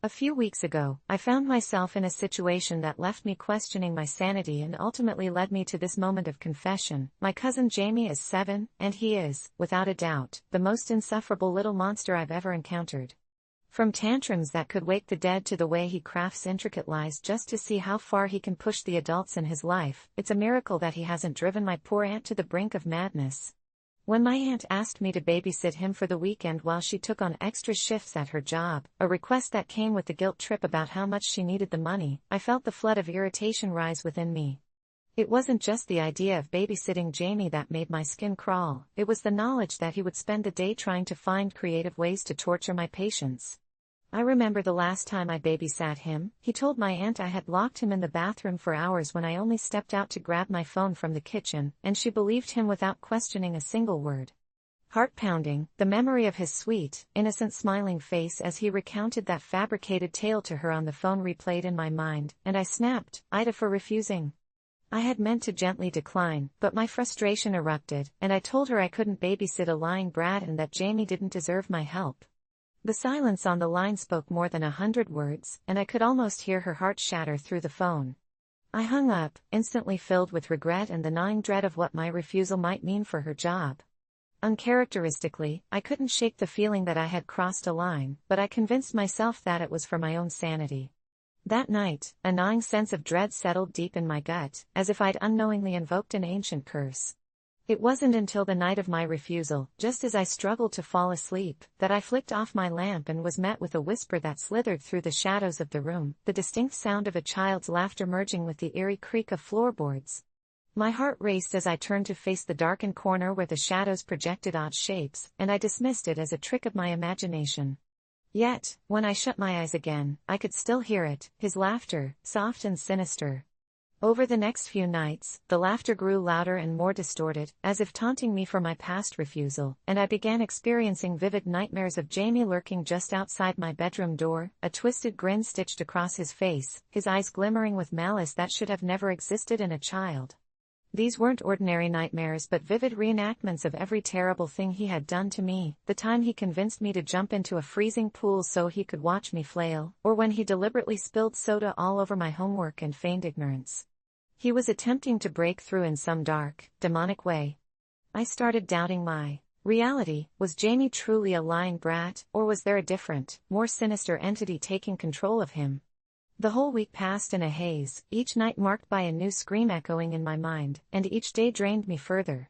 A few weeks ago, I found myself in a situation that left me questioning my sanity and ultimately led me to this moment of confession. My cousin Jamie is 7, and he is, without a doubt, the most insufferable little monster I've ever encountered. From tantrums that could wake the dead to the way he crafts intricate lies just to see how far he can push the adults in his life, it's a miracle that he hasn't driven my poor aunt to the brink of madness. When my aunt asked me to babysit him for the weekend while she took on extra shifts at her job, a request that came with the guilt trip about how much she needed the money, I felt the flood of irritation rise within me. It wasn't just the idea of babysitting Jamie that made my skin crawl, it was the knowledge that he would spend the day trying to find creative ways to torture my patience. I remember the last time I babysat him, he told my aunt I had locked him in the bathroom for hours when I only stepped out to grab my phone from the kitchen, and she believed him without questioning a single word. Heart-pounding, the memory of his sweet, innocent smiling face as he recounted that fabricated tale to her on the phone replayed in my mind, and I snapped, AITA for refusing. I had meant to gently decline, but my frustration erupted, and I told her I couldn't babysit a lying brat and that Jamie didn't deserve my help. The silence on the line spoke more than 100 words, and I could almost hear her heart shatter through the phone. I hung up, instantly filled with regret and the gnawing dread of what my refusal might mean for her job. Uncharacteristically, I couldn't shake the feeling that I had crossed a line, but I convinced myself that it was for my own sanity. That night, a gnawing sense of dread settled deep in my gut, as if I'd unknowingly invoked an ancient curse. It wasn't until the night of my refusal, just as I struggled to fall asleep, that I flicked off my lamp and was met with a whisper that slithered through the shadows of the room, the distinct sound of a child's laughter merging with the eerie creak of floorboards. My heart raced as I turned to face the darkened corner where the shadows projected odd shapes, and I dismissed it as a trick of my imagination. Yet, when I shut my eyes again, I could still hear it, his laughter, soft and sinister. Over the next few nights, the laughter grew louder and more distorted, as if taunting me for my past refusal, and I began experiencing vivid nightmares of Jamie lurking just outside my bedroom door, a twisted grin stitched across his face, his eyes glimmering with malice that should have never existed in a child. These weren't ordinary nightmares but vivid reenactments of every terrible thing he had done to me, the time he convinced me to jump into a freezing pool so he could watch me flail, or when he deliberately spilled soda all over my homework and feigned ignorance. He was attempting to break through in some dark, demonic way. I started doubting my reality. Was Jamie truly a lying brat, or was there a different, more sinister entity taking control of him? The whole week passed in a haze, each night marked by a new scream echoing in my mind, and each day drained me further.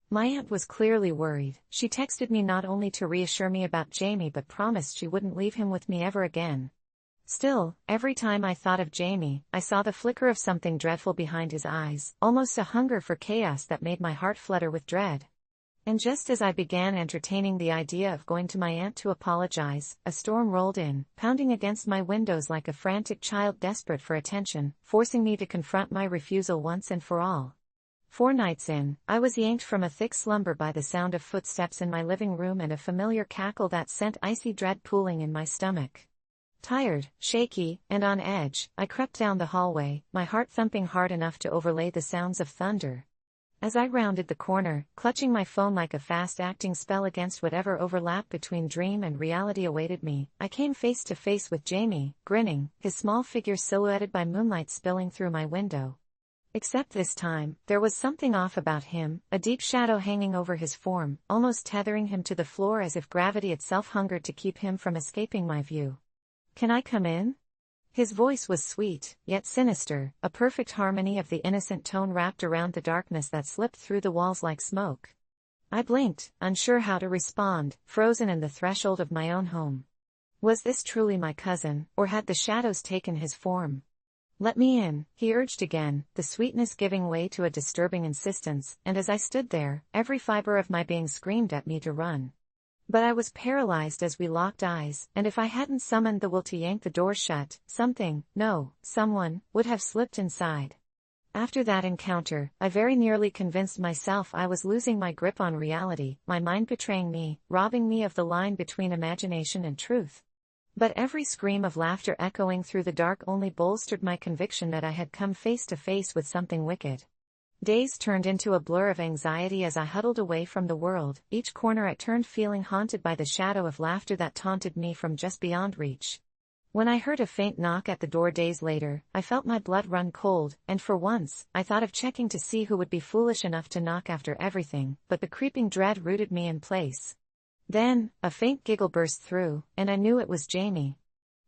My aunt was clearly worried. She texted me not only to reassure me about Jamie but promised she wouldn't leave him with me ever again. Still, every time I thought of Jamie, I saw the flicker of something dreadful behind his eyes, almost a hunger for chaos that made my heart flutter with dread. And just as I began entertaining the idea of going to my aunt to apologize, a storm rolled in, pounding against my windows like a frantic child desperate for attention, forcing me to confront my refusal once and for all. 4 nights in, I was yanked from a thick slumber by the sound of footsteps in my living room and a familiar cackle that sent icy dread pooling in my stomach. Tired, shaky, and on edge, I crept down the hallway, my heart thumping hard enough to overlay the sounds of thunder. As I rounded the corner, clutching my phone like a fast-acting spell against whatever overlap between dream and reality awaited me, I came face to face with Jamie, grinning, his small figure silhouetted by moonlight spilling through my window. Except this time, there was something off about him, a deep shadow hanging over his form, almost tethering him to the floor as if gravity itself hungered to keep him from escaping my view. "Can I come in?" His voice was sweet, yet sinister, a perfect harmony of the innocent tone wrapped around the darkness that slipped through the walls like smoke. I blinked, unsure how to respond, frozen in the threshold of my own home. Was this truly my cousin, or had the shadows taken his form? "Let me in," he urged again, the sweetness giving way to a disturbing insistence, and as I stood there, every fiber of my being screamed at me to run. But I was paralyzed as we locked eyes, and if I hadn't summoned the will to yank the door shut, someone, would have slipped inside. After that encounter, I very nearly convinced myself I was losing my grip on reality, my mind betraying me, robbing me of the line between imagination and truth. But every scream of laughter echoing through the dark only bolstered my conviction that I had come face to face with something wicked. Days turned into a blur of anxiety as I huddled away from the world, each corner I turned feeling haunted by the shadow of laughter that taunted me from just beyond reach. When I heard a faint knock at the door days later, I felt my blood run cold, and for once, I thought of checking to see who would be foolish enough to knock after everything, but the creeping dread rooted me in place. Then, a faint giggle burst through, and I knew it was Jamie.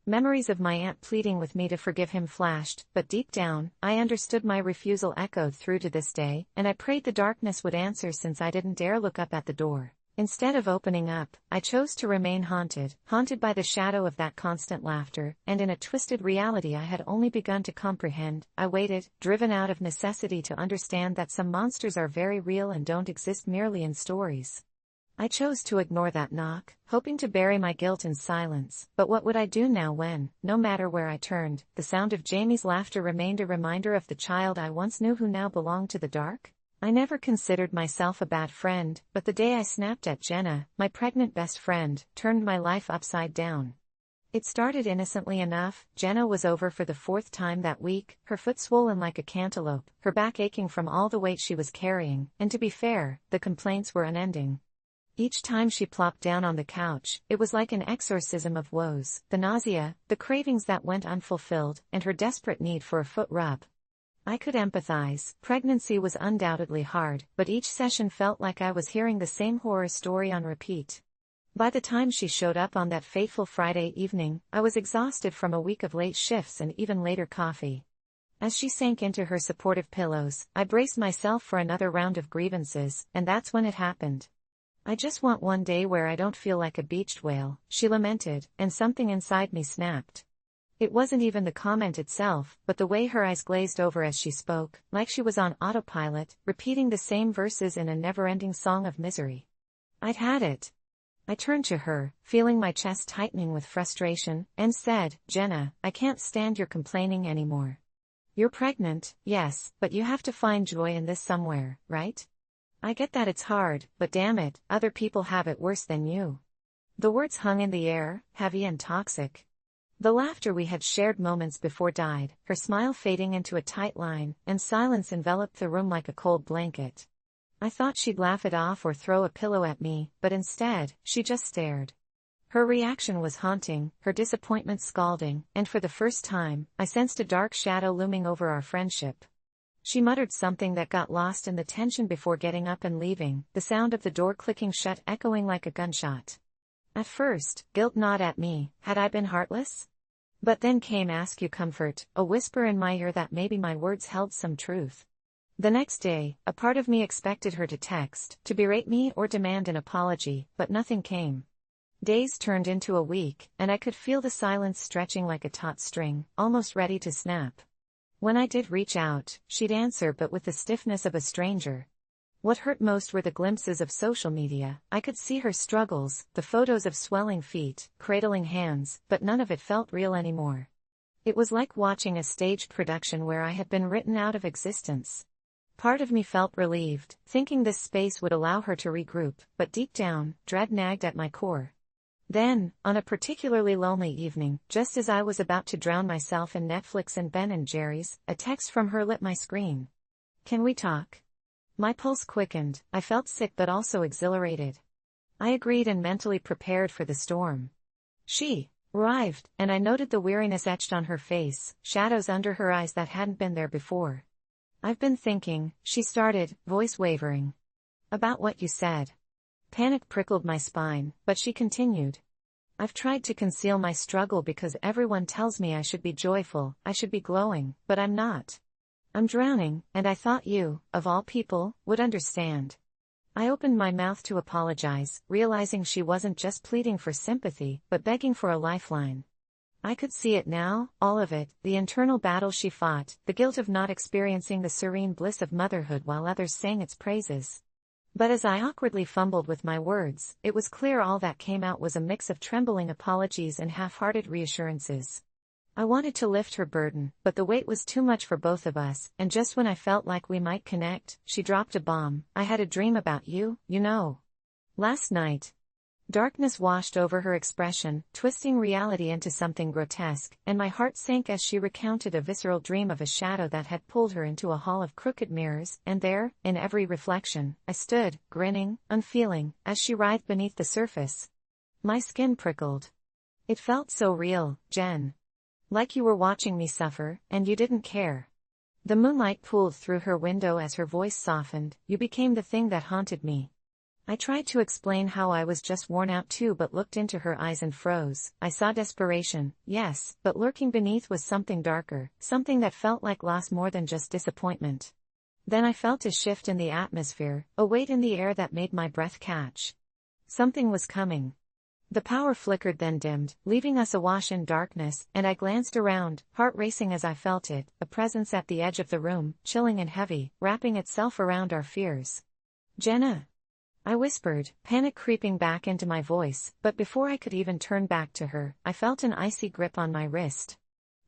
Memories of my aunt pleading with me to forgive him flashed, but deep down, I understood my refusal echoed through to this day, and I prayed the darkness would answer since I didn't dare look up at the door. Instead of opening up, I chose to remain haunted by the shadow of that constant laughter, and in a twisted reality I had only begun to comprehend. I waited, driven out of necessity to understand that some monsters are very real and don't exist merely in stories. I chose to ignore that knock, hoping to bury my guilt in silence, but what would I do now when, no matter where I turned, the sound of Jamie's laughter remained a reminder of the child I once knew who now belonged to the dark? I never considered myself a bad friend, but the day I snapped at Jenna, my pregnant best friend, turned my life upside down. It started innocently enough. Jenna was over for the 4th time that week, her foot swollen like a cantaloupe, her back aching from all the weight she was carrying, and to be fair, the complaints were unending. Each time she plopped down on the couch, it was like an exorcism of woes, the nausea, the cravings that went unfulfilled, and her desperate need for a foot rub. I could empathize. Pregnancy was undoubtedly hard, but each session felt like I was hearing the same horror story on repeat. By the time she showed up on that fateful Friday evening, I was exhausted from a week of late shifts and even later coffee. As she sank into her supportive pillows, I braced myself for another round of grievances, and that's when it happened. "I just want one day where I don't feel like a beached whale," she lamented, and something inside me snapped. It wasn't even the comment itself, but the way her eyes glazed over as she spoke, like she was on autopilot, repeating the same verses in a never-ending song of misery. I'd had it. I turned to her, feeling my chest tightening with frustration, and said, "Jenna, I can't stand your complaining anymore. You're pregnant, yes, but you have to find joy in this somewhere, right? I get that it's hard, but damn it, other people have it worse than you." The words hung in the air, heavy and toxic. The laughter we had shared moments before died, her smile fading into a tight line, and silence enveloped the room like a cold blanket. I thought she'd laugh it off or throw a pillow at me, but instead, she just stared. Her reaction was haunting, her disappointment scalding, and for the first time, I sensed a dark shadow looming over our friendship. She muttered something that got lost in the tension before getting up and leaving, the sound of the door clicking shut echoing like a gunshot. At first, guilt gnawed at me. Had I been heartless? But then came ask you comfort, a whisper in my ear that maybe my words held some truth. The next day, a part of me expected her to text, to berate me or demand an apology, but nothing came. Days turned into a week, and I could feel the silence stretching like a taut string, almost ready to snap. When I did reach out, she'd answer but with the stiffness of a stranger. What hurt most were the glimpses of social media. I could see her struggles, the photos of swelling feet, cradling hands, but none of it felt real anymore. It was like watching a staged production where I had been written out of existence. Part of me felt relieved, thinking this space would allow her to regroup, but deep down, dread nagged at my core. Then, on a particularly lonely evening, just as I was about to drown myself in Netflix and Ben & Jerry's, a text from her lit my screen. "Can we talk?" My pulse quickened. I felt sick but also exhilarated. I agreed and mentally prepared for the storm. She arrived, and I noted the weariness etched on her face, shadows under her eyes that hadn't been there before. "I've been thinking," she started, voice wavering. "About what you said." Panic prickled my spine, but she continued. "I've tried to conceal my struggle because everyone tells me I should be joyful, I should be glowing, but I'm not. I'm drowning, and I thought you, of all people, would understand." I opened my mouth to apologize, realizing she wasn't just pleading for sympathy, but begging for a lifeline. I could see it now, all of it, the internal battle she fought, the guilt of not experiencing the serene bliss of motherhood while others sang its praises. But as I awkwardly fumbled with my words, it was clear all that came out was a mix of trembling apologies and half-hearted reassurances. I wanted to lift her burden, but the weight was too much for both of us, and just when I felt like we might connect, she dropped a bomb. "I had a dream about you, you know. Last night." Darkness washed over her expression, twisting reality into something grotesque, and my heart sank as she recounted a visceral dream of a shadow that had pulled her into a hall of crooked mirrors, and there, in every reflection, I stood, grinning, unfeeling, as she writhed beneath the surface. My skin prickled. It felt so real, Jen. Like you were watching me suffer, and you didn't care. The moonlight pooled through her window as her voice softened. You became the thing that haunted me. I tried to explain how I was just worn out too, but looked into her eyes and froze. I saw desperation, yes, but lurking beneath was something darker, something that felt like loss more than just disappointment. Then I felt a shift in the atmosphere, a weight in the air that made my breath catch. Something was coming. The power flickered then dimmed, leaving us awash in darkness, and I glanced around, heart racing as I felt it, a presence at the edge of the room, chilling and heavy, wrapping itself around our fears. Jenna! I whispered, panic creeping back into my voice, but before I could even turn back to her, I felt an icy grip on my wrist.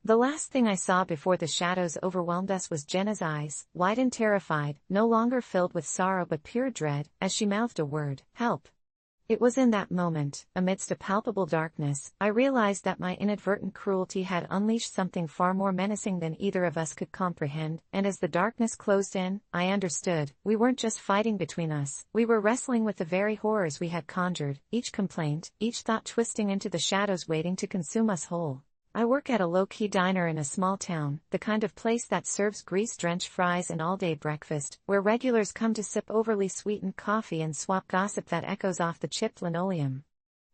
The last thing I saw before the shadows overwhelmed us was Jenna's eyes, wide and terrified, no longer filled with sorrow but pure dread, as she mouthed a word, help. It was in that moment, amidst a palpable darkness, I realized that my inadvertent cruelty had unleashed something far more menacing than either of us could comprehend, and as the darkness closed in, I understood, we weren't just fighting between us, we were wrestling with the very horrors we had conjured, each complaint, each thought twisting into the shadows waiting to consume us whole. I work at a low-key diner in a small town, the kind of place that serves grease-drenched fries and all-day breakfast, where regulars come to sip overly sweetened coffee and swap gossip that echoes off the chipped linoleum.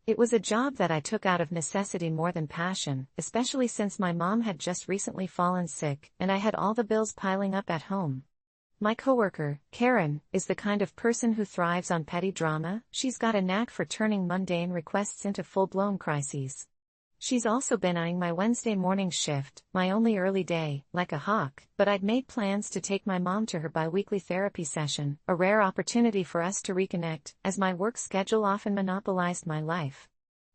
It was a job that I took out of necessity more than passion, especially since my mom had just recently fallen sick, and I had all the bills piling up at home. My coworker, Karen, is the kind of person who thrives on petty drama. She's got a knack for turning mundane requests into full-blown crises. She's also been eyeing my Wednesday morning shift, my only early day, like a hawk, but I'd made plans to take my mom to her bi-weekly therapy session, a rare opportunity for us to reconnect, as my work schedule often monopolized my life.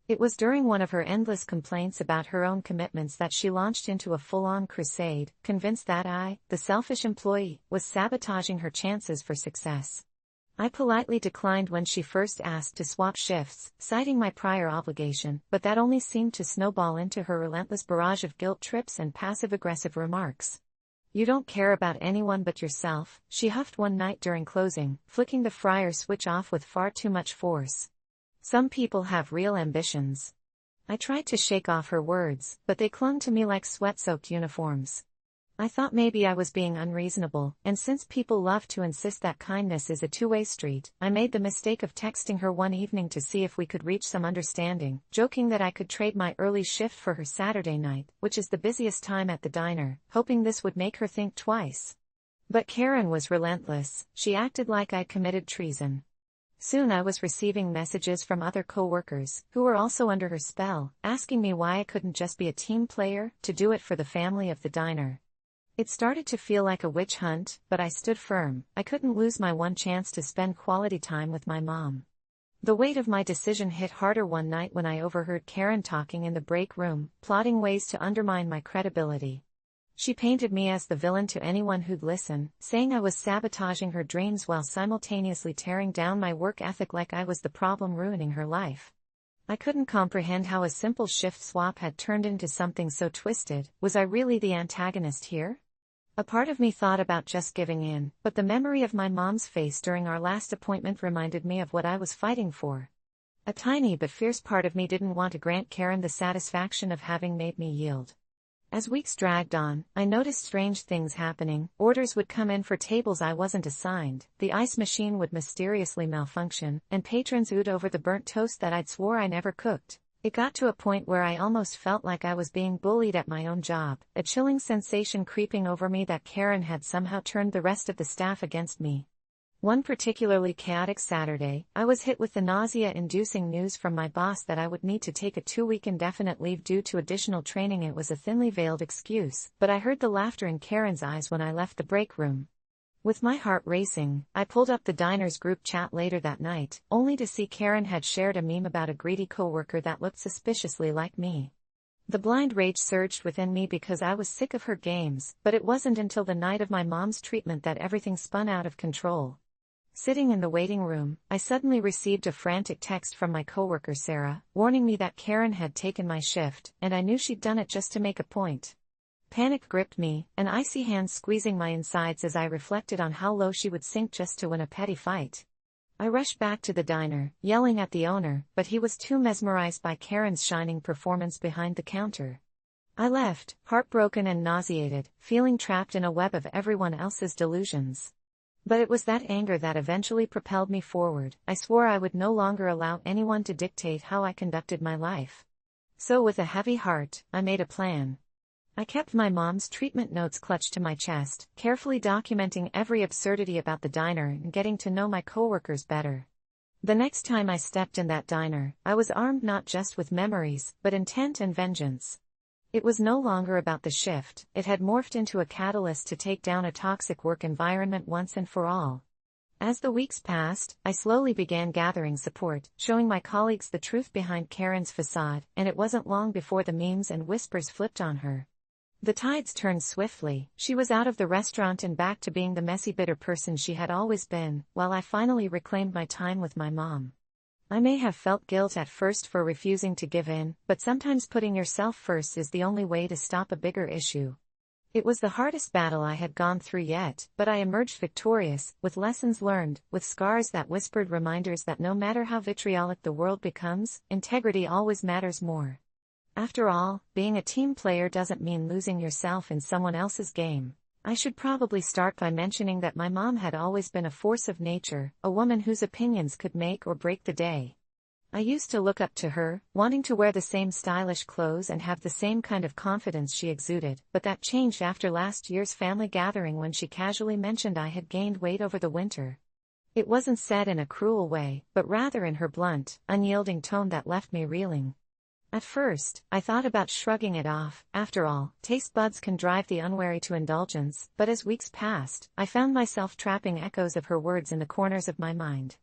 It was during one of her endless complaints about her own commitments that she launched into a full-on crusade, convinced that I, the selfish employee, was sabotaging her chances for success. I politely declined when she first asked to swap shifts, citing my prior obligation, but that only seemed to snowball into her relentless barrage of guilt trips and passive-aggressive remarks. You don't care about anyone but yourself, she huffed one night during closing, flicking the fryer switch off with far too much force. Some people have real ambitions. I tried to shake off her words, but they clung to me like sweat-soaked uniforms. I thought maybe I was being unreasonable, and since people love to insist that kindness is a two-way street, I made the mistake of texting her one evening to see if we could reach some understanding, joking that I could trade my early shift for her Saturday night, which is the busiest time at the diner, hoping this would make her think twice. But Karen was relentless. She acted like I'd committed treason. Soon I was receiving messages from other co-workers, who were also under her spell, asking me why I couldn't just be a team player, to do it for the family of the diner. It started to feel like a witch hunt, but I stood firm. I couldn't lose my one chance to spend quality time with my mom. The weight of my decision hit harder one night when I overheard Karen talking in the break room, plotting ways to undermine my credibility. She painted me as the villain to anyone who'd listen, saying I was sabotaging her dreams while simultaneously tearing down my work ethic like I was the problem ruining her life. I couldn't comprehend how a simple shift swap had turned into something so twisted. Was I really the antagonist here? A part of me thought about just giving in, but the memory of my mom's face during our last appointment reminded me of what I was fighting for. A tiny but fierce part of me didn't want to grant Karen the satisfaction of having made me yield. As weeks dragged on, I noticed strange things happening. Orders would come in for tables I wasn't assigned, the ice machine would mysteriously malfunction, and patrons oohed over the burnt toast that I'd swore I never cooked. It got to a point where I almost felt like I was being bullied at my own job, a chilling sensation creeping over me that Karen had somehow turned the rest of the staff against me. One particularly chaotic Saturday, I was hit with the nausea-inducing news from my boss that I would need to take a 2-week indefinite leave due to additional training. It was a thinly veiled excuse, but I heard the laughter in Karen's eyes when I left the break room. With my heart racing, I pulled up the diner's group chat later that night, only to see Karen had shared a meme about a greedy coworker that looked suspiciously like me. The blind rage surged within me because I was sick of her games, but it wasn't until the night of my mom's treatment that everything spun out of control. Sitting in the waiting room, I suddenly received a frantic text from my coworker Sarah, warning me that Karen had taken my shift, and I knew she'd done it just to make a point. Panic gripped me, an icy hand squeezing my insides as I reflected on how low she would sink just to win a petty fight. I rushed back to the diner, yelling at the owner, but he was too mesmerized by Karen's shining performance behind the counter. I left, heartbroken and nauseated, feeling trapped in a web of everyone else's delusions. But it was that anger that eventually propelled me forward. I swore I would no longer allow anyone to dictate how I conducted my life. So with a heavy heart, I made a plan. I kept my mom's treatment notes clutched to my chest, carefully documenting every absurdity about the diner and getting to know my coworkers better. The next time I stepped in that diner, I was armed not just with memories, but intent and vengeance. It was no longer about the shift, it had morphed into a catalyst to take down a toxic work environment once and for all. As the weeks passed, I slowly began gathering support, showing my colleagues the truth behind Karen's facade, and it wasn't long before the memes and whispers flipped on her. The tides turned swiftly. She was out of the restaurant and back to being the messy, bitter person she had always been, while I finally reclaimed my time with my mom. I may have felt guilt at first for refusing to give in, but sometimes putting yourself first is the only way to stop a bigger issue. It was the hardest battle I had gone through yet, but I emerged victorious, with lessons learned, with scars that whispered reminders that no matter how vitriolic the world becomes, integrity always matters more. After all, being a team player doesn't mean losing yourself in someone else's game. I should probably start by mentioning that my mom had always been a force of nature, a woman whose opinions could make or break the day. I used to look up to her, wanting to wear the same stylish clothes and have the same kind of confidence she exuded, but that changed after last year's family gathering when she casually mentioned I had gained weight over the winter. It wasn't said in a cruel way, but rather in her blunt, unyielding tone that left me reeling. At first, I thought about shrugging it off. After all, taste buds can drive the unwary to indulgence, but as weeks passed, I found myself trapping echoes of her words in the corners of my mind.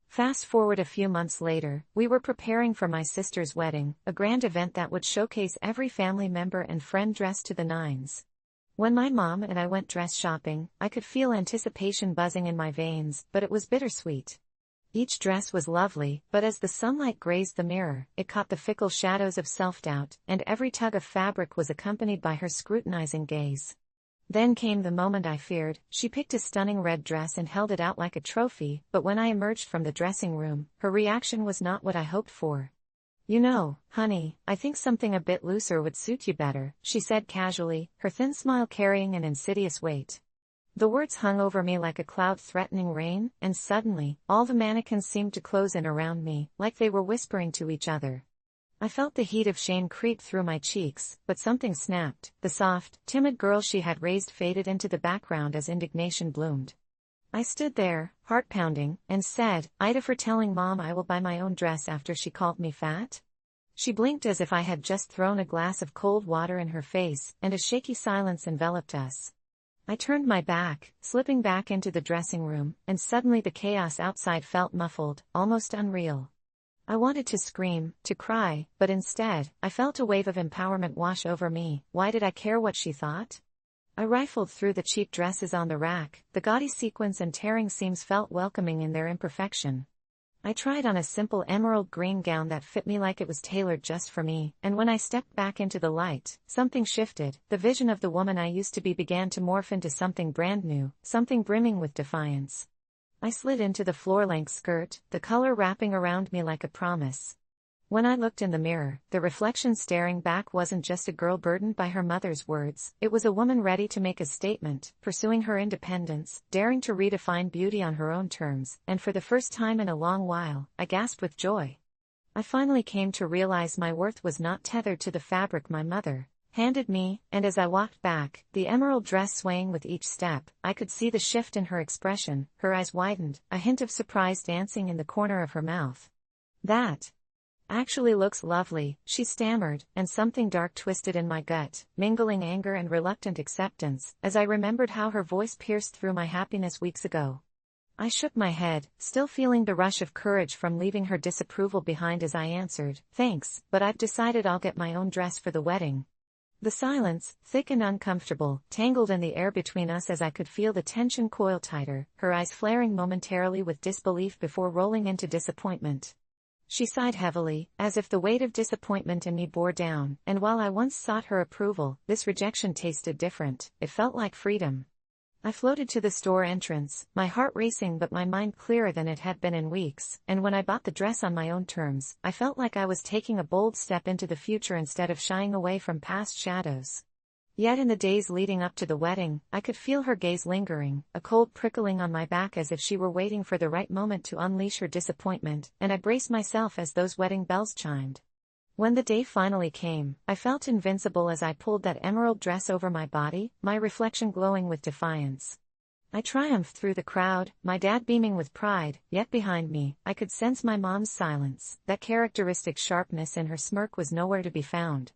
Fast forward a few months later, we were preparing for my sister's wedding, a grand event that would showcase every family member and friend dressed to the nines. When my mom and I went dress shopping, I could feel anticipation buzzing in my veins, but it was bittersweet. Each dress was lovely, but as the sunlight grazed the mirror, it caught the fickle shadows of self-doubt, and every tug of fabric was accompanied by her scrutinizing gaze. Then came the moment I feared. She picked a stunning red dress and held it out like a trophy, but when I emerged from the dressing room, her reaction was not what I hoped for. "You know, honey, I think something a bit looser would suit you better," she said casually, her thin smile carrying an insidious weight. The words hung over me like a cloud threatening rain, and suddenly, all the mannequins seemed to close in around me, like they were whispering to each other. I felt the heat of shame creep through my cheeks, but something snapped. The soft, timid girl she had raised faded into the background as indignation bloomed. I stood there, heart pounding, and said, "AITA for telling Mom I will buy my own dress after she called me fat?" She blinked as if I had just thrown a glass of cold water in her face, and a shaky silence enveloped us. I turned my back, slipping back into the dressing room, and suddenly the chaos outside felt muffled, almost unreal. I wanted to scream, to cry, but instead, I felt a wave of empowerment wash over me. Why did I care what she thought? I rifled through the cheap dresses on the rack. The gaudy sequins and tearing seams felt welcoming in their imperfection. I tried on a simple emerald green gown that fit me like it was tailored just for me, and when I stepped back into the light, something shifted. The vision of the woman I used to be began to morph into something brand new, something brimming with defiance. I slid into the floor-length skirt, the color wrapping around me like a promise. When I looked in the mirror, the reflection staring back wasn't just a girl burdened by her mother's words, it was a woman ready to make a statement, pursuing her independence, daring to redefine beauty on her own terms, and for the first time in a long while, I gasped with joy. I finally came to realize my worth was not tethered to the fabric my mother handed me, and as I walked back, the emerald dress swaying with each step, I could see the shift in her expression. Her eyes widened, a hint of surprise dancing in the corner of her mouth. "That actually looks lovely," she stammered, and something dark twisted in my gut, mingling anger and reluctant acceptance, as I remembered how her voice pierced through my happiness weeks ago. I shook my head, still feeling the rush of courage from leaving her disapproval behind as I answered, "Thanks, but I've decided I'll get my own dress for the wedding." The silence, thick and uncomfortable, tangled in the air between us as I could feel the tension coil tighter, her eyes flaring momentarily with disbelief before rolling into disappointment. She sighed heavily, as if the weight of disappointment in me bore down, and while I once sought her approval, this rejection tasted different. It felt like freedom. I floated to the store entrance, my heart racing but my mind clearer than it had been in weeks, and when I bought the dress on my own terms, I felt like I was taking a bold step into the future instead of shying away from past shadows. Yet in the days leading up to the wedding, I could feel her gaze lingering, a cold prickling on my back as if she were waiting for the right moment to unleash her disappointment, and I braced myself as those wedding bells chimed. When the day finally came, I felt invincible as I pulled that emerald dress over my body, my reflection glowing with defiance. I triumphed through the crowd, my dad beaming with pride, yet behind me, I could sense my mom's silence. That characteristic sharpness in her smirk was nowhere to be found.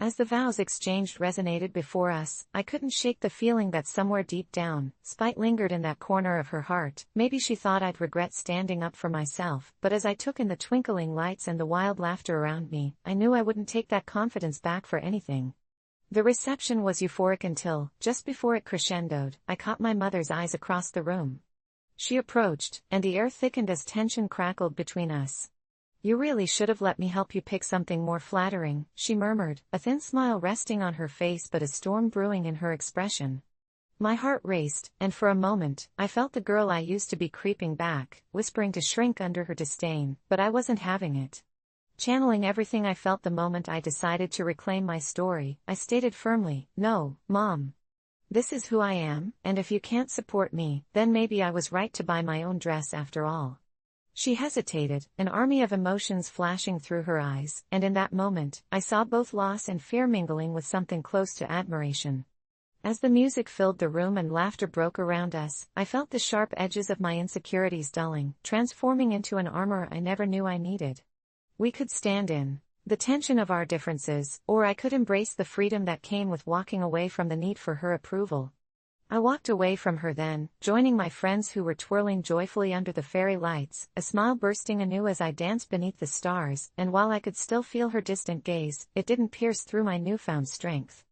As the vows exchanged resonated before us, I couldn't shake the feeling that somewhere deep down, spite lingered in that corner of her heart. Maybe she thought I'd regret standing up for myself, but as I took in the twinkling lights and the wild laughter around me, I knew I wouldn't take that confidence back for anything. The reception was euphoric until, just before it crescendoed, I caught my mother's eyes across the room. She approached, and the air thickened as tension crackled between us. "You really should have let me help you pick something more flattering," she murmured, a thin smile resting on her face but a storm brewing in her expression. My heart raced, and for a moment, I felt the girl I used to be creeping back, whispering to shrink under her disdain, but I wasn't having it. Channeling everything I felt the moment I decided to reclaim my story, I stated firmly, "No, Mom. This is who I am, and if you can't support me, then maybe I was right to buy my own dress after all." She hesitated, an army of emotions flashing through her eyes, and in that moment, I saw both loss and fear mingling with something close to admiration. As the music filled the room and laughter broke around us, I felt the sharp edges of my insecurities dulling, transforming into an armor I never knew I needed. We could stand in the tension of our differences, or I could embrace the freedom that came with walking away from the need for her approval. I walked away from her then, joining my friends who were twirling joyfully under the fairy lights, a smile bursting anew as I danced beneath the stars, and while I could still feel her distant gaze, it didn't pierce through my newfound strength.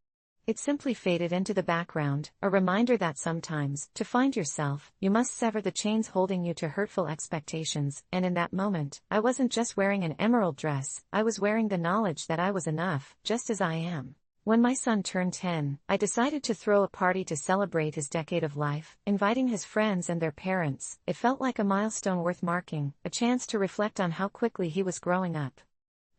It simply faded into the background, a reminder that sometimes, to find yourself, you must sever the chains holding you to hurtful expectations, and in that moment, I wasn't just wearing an emerald dress, I was wearing the knowledge that I was enough, just as I am. When my son turned 10, I decided to throw a party to celebrate his decade of life, inviting his friends and their parents. It felt like a milestone worth marking, a chance to reflect on how quickly he was growing up.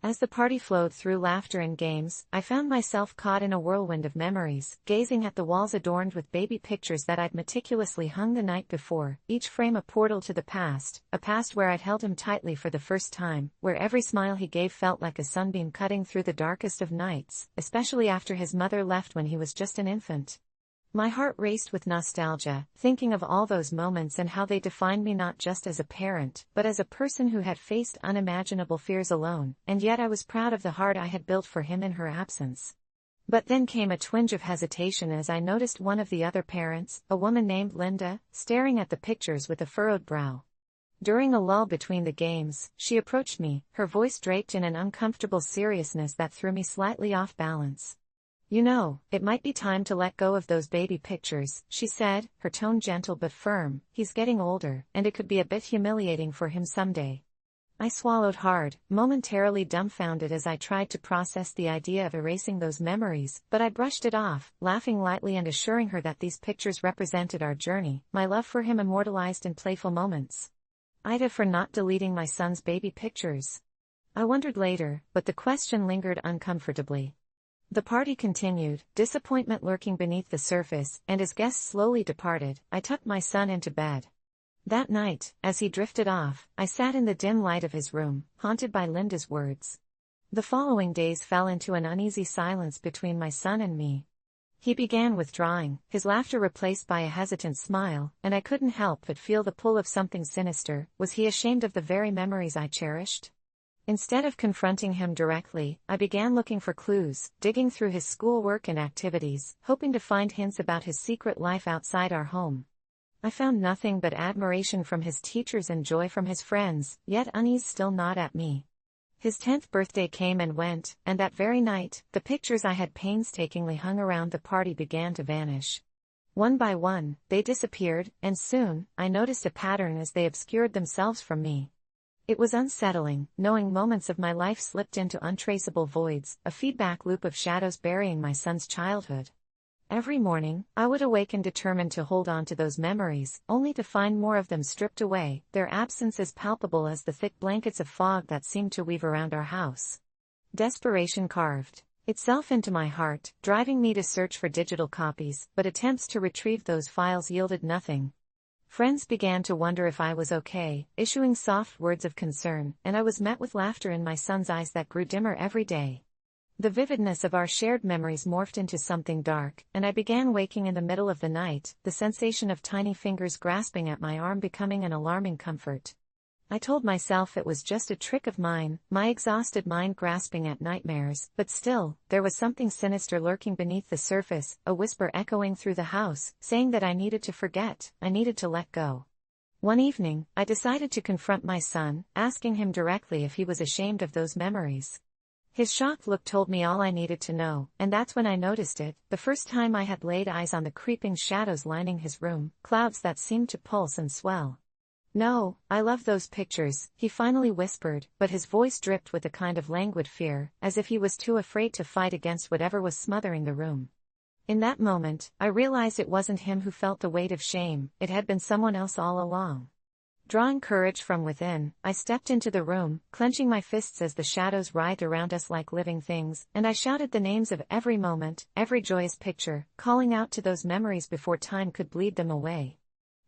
As the party flowed through laughter and games, I found myself caught in a whirlwind of memories, gazing at the walls adorned with baby pictures that I'd meticulously hung the night before, each frame a portal to the past, a past where I'd held him tightly for the first time, where every smile he gave felt like a sunbeam cutting through the darkest of nights, especially after his mother left when he was just an infant. My heart raced with nostalgia, thinking of all those moments and how they defined me not just as a parent, but as a person who had faced unimaginable fears alone, and yet I was proud of the heart I had built for him in her absence. But then came a twinge of hesitation as I noticed one of the other parents, a woman named Linda, staring at the pictures with a furrowed brow. During a lull between the games, she approached me, her voice draped in an uncomfortable seriousness that threw me slightly off balance. "You know, it might be time to let go of those baby pictures," she said, her tone gentle but firm. "He's getting older, and it could be a bit humiliating for him someday." I swallowed hard, momentarily dumbfounded as I tried to process the idea of erasing those memories, but I brushed it off, laughing lightly and assuring her that these pictures represented our journey, my love for him immortalized in playful moments. AITA for not deleting my son's baby pictures. I wondered later, but the question lingered uncomfortably. The party continued, disappointment lurking beneath the surface, and as guests slowly departed, I tucked my son into bed. That night, as he drifted off, I sat in the dim light of his room, haunted by Linda's words. The following days fell into an uneasy silence between my son and me. He began withdrawing, his laughter replaced by a hesitant smile, and I couldn't help but feel the pull of something sinister. Was he ashamed of the very memories I cherished? Instead of confronting him directly, I began looking for clues, digging through his schoolwork and activities, hoping to find hints about his secret life outside our home. I found nothing but admiration from his teachers and joy from his friends, yet unease still gnawed at me. His 10th birthday came and went, and that very night, the pictures I had painstakingly hung around the party began to vanish. One by one, they disappeared, and soon, I noticed a pattern as they obscured themselves from me. It was unsettling, knowing moments of my life slipped into untraceable voids, a feedback loop of shadows burying my son's childhood. Every morning, I would awaken determined to hold on to those memories, only to find more of them stripped away, their absence as palpable as the thick blankets of fog that seemed to weave around our house. Desperation carved itself into my heart, driving me to search for digital copies, but attempts to retrieve those files yielded nothing. Friends began to wonder if I was okay, issuing soft words of concern, and I was met with laughter in my son's eyes that grew dimmer every day. The vividness of our shared memories morphed into something dark, and I began waking in the middle of the night, the sensation of tiny fingers grasping at my arm becoming an alarming comfort. I told myself it was just a trick of mine, my exhausted mind grasping at nightmares, but still, there was something sinister lurking beneath the surface, a whisper echoing through the house, saying that I needed to forget, I needed to let go. One evening, I decided to confront my son, asking him directly if he was ashamed of those memories. His shocked look told me all I needed to know, and that's when I noticed it, the first time I had laid eyes on the creeping shadows lining his room, clouds that seemed to pulse and swell. "No, I love those pictures," he finally whispered, but his voice dripped with a kind of languid fear, as if he was too afraid to fight against whatever was smothering the room. In that moment, I realized it wasn't him who felt the weight of shame, it had been someone else all along. Drawing courage from within, I stepped into the room, clenching my fists as the shadows writhed around us like living things, and I shouted the names of every moment, every joyous picture, calling out to those memories before time could bleed them away.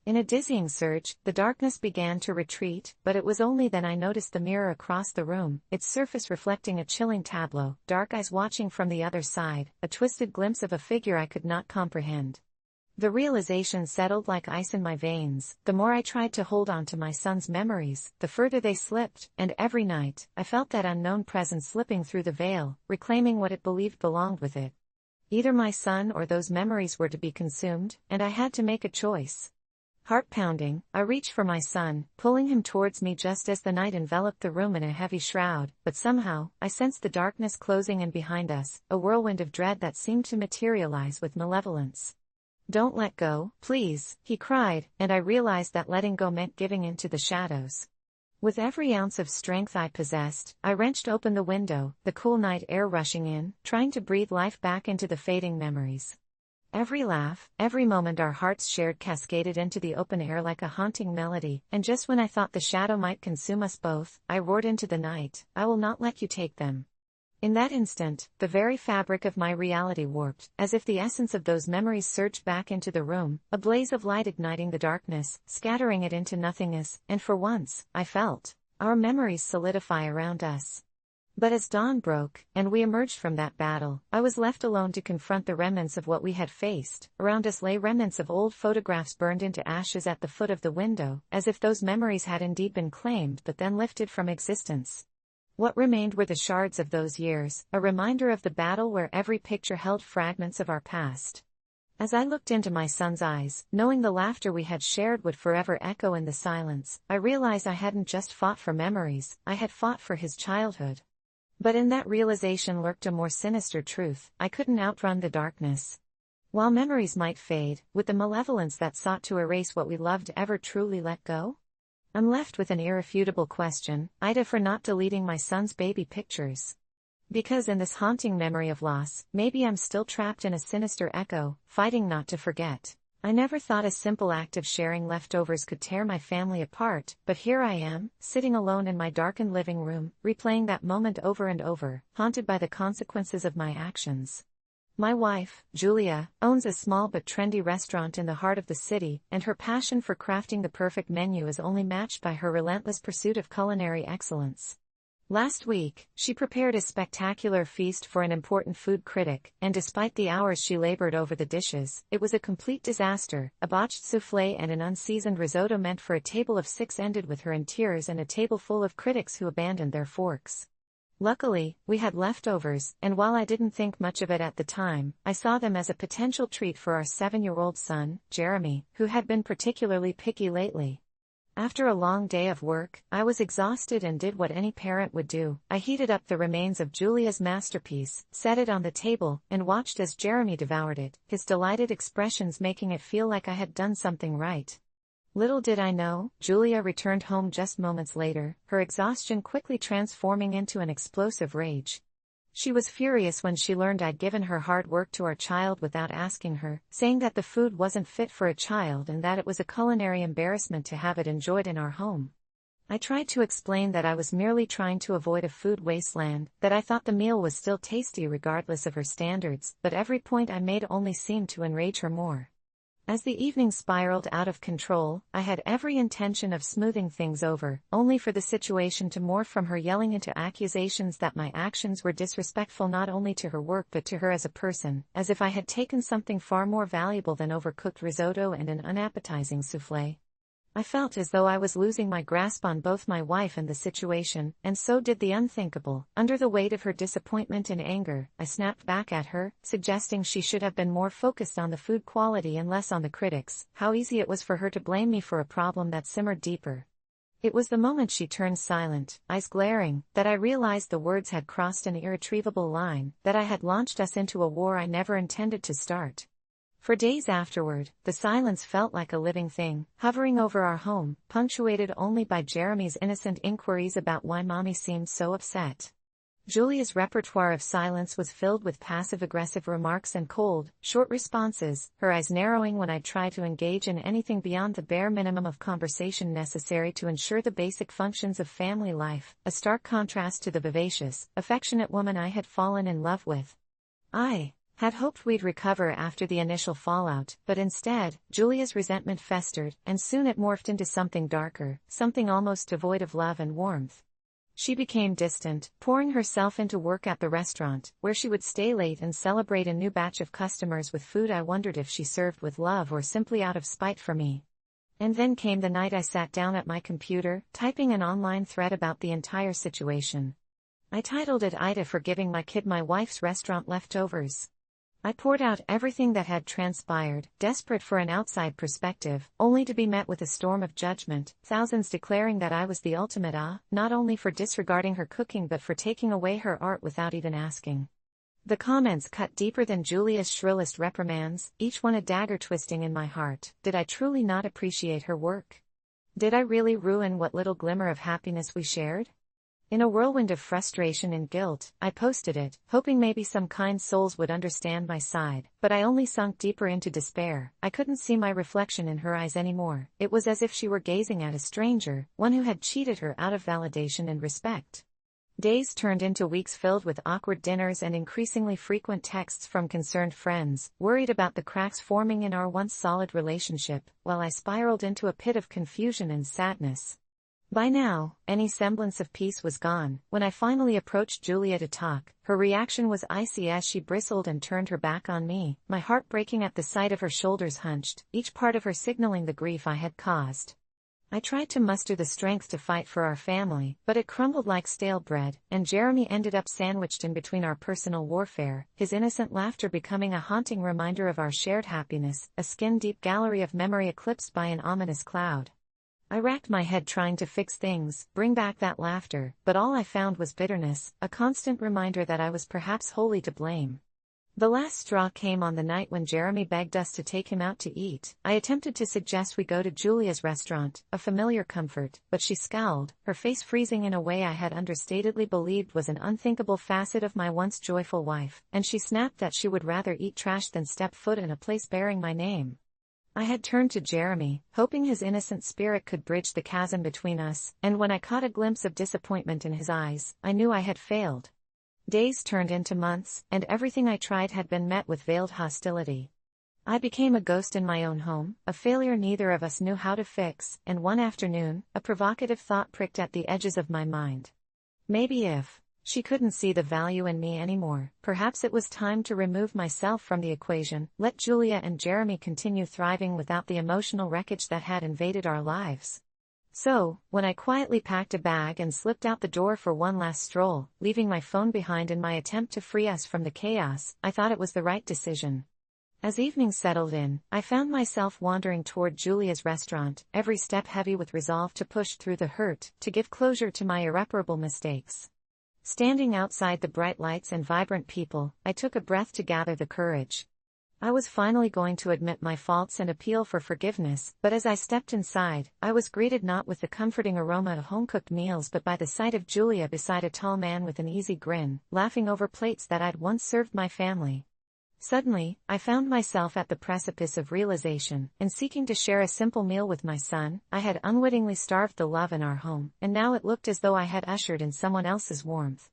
In a dizzying surge, the darkness began to retreat, but it was only then I noticed the mirror across the room, its surface reflecting a chilling tableau, dark eyes watching from the other side, a twisted glimpse of a figure I could not comprehend. The realization settled like ice in my veins. The more I tried to hold on to my son's memories, the further they slipped, and every night, I felt that unknown presence slipping through the veil, reclaiming what it believed belonged with it. Either my son or those memories were to be consumed, and I had to make a choice. Heart pounding, I reached for my son, pulling him towards me just as the night enveloped the room in a heavy shroud, but somehow, I sensed the darkness closing in behind us, a whirlwind of dread that seemed to materialize with malevolence. "Don't let go, please," he cried, and I realized that letting go meant giving in to the shadows. With every ounce of strength I possessed, I wrenched open the window, the cool night air rushing in, trying to breathe life back into the fading memories. Every laugh, every moment our hearts shared cascaded into the open air like a haunting melody, and just when I thought the shadow might consume us both, I roared into the night, "I will not let you take them." In that instant, the very fabric of my reality warped, as if the essence of those memories surged back into the room, a blaze of light igniting the darkness, scattering it into nothingness, and for once, I felt our memories solidify around us. But as dawn broke, and we emerged from that battle, I was left alone to confront the remnants of what we had faced. Around us lay remnants of old photographs burned into ashes at the foot of the window, as if those memories had indeed been claimed but then lifted from existence. What remained were the shards of those years, a reminder of the battle where every picture held fragments of our past. As I looked into my son's eyes, knowing the laughter we had shared would forever echo in the silence, I realized I hadn't just fought for memories, I had fought for his childhood. But in that realization lurked a more sinister truth: I couldn't outrun the darkness. While memories might fade, would the malevolence that sought to erase what we loved ever truly let go? I'm left with an irrefutable question: AITA for not deleting my son's baby pictures. Because in this haunting memory of loss, maybe I'm still trapped in a sinister echo, fighting not to forget. I never thought a simple act of sharing leftovers could tear my family apart, but here I am, sitting alone in my darkened living room, replaying that moment over and over, haunted by the consequences of my actions. My wife, Julia, owns a small but trendy restaurant in the heart of the city, and her passion for crafting the perfect menu is only matched by her relentless pursuit of culinary excellence. Last week, she prepared a spectacular feast for an important food critic, and despite the hours she labored over the dishes, it was a complete disaster. A botched soufflé and an unseasoned risotto meant for a table of 6 ended with her in tears and a table full of critics who abandoned their forks. Luckily, we had leftovers, and while I didn't think much of it at the time, I saw them as a potential treat for our 7-year-old son, Jeremy, who had been particularly picky lately. After a long day of work, I was exhausted and did what any parent would do. I heated up the remains of Julia's masterpiece, set it on the table, and watched as Jeremy devoured it, his delighted expressions making it feel like I had done something right. Little did I know, Julia returned home just moments later, her exhaustion quickly transforming into an explosive rage. She was furious when she learned I'd given her hard work to our child without asking her, saying that the food wasn't fit for a child and that it was a culinary embarrassment to have it enjoyed in our home. I tried to explain that I was merely trying to avoid a food wasteland, that I thought the meal was still tasty regardless of her standards, but every point I made only seemed to enrage her more. As the evening spiraled out of control, I had every intention of smoothing things over, only for the situation to morph from her yelling into accusations that my actions were disrespectful not only to her work but to her as a person, as if I had taken something far more valuable than overcooked risotto and an unappetizing soufflé. I felt as though I was losing my grasp on both my wife and the situation, and so did the unthinkable. Under the weight of her disappointment and anger, I snapped back at her, suggesting she should have been more focused on the food quality and less on the critics. How easy it was for her to blame me for a problem that simmered deeper. It was the moment she turned silent, eyes glaring, that I realized the words had crossed an irretrievable line, that I had launched us into a war I never intended to start. For days afterward, the silence felt like a living thing, hovering over our home, punctuated only by Jeremy's innocent inquiries about why Mommy seemed so upset. Julia's repertoire of silence was filled with passive-aggressive remarks and cold, short responses, her eyes narrowing when I tried to engage in anything beyond the bare minimum of conversation necessary to ensure the basic functions of family life, a stark contrast to the vivacious, affectionate woman I had fallen in love with. I had hoped we'd recover after the initial fallout, but instead, Julia's resentment festered, and soon it morphed into something darker, something almost devoid of love and warmth. She became distant, pouring herself into work at the restaurant, where she would stay late and celebrate a new batch of customers with food I wondered if she served with love or simply out of spite for me. And then came the night I sat down at my computer, typing an online thread about the entire situation. I titled it AITA for giving my kid my wife's restaurant leftovers. I poured out everything that had transpired, desperate for an outside perspective, only to be met with a storm of judgment, thousands declaring that I was the ultimate not only for disregarding her cooking but for taking away her art without even asking. The comments cut deeper than Julia's shrillest reprimands, each one a dagger twisting in my heart. Did I truly not appreciate her work? Did I really ruin what little glimmer of happiness we shared? In a whirlwind of frustration and guilt, I posted it, hoping maybe some kind souls would understand my side, but I only sunk deeper into despair. I couldn't see my reflection in her eyes anymore. It was as if she were gazing at a stranger, one who had cheated her out of validation and respect. Days turned into weeks filled with awkward dinners and increasingly frequent texts from concerned friends, worried about the cracks forming in our once solid relationship, while I spiraled into a pit of confusion and sadness. By now, any semblance of peace was gone. When I finally approached Julia to talk, her reaction was icy as she bristled and turned her back on me, my heart breaking at the sight of her shoulders hunched, each part of her signaling the grief I had caused. I tried to muster the strength to fight for our family, but it crumbled like stale bread, and Jeremy ended up sandwiched in between our personal warfare, his innocent laughter becoming a haunting reminder of our shared happiness, a skin-deep gallery of memory eclipsed by an ominous cloud. I racked my head trying to fix things, bring back that laughter, but all I found was bitterness, a constant reminder that I was perhaps wholly to blame. The last straw came on the night when Jeremy begged us to take him out to eat. I attempted to suggest we go to Julia's restaurant, a familiar comfort, but she scowled, her face freezing in a way I had understatedly believed was an unthinkable facet of my once joyful wife, and she snapped that she would rather eat trash than step foot in a place bearing my name. I had turned to Jeremy, hoping his innocent spirit could bridge the chasm between us, and when I caught a glimpse of disappointment in his eyes, I knew I had failed. Days turned into months, and everything I tried had been met with veiled hostility. I became a ghost in my own home, a failure neither of us knew how to fix, and one afternoon, a provocative thought pricked at the edges of my mind. Maybe if she couldn't see the value in me anymore, perhaps it was time to remove myself from the equation, let Julia and Jeremy continue thriving without the emotional wreckage that had invaded our lives. So, when I quietly packed a bag and slipped out the door for one last stroll, leaving my phone behind in my attempt to free us from the chaos, I thought it was the right decision. As evening settled in, I found myself wandering toward Julia's restaurant, every step heavy with resolve to push through the hurt, to give closure to my irreparable mistakes. Standing outside the bright lights and vibrant people, I took a breath to gather the courage. I was finally going to admit my faults and appeal for forgiveness, but as I stepped inside, I was greeted not with the comforting aroma of home-cooked meals but by the sight of Julia beside a tall man with an easy grin, laughing over plates that I'd once served my family. Suddenly, I found myself at the precipice of realization, and seeking to share a simple meal with my son, I had unwittingly starved the love in our home, and now it looked as though I had ushered in someone else's warmth.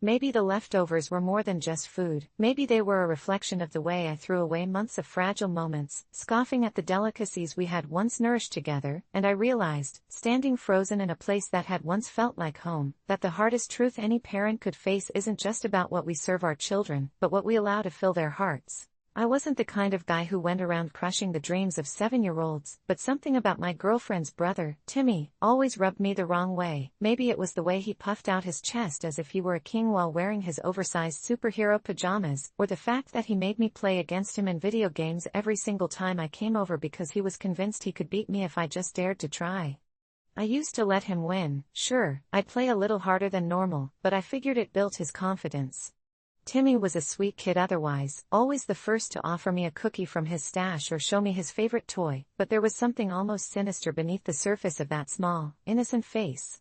Maybe the leftovers were more than just food, maybe they were a reflection of the way I threw away months of fragile moments, scoffing at the delicacies we had once nourished together, and I realized, standing frozen in a place that had once felt like home, that the hardest truth any parent could face isn't just about what we serve our children, but what we allow to fill their hearts. I wasn't the kind of guy who went around crushing the dreams of 7-year-olds, but something about my girlfriend's brother, Timmy, always rubbed me the wrong way. Maybe it was the way he puffed out his chest as if he were a king while wearing his oversized superhero pajamas, or the fact that he made me play against him in video games every single time I came over because he was convinced he could beat me if I just dared to try. I used to let him win. Sure, I'd play a little harder than normal, but I figured it built his confidence. Timmy was a sweet kid otherwise, always the first to offer me a cookie from his stash or show me his favorite toy, but there was something almost sinister beneath the surface of that small, innocent face.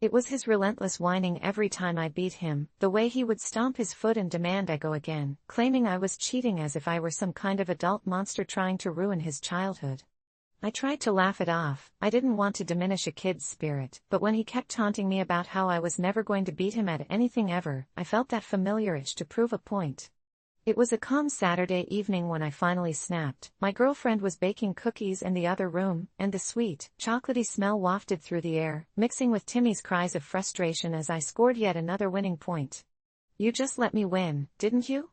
It was his relentless whining every time I beat him, the way he would stomp his foot and demand I go again, claiming I was cheating as if I were some kind of adult monster trying to ruin his childhood. I tried to laugh it off. I didn't want to diminish a kid's spirit, but when he kept taunting me about how I was never going to beat him at anything ever, I felt that familiar itch to prove a point. It was a calm Saturday evening when I finally snapped. My girlfriend was baking cookies in the other room, and the sweet, chocolatey smell wafted through the air, mixing with Timmy's cries of frustration as I scored yet another winning point. "You just let me win, didn't you?"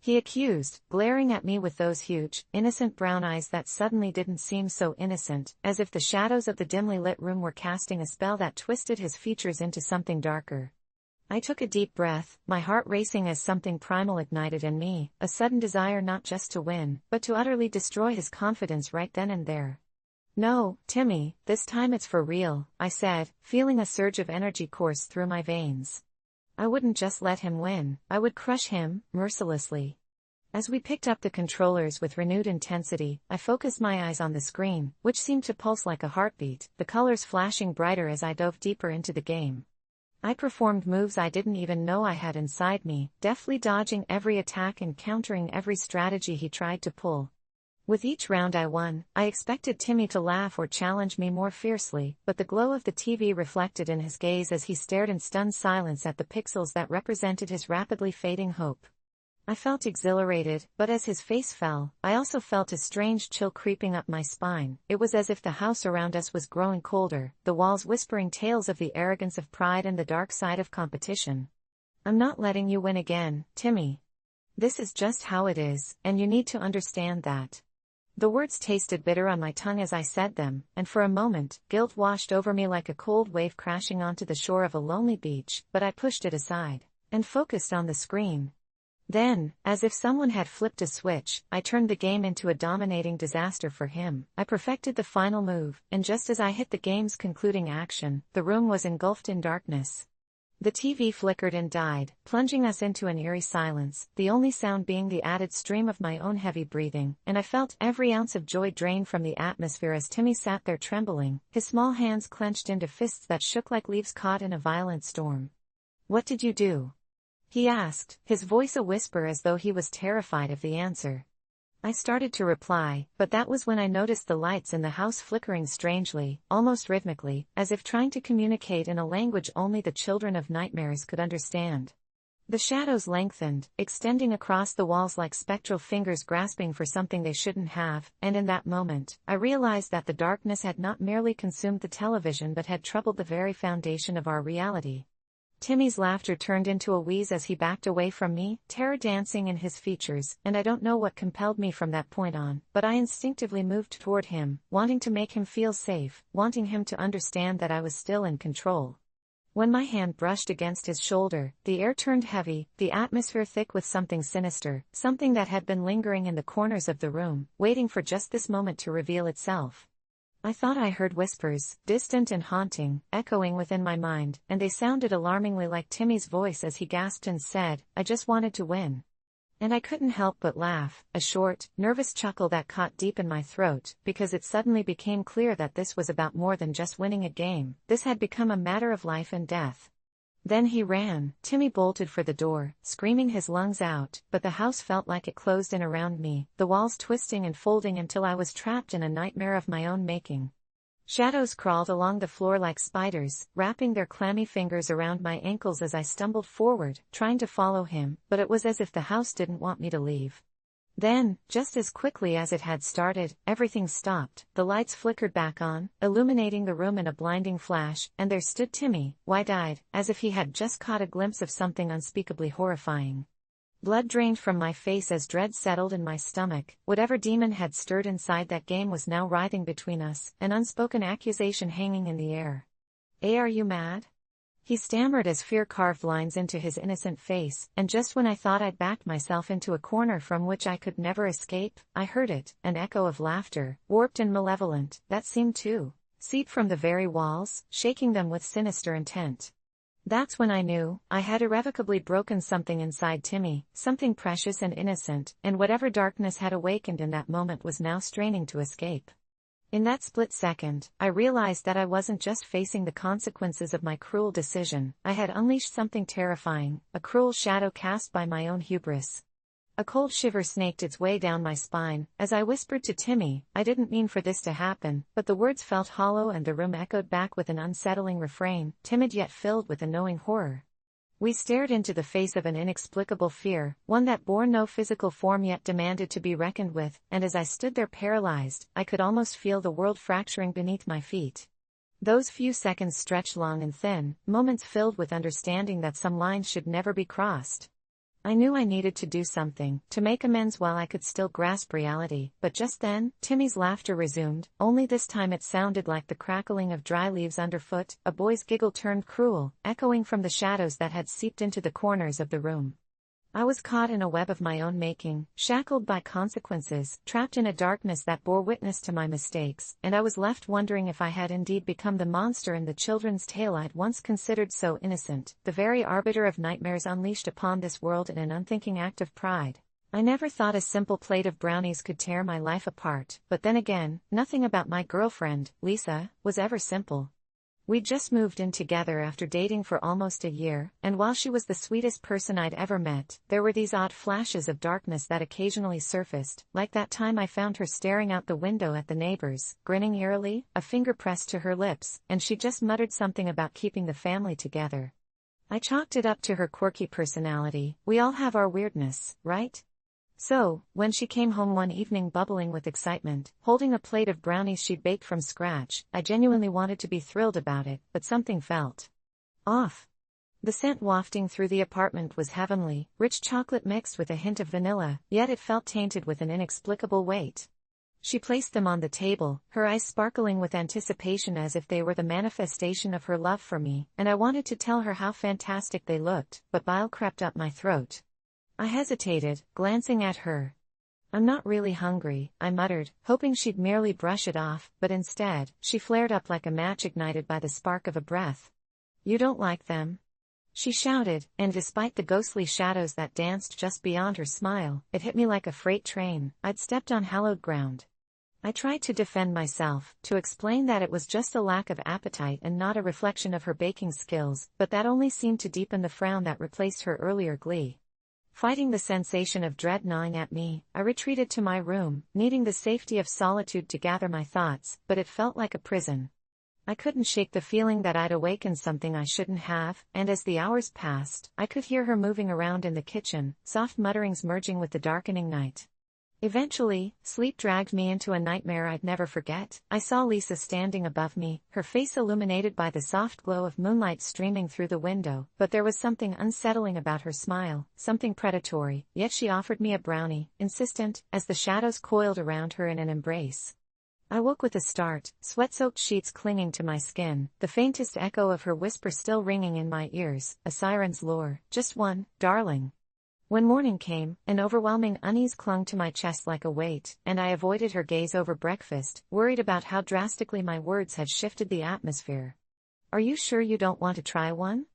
he accused, glaring at me with those huge, innocent brown eyes that suddenly didn't seem so innocent, as if the shadows of the dimly lit room were casting a spell that twisted his features into something darker. I took a deep breath, my heart racing as something primal ignited in me, a sudden desire not just to win, but to utterly destroy his confidence right then and there. "No, Timmy, this time it's for real," I said, feeling a surge of energy course through my veins. I wouldn't just let him win, I would crush him, mercilessly. As we picked up the controllers with renewed intensity, I focused my eyes on the screen, which seemed to pulse like a heartbeat, the colors flashing brighter as I dove deeper into the game. I performed moves I didn't even know I had inside me, deftly dodging every attack and countering every strategy he tried to pull. With each round I won, I expected Timmy to laugh or challenge me more fiercely, but the glow of the TV reflected in his gaze as he stared in stunned silence at the pixels that represented his rapidly fading hope. I felt exhilarated, but as his face fell, I also felt a strange chill creeping up my spine. It was as if the house around us was growing colder, the walls whispering tales of the arrogance of pride and the dark side of competition. "I'm not letting you win again, Timmy. This is just how it is, and you need to understand that." The words tasted bitter on my tongue as I said them, and for a moment, guilt washed over me like a cold wave crashing onto the shore of a lonely beach, but I pushed it aside, and focused on the screen. Then, as if someone had flipped a switch, I turned the game into a dominating disaster for him. I perfected the final move, and just as I hit the game's concluding action, the room was engulfed in darkness. The TV flickered and died, plunging us into an eerie silence, the only sound being the added stream of my own heavy breathing, and I felt every ounce of joy drain from the atmosphere as Timmy sat there trembling, his small hands clenched into fists that shook like leaves caught in a violent storm. "What did you do?" he asked, his voice a whisper as though he was terrified of the answer. I started to reply, but that was when I noticed the lights in the house flickering strangely, almost rhythmically, as if trying to communicate in a language only the children of nightmares could understand. The shadows lengthened, extending across the walls like spectral fingers grasping for something they shouldn't have, and in that moment, I realized that the darkness had not merely consumed the television but had troubled the very foundation of our reality. Timmy's laughter turned into a wheeze as he backed away from me, terror dancing in his features, and I don't know what compelled me from that point on, but I instinctively moved toward him, wanting to make him feel safe, wanting him to understand that I was still in control. When my hand brushed against his shoulder, the air turned heavy, the atmosphere thick with something sinister, something that had been lingering in the corners of the room, waiting for just this moment to reveal itself. I thought I heard whispers, distant and haunting, echoing within my mind, and they sounded alarmingly like Timmy's voice as he gasped and said, "I just wanted to win." And I couldn't help but laugh, a short, nervous chuckle that caught deep in my throat, because it suddenly became clear that this was about more than just winning a game. This had become a matter of life and death. Then he ran. Timmy bolted for the door, screaming his lungs out, but the house felt like it closed in around me, the walls twisting and folding until I was trapped in a nightmare of my own making. Shadows crawled along the floor like spiders, wrapping their clammy fingers around my ankles as I stumbled forward, trying to follow him, but it was as if the house didn't want me to leave. Then, just as quickly as it had started, everything stopped, the lights flickered back on, illuminating the room in a blinding flash, and there stood Timmy, wide-eyed, as if he had just caught a glimpse of something unspeakably horrifying. Blood drained from my face as dread settled in my stomach. Whatever demon had stirred inside that game was now writhing between us, an unspoken accusation hanging in the air. Are you mad?" He stammered as fear carved lines into his innocent face, and just when I thought I'd backed myself into a corner from which I could never escape, I heard it, an echo of laughter, warped and malevolent, that seemed to seep from the very walls, shaking them with sinister intent. That's when I knew I had irrevocably broken something inside Timmy, something precious and innocent, and whatever darkness had awakened in that moment was now straining to escape. In that split second, I realized that I wasn't just facing the consequences of my cruel decision. I had unleashed something terrifying, a cruel shadow cast by my own hubris. A cold shiver snaked its way down my spine, as I whispered to Timmy, "I didn't mean for this to happen," but the words felt hollow and the room echoed back with an unsettling refrain, timid yet filled with a knowing horror. We stared into the face of an inexplicable fear, one that bore no physical form yet demanded to be reckoned with, and as I stood there paralyzed, I could almost feel the world fracturing beneath my feet. Those few seconds stretched long and thin, moments filled with understanding that some lines should never be crossed. I knew I needed to do something, to make amends while I could still grasp reality, but just then, Timmy's laughter resumed, only this time it sounded like the crackling of dry leaves underfoot, a boy's giggle turned cruel, echoing from the shadows that had seeped into the corners of the room. I was caught in a web of my own making, shackled by consequences, trapped in a darkness that bore witness to my mistakes, and I was left wondering if I had indeed become the monster in the children's tale I'd once considered so innocent, the very arbiter of nightmares unleashed upon this world in an unthinking act of pride. I never thought a simple plate of brownies could tear my life apart, but then again, nothing about my girlfriend, Lisa, was ever simple. We'd just moved in together after dating for almost a year, and while she was the sweetest person I'd ever met, there were these odd flashes of darkness that occasionally surfaced, like that time I found her staring out the window at the neighbors, grinning eerily, a finger pressed to her lips, and she just muttered something about keeping the family together. I chalked it up to her quirky personality. We all have our weirdness, right? So, when she came home one evening bubbling with excitement, holding a plate of brownies she'd baked from scratch, I genuinely wanted to be thrilled about it, but something felt off. The scent wafting through the apartment was heavenly, rich chocolate mixed with a hint of vanilla, yet it felt tainted with an inexplicable weight. She placed them on the table, her eyes sparkling with anticipation as if they were the manifestation of her love for me, and I wanted to tell her how fantastic they looked, but bile crept up my throat. I hesitated, glancing at her. "I'm not really hungry," I muttered, hoping she'd merely brush it off, but instead, she flared up like a match ignited by the spark of a breath. "You don't like them?" she shouted, and despite the ghostly shadows that danced just beyond her smile, it hit me like a freight train. I'd stepped on hallowed ground. I tried to defend myself, to explain that it was just a lack of appetite and not a reflection of her baking skills, but that only seemed to deepen the frown that replaced her earlier glee. Fighting the sensation of dread gnawing at me, I retreated to my room, needing the safety of solitude to gather my thoughts, but it felt like a prison. I couldn't shake the feeling that I'd awakened something I shouldn't have, and as the hours passed, I could hear her moving around in the kitchen, soft mutterings merging with the darkening night. Eventually, sleep dragged me into a nightmare I'd never forget. I saw Lisa standing above me, her face illuminated by the soft glow of moonlight streaming through the window, but there was something unsettling about her smile, something predatory, yet she offered me a brownie, insistent, as the shadows coiled around her in an embrace. I woke with a start, sweat-soaked sheets clinging to my skin, the faintest echo of her whisper still ringing in my ears, a siren's lure, "Just one, darling." When morning came, an overwhelming unease clung to my chest like a weight, and I avoided her gaze over breakfast, worried about how drastically my words had shifted the atmosphere. "Are you sure you don't want to try one?"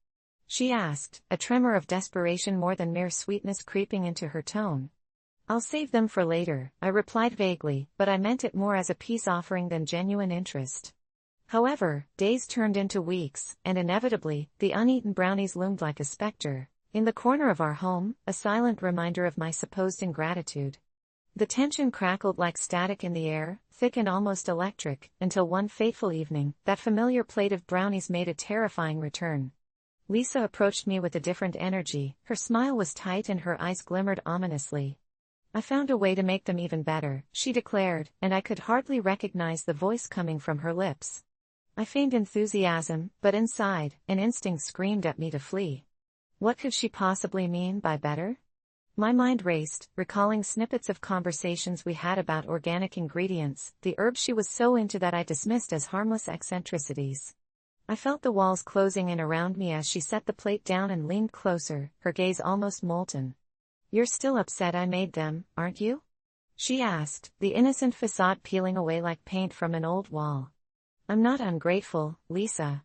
she asked, a tremor of desperation more than mere sweetness creeping into her tone. I'll save them for later, I replied vaguely, but I meant it more as a peace offering than genuine interest. However, days turned into weeks, and inevitably, the uneaten brownies loomed like a specter, in the corner of our home, a silent reminder of my supposed ingratitude. The tension crackled like static in the air, thick and almost electric, until one fateful evening, that familiar plate of brownies made a terrifying return. Lisa approached me with a different energy, her smile was tight and her eyes glimmered ominously. I found a way to make them even better, she declared, and I could hardly recognize the voice coming from her lips. I feigned enthusiasm, but inside, an instinct screamed at me to flee. What could she possibly mean by better? My mind raced, recalling snippets of conversations we had about organic ingredients, the herbs she was so into that I dismissed as harmless eccentricities. I felt the walls closing in around me as she set the plate down and leaned closer, her gaze almost molten. You're still upset I made them, aren't you? She asked, the innocent facade peeling away like paint from an old wall. I'm not ungrateful, Lisa.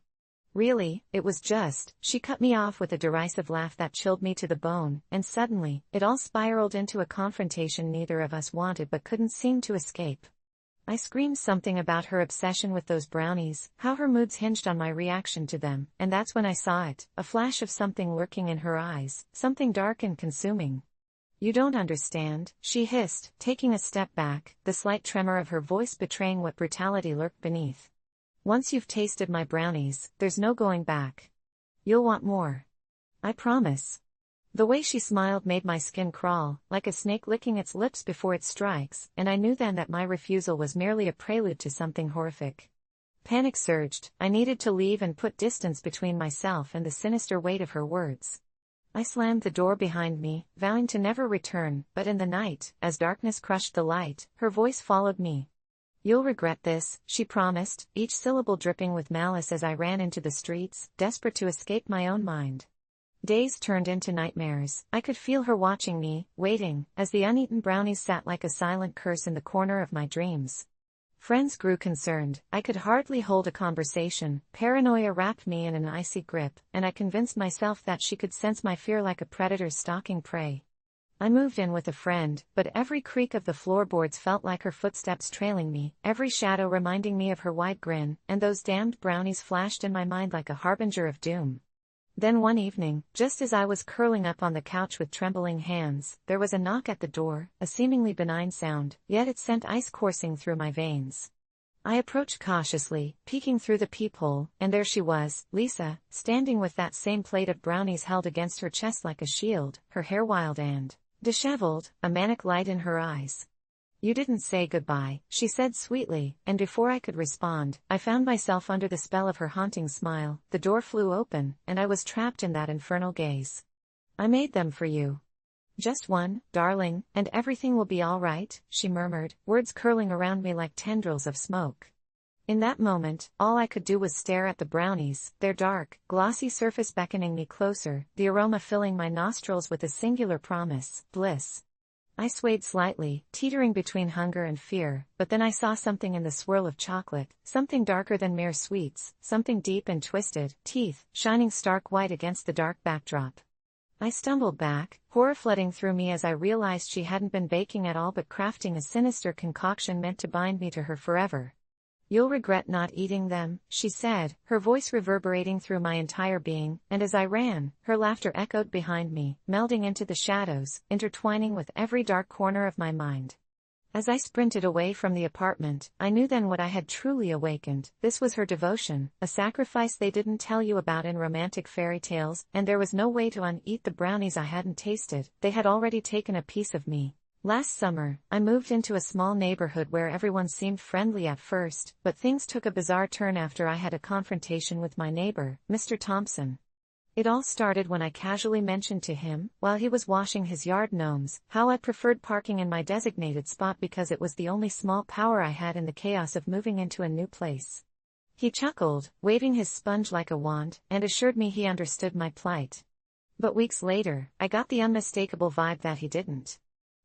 Really, it was just, she cut me off with a derisive laugh that chilled me to the bone, and suddenly, it all spiraled into a confrontation neither of us wanted but couldn't seem to escape. I screamed something about her obsession with those brownies, how her moods hinged on my reaction to them, and that's when I saw it, a flash of something lurking in her eyes, something dark and consuming. You don't understand, she hissed, taking a step back, the slight tremor of her voice betraying what brutality lurked beneath. Once you've tasted my brownies, there's no going back. You'll want more. I promise. The way she smiled made my skin crawl, like a snake licking its lips before it strikes, and I knew then that my refusal was merely a prelude to something horrific. Panic surged, I needed to leave and put distance between myself and the sinister weight of her words. I slammed the door behind me, vowing to never return, but in the night, as darkness crushed the light, her voice followed me. You'll regret this, she promised, each syllable dripping with malice as I ran into the streets, desperate to escape my own mind. Days turned into nightmares. I could feel her watching me, waiting, as the uneaten brownies sat like a silent curse in the corner of my dreams. Friends grew concerned, I could hardly hold a conversation, paranoia wrapped me in an icy grip, and I convinced myself that she could sense my fear like a predator stalking prey. I moved in with a friend, but every creak of the floorboards felt like her footsteps trailing me, every shadow reminding me of her wide grin, and those damned brownies flashed in my mind like a harbinger of doom. Then one evening, just as I was curling up on the couch with trembling hands, there was a knock at the door, a seemingly benign sound, yet it sent ice coursing through my veins. I approached cautiously, peeking through the peephole, and there she was, Lisa, standing with that same plate of brownies held against her chest like a shield, her hair wild and disheveled, a manic light in her eyes. You didn't say goodbye, she said sweetly, and before I could respond, I found myself under the spell of her haunting smile. The door flew open, and I was trapped in that infernal gaze. I made them for you. Just one, darling, and everything will be all right, she murmured, words curling around me like tendrils of smoke. In that moment, all I could do was stare at the brownies, their dark, glossy surface beckoning me closer, the aroma filling my nostrils with a singular promise, bliss. I swayed slightly, teetering between hunger and fear, but then I saw something in the swirl of chocolate, something darker than mere sweets, something deep and twisted, teeth, shining stark white against the dark backdrop. I stumbled back, horror flooding through me as I realized she hadn't been baking at all but crafting a sinister concoction meant to bind me to her forever. You'll regret not eating them, she said, her voice reverberating through my entire being, and as I ran, her laughter echoed behind me, melding into the shadows, intertwining with every dark corner of my mind. As I sprinted away from the apartment, I knew then what I had truly awakened. This was her devotion, a sacrifice they didn't tell you about in romantic fairy tales, and there was no way to uneat the brownies I hadn't tasted. They had already taken a piece of me. Last summer, I moved into a small neighborhood where everyone seemed friendly at first, but things took a bizarre turn after I had a confrontation with my neighbor, Mr. Thompson. It all started when I casually mentioned to him, while he was washing his yard gnomes, how I preferred parking in my designated spot because it was the only small power I had in the chaos of moving into a new place. He chuckled, waving his sponge like a wand, and assured me he understood my plight. But weeks later, I got the unmistakable vibe that he didn't.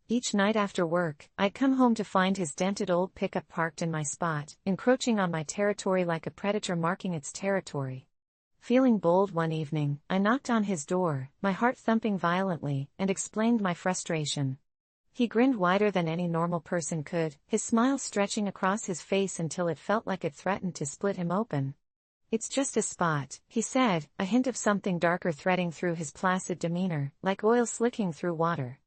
Each night after work, I'd come home to find his dented old pickup parked in my spot, encroaching on my territory like a predator marking its territory. Feeling bold one evening, I knocked on his door, my heart thumping violently, and explained my frustration. He grinned wider than any normal person could, his smile stretching across his face until it felt like it threatened to split him open. "It's just a spot," he said, a hint of something darker threading through his placid demeanor, like oil slicking through water.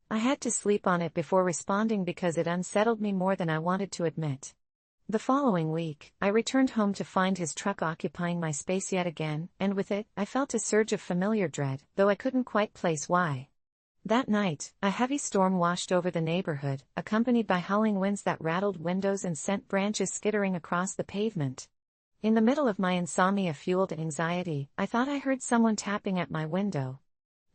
I had to sleep on it before responding because it unsettled me more than I wanted to admit. The following week, I returned home to find his truck occupying my space yet again, and with it, I felt a surge of familiar dread, though I couldn't quite place why. That night, a heavy storm washed over the neighborhood, accompanied by howling winds that rattled windows and sent branches skittering across the pavement. In the middle of my insomnia-fueled anxiety, I thought I heard someone tapping at my window.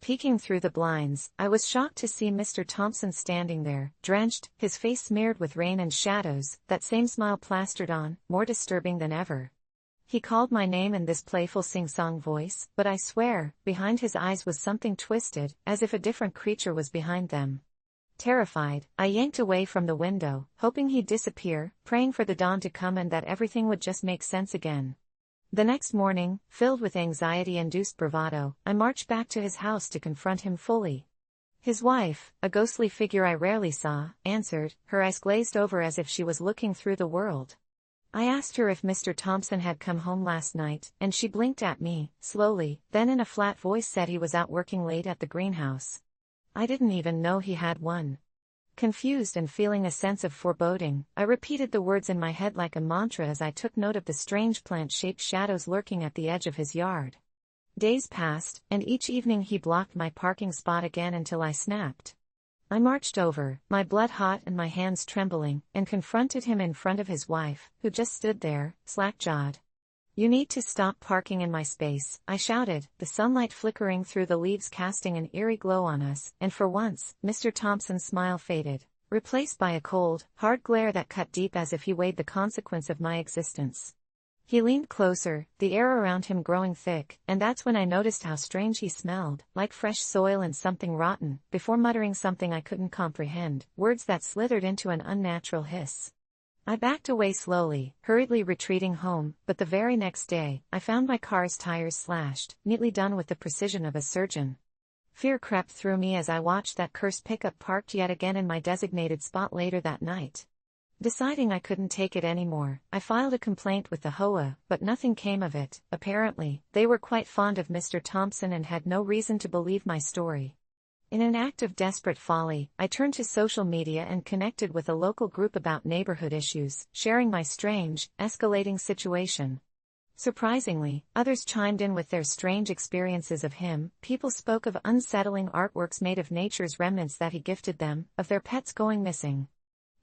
Peeking through the blinds, I was shocked to see Mr. Thompson standing there, drenched, his face smeared with rain and shadows, that same smile plastered on, more disturbing than ever. He called my name in this playful sing-song voice, but I swear, behind his eyes was something twisted, as if a different creature was behind them. Terrified, I yanked away from the window, hoping he'd disappear, praying for the dawn to come and that everything would just make sense again. The next morning, filled with anxiety-induced bravado, I marched back to his house to confront him fully. His wife, a ghostly figure I rarely saw, answered, her eyes glazed over as if she was looking through the world. I asked her if Mr. Thompson had come home last night, and she blinked at me, slowly, then in a flat voice said he was out working late at the greenhouse. I didn't even know he had one. Confused and feeling a sense of foreboding, I repeated the words in my head like a mantra as I took note of the strange plant-shaped shadows lurking at the edge of his yard. Days passed, and each evening he blocked my parking spot again until I snapped. I marched over, my blood hot and my hands trembling, and confronted him in front of his wife, who just stood there, slack-jawed. "You need to stop parking in my space," I shouted, the sunlight flickering through the leaves casting an eerie glow on us, and for once, Mr. Thompson's smile faded, replaced by a cold, hard glare that cut deep as if he weighed the consequence of my existence. He leaned closer, the air around him growing thick, and that's when I noticed how strange he smelled, like fresh soil and something rotten, before muttering something I couldn't comprehend, words that slithered into an unnatural hiss. I backed away slowly, hurriedly retreating home, but the very next day, I found my car's tires slashed, neatly done with the precision of a surgeon. Fear crept through me as I watched that cursed pickup parked yet again in my designated spot later that night. Deciding I couldn't take it anymore, I filed a complaint with the HOA, but nothing came of it. Apparently, they were quite fond of Mr. Thompson and had no reason to believe my story. In an act of desperate folly, I turned to social media and connected with a local group about neighborhood issues, sharing my strange, escalating situation. Surprisingly, others chimed in with their strange experiences of him. People spoke of unsettling artworks made of nature's remnants that he gifted them, of their pets going missing.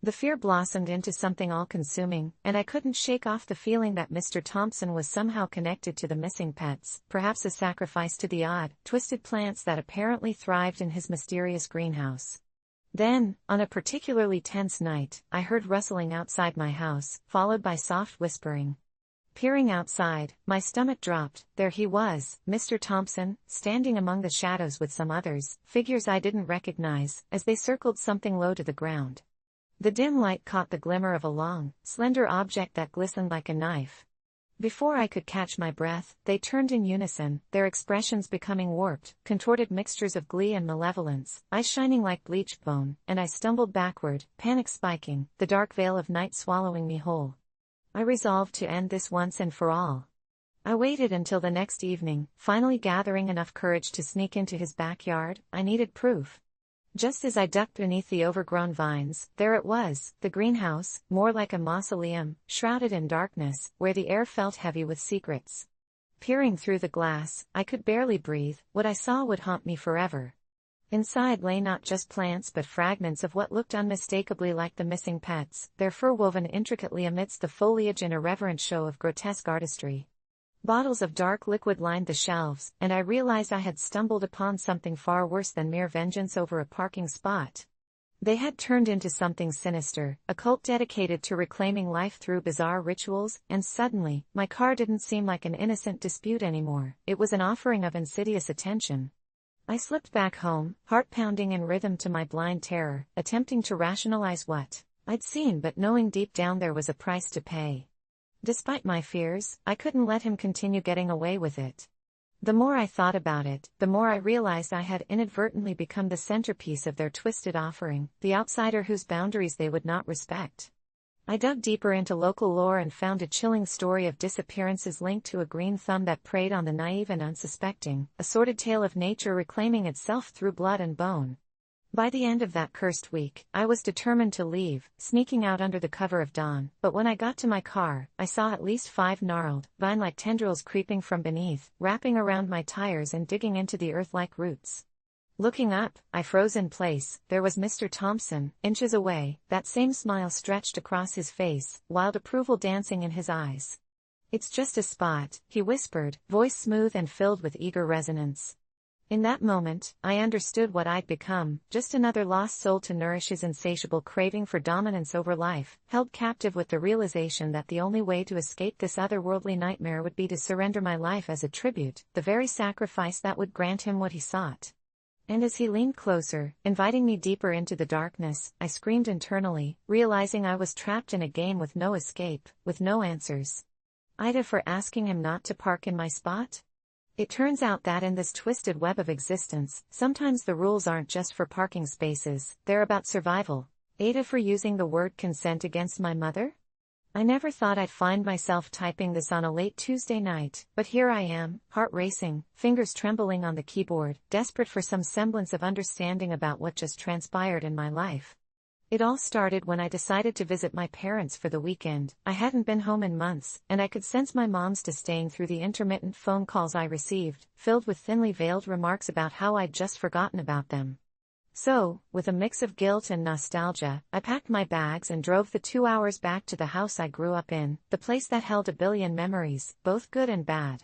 The fear blossomed into something all-consuming, and I couldn't shake off the feeling that Mr. Thompson was somehow connected to the missing pets, perhaps a sacrifice to the odd, twisted plants that apparently thrived in his mysterious greenhouse. Then, on a particularly tense night, I heard rustling outside my house, followed by soft whispering. Peering outside, my stomach dropped. There he was, Mr. Thompson, standing among the shadows with some others, figures I didn't recognize, as they circled something low to the ground. The dim light caught the glimmer of a long, slender object that glistened like a knife. Before I could catch my breath, they turned in unison, their expressions becoming warped, contorted mixtures of glee and malevolence, eyes shining like bleached bone, and I stumbled backward, panic spiking, the dark veil of night swallowing me whole. I resolved to end this once and for all. I waited until the next evening, finally gathering enough courage to sneak into his backyard. I needed proof. Just as I ducked beneath the overgrown vines, there it was, the greenhouse, more like a mausoleum, shrouded in darkness, where the air felt heavy with secrets. Peering through the glass, I could barely breathe. What I saw would haunt me forever. Inside lay not just plants but fragments of what looked unmistakably like the missing pets, their fur woven intricately amidst the foliage in a reverent show of grotesque artistry. Bottles of dark liquid lined the shelves, and I realized I had stumbled upon something far worse than mere vengeance over a parking spot. They had turned into something sinister, a cult dedicated to reclaiming life through bizarre rituals, and suddenly, my car didn't seem like an innocent dispute anymore. It was an offering of insidious attention. I slipped back home, heart pounding in rhythm to my blind terror, attempting to rationalize what I'd seen but knowing deep down there was a price to pay. Despite my fears, I couldn't let him continue getting away with it. The more I thought about it, the more I realized I had inadvertently become the centerpiece of their twisted offering, the outsider whose boundaries they would not respect. I dug deeper into local lore and found a chilling story of disappearances linked to a green thumb that preyed on the naive and unsuspecting, a sordid tale of nature reclaiming itself through blood and bone. By the end of that cursed week, I was determined to leave, sneaking out under the cover of dawn, but when I got to my car, I saw at least 5 gnarled, vine-like tendrils creeping from beneath, wrapping around my tires and digging into the earth-like roots. Looking up, I froze in place. There was Mr. Thompson, inches away, that same smile stretched across his face, wild approval dancing in his eyes. "It's just a spot," he whispered, voice smooth and filled with eager resonance. In that moment, I understood what I'd become, just another lost soul to nourish his insatiable craving for dominance over life, held captive with the realization that the only way to escape this otherworldly nightmare would be to surrender my life as a tribute, the very sacrifice that would grant him what he sought. And as he leaned closer, inviting me deeper into the darkness, I screamed internally, realizing I was trapped in a game with no escape, with no answers. AITA for asking him not to park in my spot? It turns out that in this twisted web of existence, sometimes the rules aren't just for parking spaces, they're about survival. AITA for using the word consent against my mother? I never thought I'd find myself typing this on a late Tuesday night, but here I am, heart racing, fingers trembling on the keyboard, desperate for some semblance of understanding about what just transpired in my life. It all started when I decided to visit my parents for the weekend. I hadn't been home in months, and I could sense my mom's disdain through the intermittent phone calls I received, filled with thinly veiled remarks about how I'd just forgotten about them. So, with a mix of guilt and nostalgia, I packed my bags and drove the 2 hours back to the house I grew up in, the place that held a billion memories, both good and bad.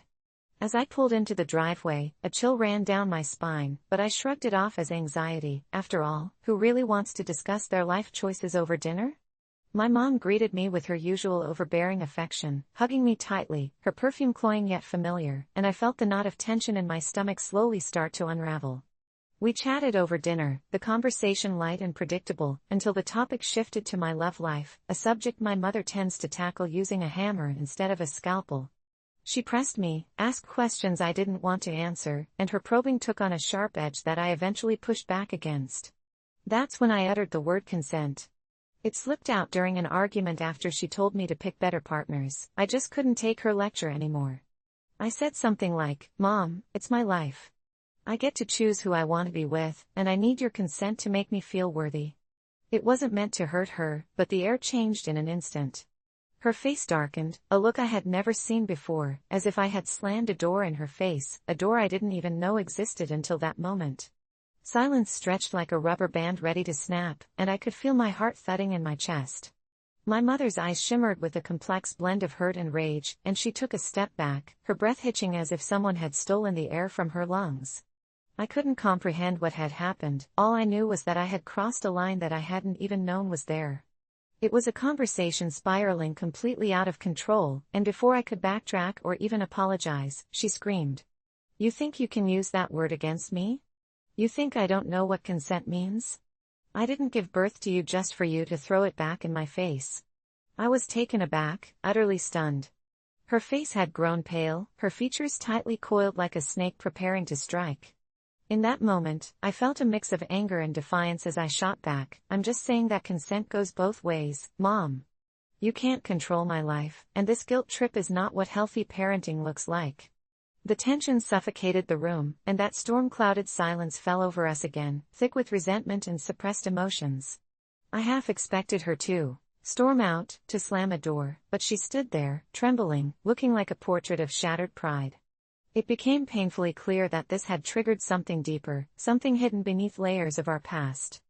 As I pulled into the driveway, a chill ran down my spine, but I shrugged it off as anxiety. After all, who really wants to discuss their life choices over dinner? My mom greeted me with her usual overbearing affection, hugging me tightly, her perfume cloying yet familiar, and I felt the knot of tension in my stomach slowly start to unravel. We chatted over dinner, the conversation light and predictable, until the topic shifted to my love life, a subject my mother tends to tackle using a hammer instead of a scalpel. She pressed me, asked questions I didn't want to answer, and her probing took on a sharp edge that I eventually pushed back against. That's when I uttered the word consent. It slipped out during an argument after she told me to pick better partners. I just couldn't take her lecture anymore. I said something like, "Mom, it's my life. I get to choose who I want to be with, and I need your consent to make me feel worthy." It wasn't meant to hurt her, but the air changed in an instant. Her face darkened, a look I had never seen before, as if I had slammed a door in her face, a door I didn't even know existed until that moment. Silence stretched like a rubber band ready to snap, and I could feel my heart thudding in my chest. My mother's eyes shimmered with a complex blend of hurt and rage, and she took a step back, her breath hitching as if someone had stolen the air from her lungs. I couldn't comprehend what had happened. All I knew was that I had crossed a line that I hadn't even known was there. It was a conversation spiraling completely out of control, and before I could backtrack or even apologize, she screamed. "You think you can use that word against me? You think I don't know what consent means? I didn't give birth to you just for you to throw it back in my face." I was taken aback, utterly stunned. Her face had grown pale, her features tightly coiled like a snake preparing to strike. In that moment, I felt a mix of anger and defiance as I shot back, "I'm just saying that consent goes both ways, Mom. You can't control my life, and this guilt trip is not what healthy parenting looks like." The tension suffocated the room, and that storm-clouded silence fell over us again, thick with resentment and suppressed emotions. I half expected her to storm out, to slam a door, but she stood there, trembling, looking like a portrait of shattered pride. It became painfully clear that this had triggered something deeper, something hidden beneath layers of our past.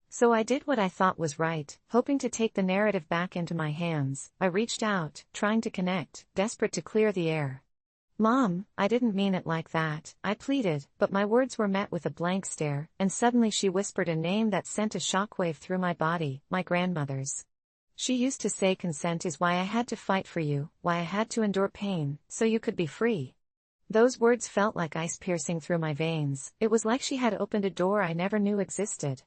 So I did what I thought was right, hoping to take the narrative back into my hands. I reached out, trying to connect, desperate to clear the air. "Mom, I didn't mean it like that," I pleaded, but my words were met with a blank stare, and suddenly she whispered a name that sent a shockwave through my body, my grandmother's. She used to say consent is why I had to fight for you, why I had to endure pain, so you could be free. Those words felt like ice piercing through my veins. It was like she had opened a door I never knew existed.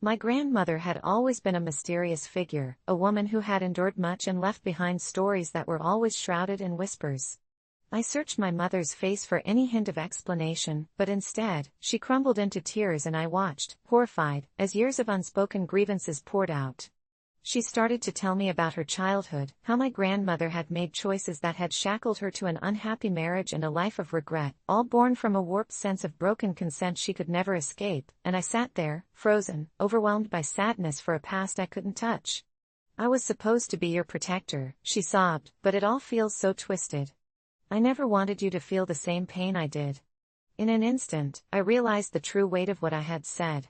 My grandmother had always been a mysterious figure, a woman who had endured much and left behind stories that were always shrouded in whispers. I searched my mother's face for any hint of explanation, but instead, she crumbled into tears and I watched, horrified, as years of unspoken grievances poured out. She started to tell me about her childhood, how my grandmother had made choices that had shackled her to an unhappy marriage and a life of regret, all born from a warped sense of broken consent she could never escape, and I sat there, frozen, overwhelmed by sadness for a past I couldn't touch. "I was supposed to be your protector," she sobbed, "but it all feels so twisted. I never wanted you to feel the same pain I did." In an instant, I realized the true weight of what I had said.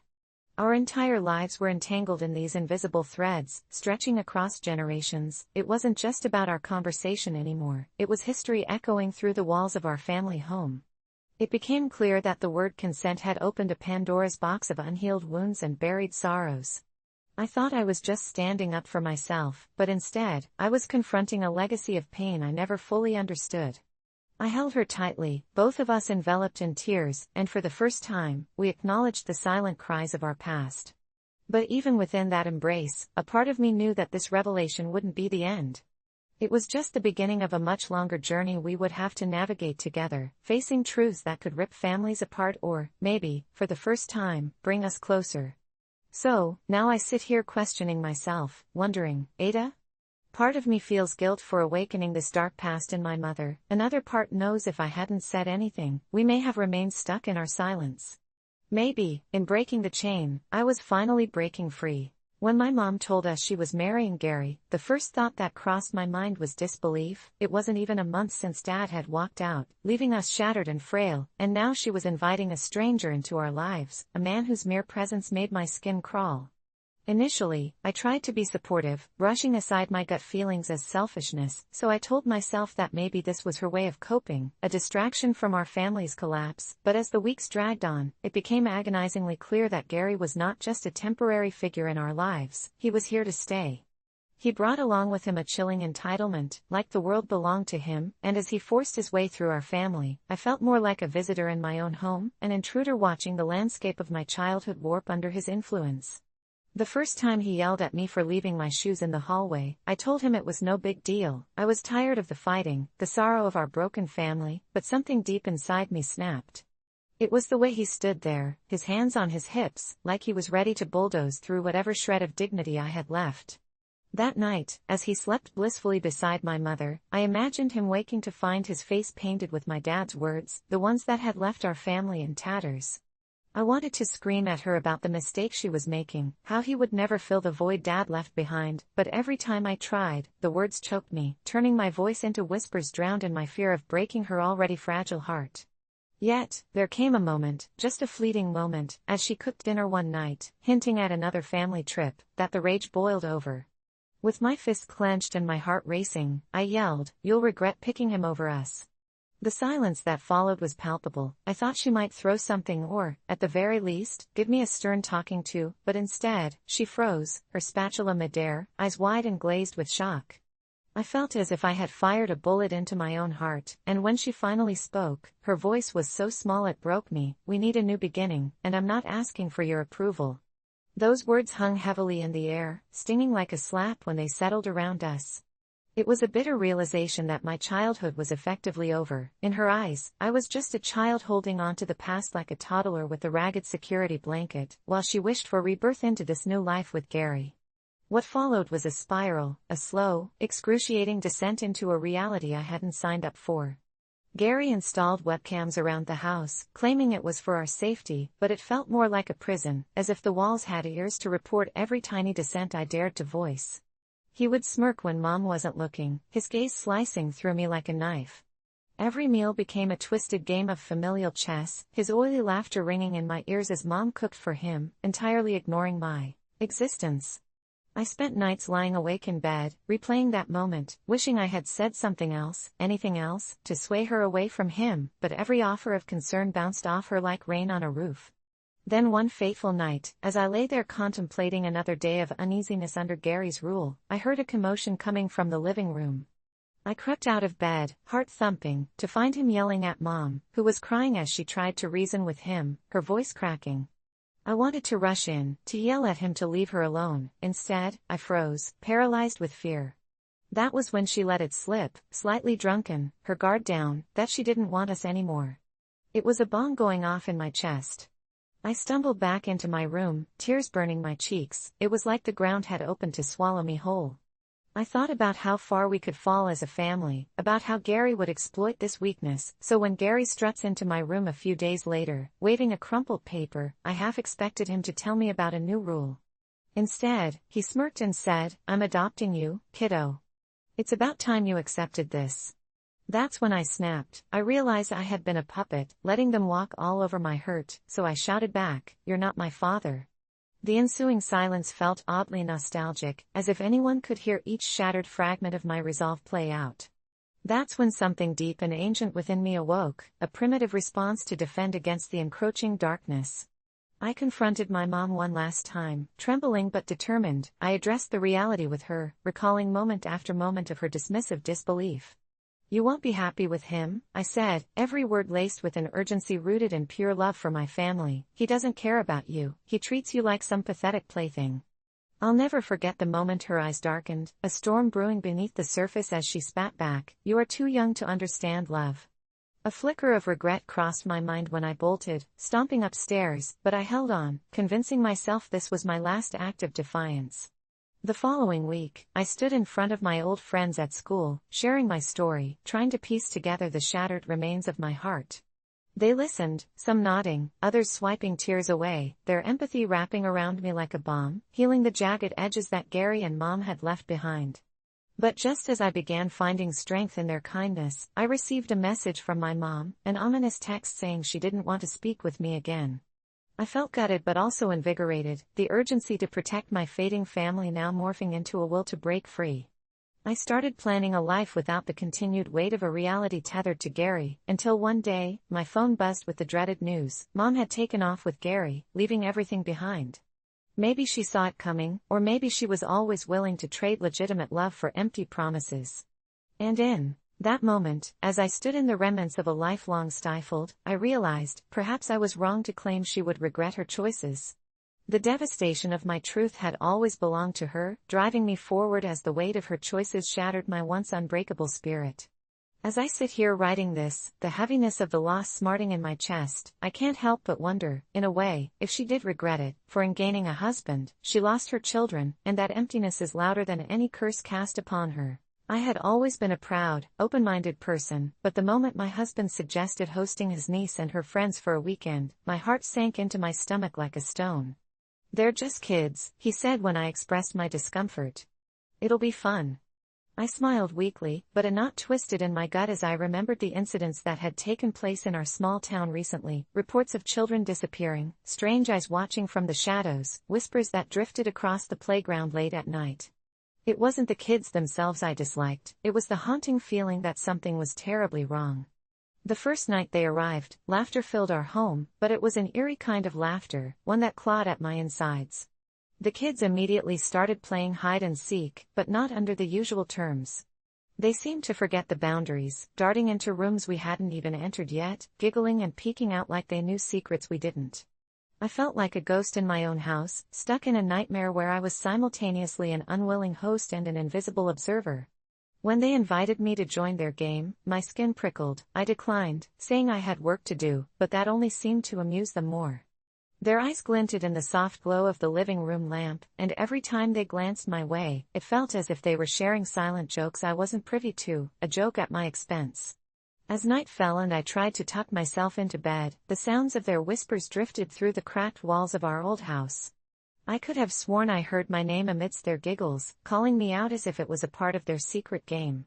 Our entire lives were entangled in these invisible threads, stretching across generations. It wasn't just about our conversation anymore, it was history echoing through the walls of our family home. It became clear that the word consent had opened a Pandora's box of unhealed wounds and buried sorrows. I thought I was just standing up for myself, but instead, I was confronting a legacy of pain I never fully understood. I held her tightly, both of us enveloped in tears, and for the first time, we acknowledged the silent cries of our past. But even within that embrace, a part of me knew that this revelation wouldn't be the end. It was just the beginning of a much longer journey we would have to navigate together, facing truths that could rip families apart or, maybe, for the first time, bring us closer. So, now I sit here questioning myself, wondering, Ada? Part of me feels guilt for awakening this dark past in my mother, another part knows if I hadn't said anything, we may have remained stuck in our silence. Maybe, in breaking the chain, I was finally breaking free. When my mom told us she was marrying Gary, the first thought that crossed my mind was disbelief. It wasn't even a month since Dad had walked out, leaving us shattered and frail, and now she was inviting a stranger into our lives, a man whose mere presence made my skin crawl. Initially, I tried to be supportive, brushing aside my gut feelings as selfishness, so I told myself that maybe this was her way of coping, a distraction from our family's collapse, but as the weeks dragged on, it became agonizingly clear that Gary was not just a temporary figure in our lives, he was here to stay. He brought along with him a chilling entitlement, like the world belonged to him, and as he forced his way through our family, I felt more like a visitor in my own home, an intruder watching the landscape of my childhood warp under his influence. The first time he yelled at me for leaving my shoes in the hallway, I told him it was no big deal. I was tired of the fighting, the sorrow of our broken family, but something deep inside me snapped. It was the way he stood there, his hands on his hips, like he was ready to bulldoze through whatever shred of dignity I had left. That night, as he slept blissfully beside my mother, I imagined him waking to find his face painted with my dad's words, the ones that had left our family in tatters. I wanted to scream at her about the mistake she was making, how he would never fill the void Dad left behind, but every time I tried, the words choked me, turning my voice into whispers drowned in my fear of breaking her already fragile heart. Yet, there came a moment, just a fleeting moment, as she cooked dinner one night, hinting at another family trip, that the rage boiled over. With my fist clenched and my heart racing, I yelled, "You'll regret picking him over us." The silence that followed was palpable. I thought she might throw something or, at the very least, give me a stern talking to, but instead, she froze, her spatula midair, eyes wide and glazed with shock. I felt as if I had fired a bullet into my own heart, and when she finally spoke, her voice was so small it broke me. "We need a new beginning, and I'm not asking for your approval." Those words hung heavily in the air, stinging like a slap when they settled around us. It was a bitter realization that my childhood was effectively over. In her eyes, I was just a child holding on to the past like a toddler with a ragged security blanket, while she wished for rebirth into this new life with Gary. What followed was a spiral, a slow, excruciating descent into a reality I hadn't signed up for. Gary installed webcams around the house, claiming it was for our safety, but it felt more like a prison, as if the walls had ears to report every tiny dissent I dared to voice. He would smirk when Mom wasn't looking, his gaze slicing through me like a knife. Every meal became a twisted game of familial chess, his oily laughter ringing in my ears as Mom cooked for him, entirely ignoring my existence. I spent nights lying awake in bed, replaying that moment, wishing I had said something else, anything else, to sway her away from him, but every offer of concern bounced off her like rain on a roof. Then one fateful night, as I lay there contemplating another day of uneasiness under Gary's rule, I heard a commotion coming from the living room. I crept out of bed, heart thumping, to find him yelling at Mom, who was crying as she tried to reason with him, her voice cracking. I wanted to rush in, to yell at him to leave her alone. Instead, I froze, paralyzed with fear. That was when she let it slip, slightly drunken, her guard down, that she didn't want us anymore. It was a bomb going off in my chest. I stumbled back into my room, tears burning my cheeks. It was like the ground had opened to swallow me whole. I thought about how far we could fall as a family, about how Gary would exploit this weakness, so when Gary struts into my room a few days later, waving a crumpled paper, I half expected him to tell me about a new rule. Instead, he smirked and said, "I'm adopting you, kiddo. It's about time you accepted this." That's when I snapped. I realized I had been a puppet, letting them walk all over my hurt, so I shouted back, "You're not my father." The ensuing silence felt oddly nostalgic, as if anyone could hear each shattered fragment of my resolve play out. That's when something deep and ancient within me awoke, a primitive response to defend against the encroaching darkness. I confronted my mom one last time, trembling but determined. I addressed the reality with her, recalling moment after moment of her dismissive disbelief. "You won't be happy with him," I said, every word laced with an urgency rooted in pure love for my family. "He doesn't care about you, he treats you like some pathetic plaything." I'll never forget the moment her eyes darkened, a storm brewing beneath the surface as she spat back, "You are too young to understand love." A flicker of regret crossed my mind when I bolted, stomping upstairs, but I held on, convincing myself this was my last act of defiance. The following week, I stood in front of my old friends at school, sharing my story, trying to piece together the shattered remains of my heart. They listened, some nodding, others swiping tears away, their empathy wrapping around me like a balm, healing the jagged edges that Gary and Mom had left behind. But just as I began finding strength in their kindness, I received a message from my mom, an ominous text saying she didn't want to speak with me again. I felt gutted but also invigorated, the urgency to protect my fading family now morphing into a will to break free. I started planning a life without the continued weight of a reality tethered to Gary, until one day, my phone buzzed with the dreaded news: Mom had taken off with Gary, leaving everything behind. Maybe she saw it coming, or maybe she was always willing to trade legitimate love for empty promises. And in that moment, as I stood in the remnants of a life long stifled, I realized, perhaps I was wrong to claim she would regret her choices. The devastation of my truth had always belonged to her, driving me forward as the weight of her choices shattered my once unbreakable spirit. As I sit here writing this, the heaviness of the loss smarting in my chest, I can't help but wonder, in a way, if she did regret it, for in gaining a husband, she lost her children, and that emptiness is louder than any curse cast upon her. I had always been a proud, open-minded person, but the moment my husband suggested hosting his niece and her friends for a weekend, my heart sank into my stomach like a stone. "They're just kids," he said when I expressed my discomfort. "It'll be fun." I smiled weakly, but a knot twisted in my gut as I remembered the incidents that had taken place in our small town recently, reports of children disappearing, strange eyes watching from the shadows, whispers that drifted across the playground late at night. It wasn't the kids themselves I disliked, it was the haunting feeling that something was terribly wrong. The first night they arrived, laughter filled our home, but it was an eerie kind of laughter, one that clawed at my insides. The kids immediately started playing hide and seek, but not under the usual terms. They seemed to forget the boundaries, darting into rooms we hadn't even entered yet, giggling and peeking out like they knew secrets we didn't. I felt like a ghost in my own house, stuck in a nightmare where I was simultaneously an unwilling host and an invisible observer. When they invited me to join their game, my skin prickled. I declined, saying I had work to do, but that only seemed to amuse them more. Their eyes glinted in the soft glow of the living room lamp, and every time they glanced my way, it felt as if they were sharing silent jokes I wasn't privy to, a joke at my expense. As night fell and I tried to tuck myself into bed, the sounds of their whispers drifted through the cracked walls of our old house. I could have sworn I heard my name amidst their giggles, calling me out as if it was a part of their secret game.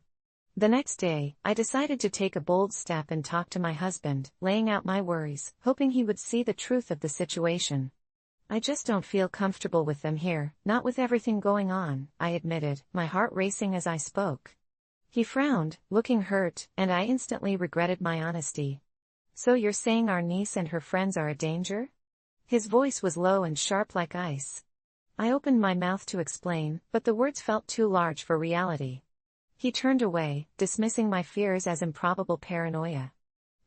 The next day, I decided to take a bold step and talk to my husband, laying out my worries, hoping he would see the truth of the situation. "I just don't feel comfortable with them here, not with everything going on," I admitted, my heart racing as I spoke. He frowned, looking hurt, and I instantly regretted my honesty. "So you're saying our niece and her friends are a danger?" His voice was low and sharp like ice. I opened my mouth to explain, but the words felt too large for reality. He turned away, dismissing my fears as improbable paranoia.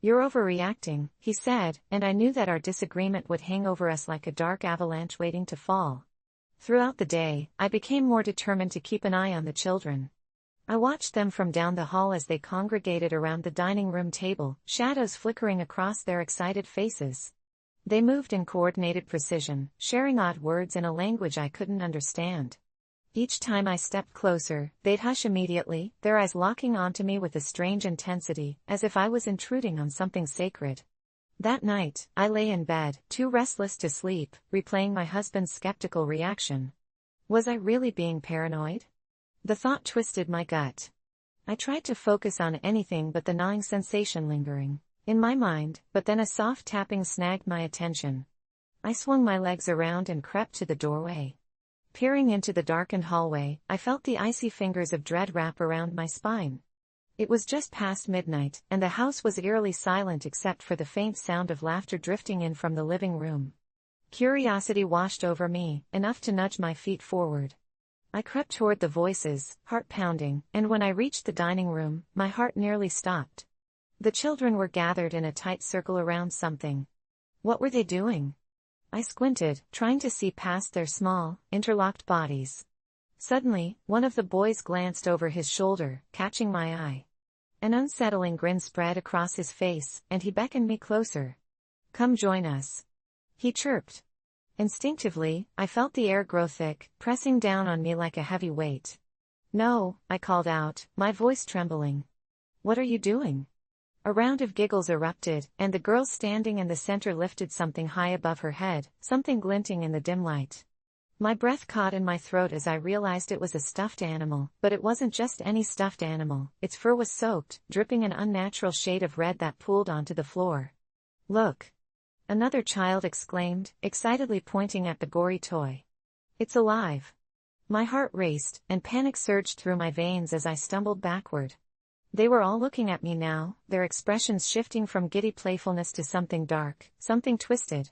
"You're overreacting," he said, and I knew that our disagreement would hang over us like a dark avalanche waiting to fall. Throughout the day, I became more determined to keep an eye on the children. I watched them from down the hall as they congregated around the dining room table, shadows flickering across their excited faces. They moved in coordinated precision, sharing odd words in a language I couldn't understand. Each time I stepped closer, they'd hush immediately, their eyes locking onto me with a strange intensity, as if I was intruding on something sacred. That night, I lay in bed, too restless to sleep, replaying my husband's skeptical reaction. Was I really being paranoid? The thought twisted my gut. I tried to focus on anything but the gnawing sensation lingering in my mind, but then a soft tapping snagged my attention. I swung my legs around and crept to the doorway. Peering into the darkened hallway, I felt the icy fingers of dread wrap around my spine. It was just past midnight, and the house was eerily silent except for the faint sound of laughter drifting in from the living room. Curiosity washed over me, enough to nudge my feet forward. I crept toward the voices, heart pounding, and when I reached the dining room, my heart nearly stopped. The children were gathered in a tight circle around something. What were they doing? I squinted, trying to see past their small, interlocked bodies. Suddenly, one of the boys glanced over his shoulder, catching my eye. An unsettling grin spread across his face, and he beckoned me closer. "Come join us," he chirped. Instinctively, I felt the air grow thick, pressing down on me like a heavy weight. "No," I called out, my voice trembling. "What are you doing?" A round of giggles erupted, and the girl standing in the center lifted something high above her head, something glinting in the dim light. My breath caught in my throat as I realized it was a stuffed animal, but it wasn't just any stuffed animal. Its fur was soaked, dripping an unnatural shade of red that pooled onto the floor. "Look!" another child exclaimed, excitedly pointing at the gory toy. "It's alive!" My heart raced, and panic surged through my veins as I stumbled backward. They were all looking at me now, their expressions shifting from giddy playfulness to something dark, something twisted.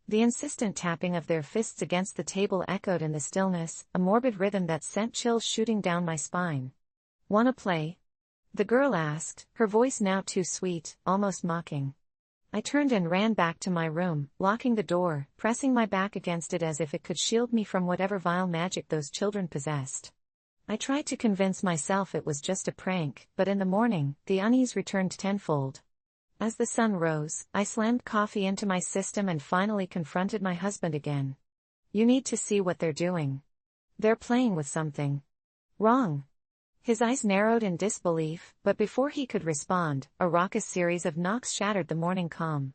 The insistent tapping of their fists against the table echoed in the stillness, a morbid rhythm that sent chills shooting down my spine. "Wanna play?" the girl asked, her voice now too sweet, almost mocking. I turned and ran back to my room, locking the door, pressing my back against it as if it could shield me from whatever vile magic those children possessed. I tried to convince myself it was just a prank, but in the morning, the unease returned tenfold. As the sun rose, I slammed coffee into my system and finally confronted my husband again. "You need to see what they're doing. They're playing with something." "Wrong." His eyes narrowed in disbelief, but before he could respond, a raucous series of knocks shattered the morning calm.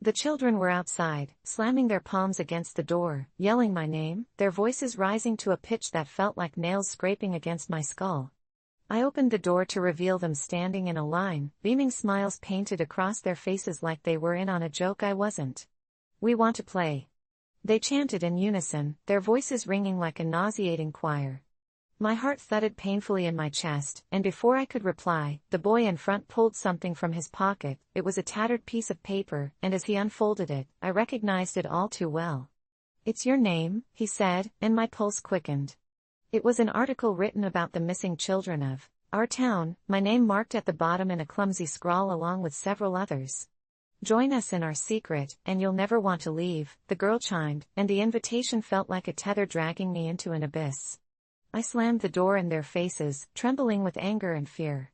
The children were outside, slamming their palms against the door, yelling my name, their voices rising to a pitch that felt like nails scraping against my skull. I opened the door to reveal them standing in a line, beaming smiles painted across their faces like they were in on a joke I wasn't. "We want to play," they chanted in unison, their voices ringing like a nauseating choir. My heart thudded painfully in my chest, and before I could reply, the boy in front pulled something from his pocket. It was a tattered piece of paper, and as he unfolded it, I recognized it all too well. "It's your name," he said, and my pulse quickened. It was an article written about the missing children of our town, my name marked at the bottom in a clumsy scrawl along with several others. "Join us in our secret, and you'll never want to leave," the girl chimed, and the invitation felt like a tether dragging me into an abyss. I slammed the door in their faces, trembling with anger and fear.